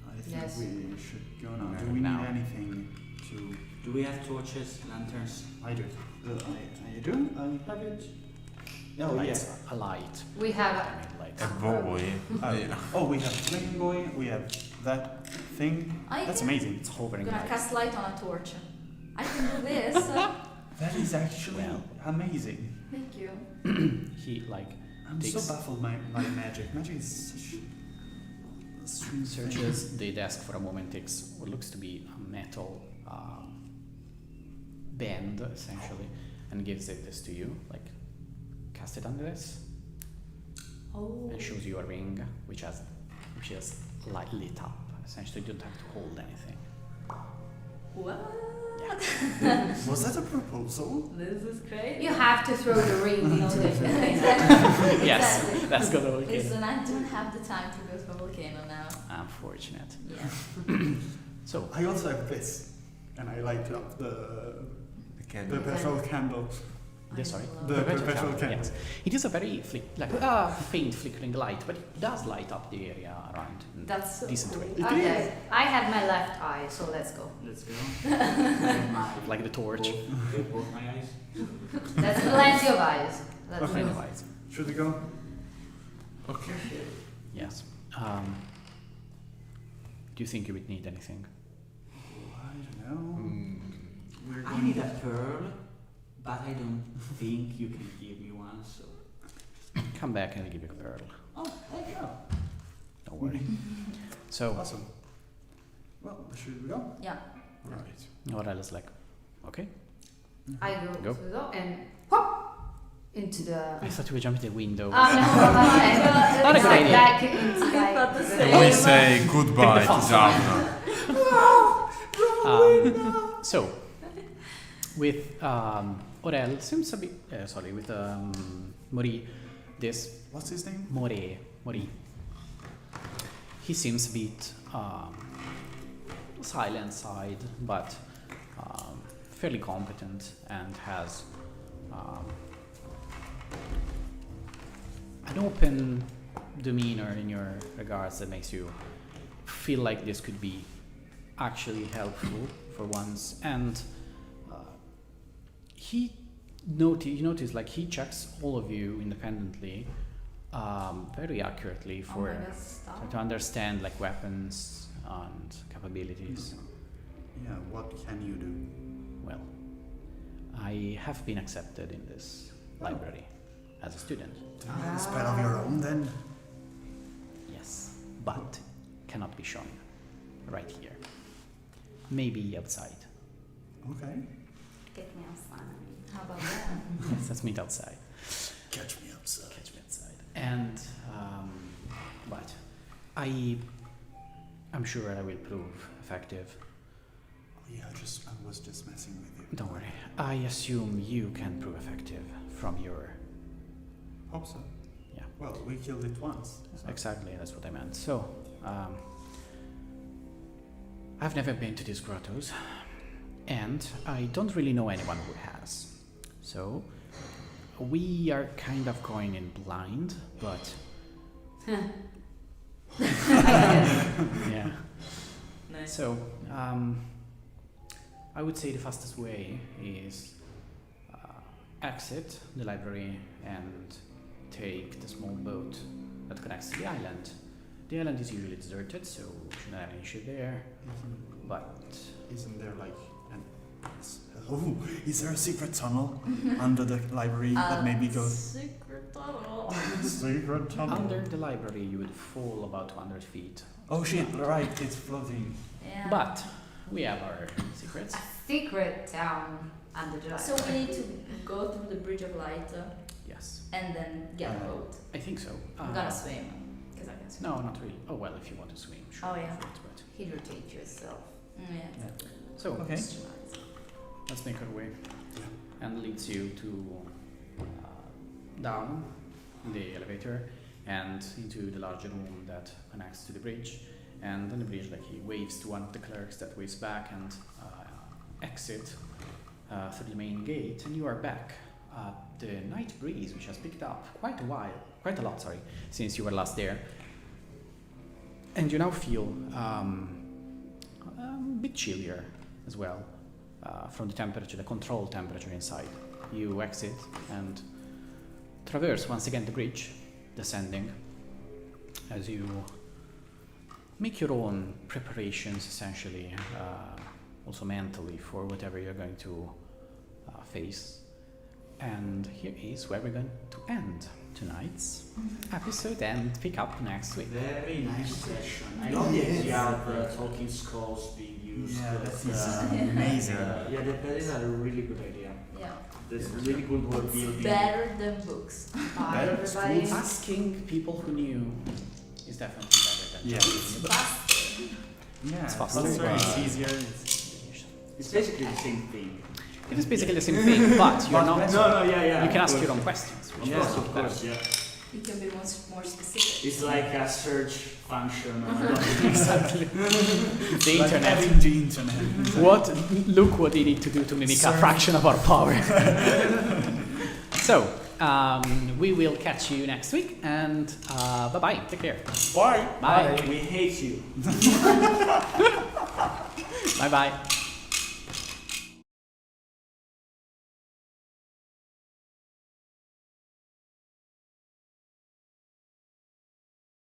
I think Yes. we should go now. Go Do we now. need anything to? Do we have torches, lanterns? I do. I do. I have it. Oh Light. yes. A light. We have. I mean, light. A boy. Yeah. Oh, we have flame going. We have that thing. I That's can- amazing. It's hovering I'm gonna light. cast light on a torch. I can do this. That is actually Well. amazing. Thank you. He like I'm Takes- so baffled by magic. Magic is such a strange thing. searches the desk for a moment, takes what looks to be a metal band essentially, and gives it this to you. Like, cast it under this, Oh. and shows you a ring which is light lit up. Essentially, you don't have to hold anything. What? Was that a proposal? This is great. You have to throw the ring into it. Exactly. Yes, Exactly. let's go to the volcano. Listen, I don't have the time to go to a volcano now. Unfortunate. Yeah. So, I also have this, and I light up the Candle. perpetual candle. sorry. I love The it. perpetual candle. Yes. It is a very faint flickering light, but it does light up the area around. in That's so decent cool. way. It Okay, I have my left eye, so let's go. Let's go. My, Like the torch. both my eyes. That's plenty of eyes. Let's Okay. go. Anyways, Should we go? Okay. yes. Do you think you would need anything? I don't know. We're I going need a pearl, but I don't think you can give me one, so... Come back and I'll give you a pearl. Oh, there you go. Don't worry. So, Awesome. Well, should we go? Yeah. Right. Orel is like, okay. I go, Go. to the door and hop into the. I thought you were jumping the window. Oh no! Not a good idea. Back into like thought the the same. We say goodbye Take to the Darna. So, with Orel seems to be with Mori, this What's his name? Mori, he seems a bit silent side, but fairly competent and has an open demeanor in your regards that makes you feel like this could be actually helpful for once. And you notice like he checks all of you independently very accurately Oh for my God, stop. to understand like weapons and capabilities. Yeah, what can you do? Well, I have been accepted in this library as a student. Do you have a spell of your own then? Yes, but cannot be shown right here. Maybe outside. Okay. Get me outside. How about that? Yes, let's meet outside. Catch me outside. Catch me outside. And but I'm sure I will prove effective. Yeah, I was just messing with you. Don't worry. I assume you can prove effective from your Hope so. Yeah. Well, we killed it once. So. exactly. That's what I meant. So I've never been to these grottos, and I don't really know anyone who has. So we are kind of going in blind, but yeah. Nice. So I would say the fastest way is exit the library and take the small boat that connects to the island. The island is usually deserted, so we shouldn't have any issue there. But Isn't there like an... Oh, is there a secret tunnel under the library that maybe goes... Secret tunnel. Secret tunnel? under the library you would fall about 200 feet. Oh shit, right, it's floating. Yeah. But we have our secrets. a secret town under the So we need to go through the bridge of light Yes, and then get a boat. I think so. I'm gonna swim. Because I can swim. No, not really. Oh well, if you want to swim, sure. Oh, yeah. go for it, but- Hydrate yourself. Yeah. So Okay. let's make our way, and leads you to down the elevator and into the larger room that connects to the bridge. And on the bridge, like he waves to one of the clerks that waves back and exit through the main gate, and you are back at the night breeze, which has picked up quite a lot, since you were last there. And you now feel a bit chillier as well from the temperature, the control temperature inside. You exit and traverse once again the bridge, descending as you make your own preparations, essentially, also mentally, for whatever you're going to face. And here is where we're going to end tonight's episode and pick up next week. Very nice session. I love the idea of talking skulls being used. Yeah, but, that is amazing. that is a really good idea. Yeah. There's really good world building. Better than books. Bye, Better everybody. Asking people who knew is definitely better than Yeah. telling you. Faster. Yeah, It's faster. it's easier. It's basically the same thing. It is basically the same thing, but you're not. yeah. You can of ask course. your own questions. Which Yes, is of better. course, yeah. You can be more specific. It's like a search function. Exactly. The Like internet. having the internet. Look what they need to do to mimic a Sorry. fraction of our power. So, we will catch you next week, and bye-bye. Take care. Bye. Bye. We hate you. Bye-bye.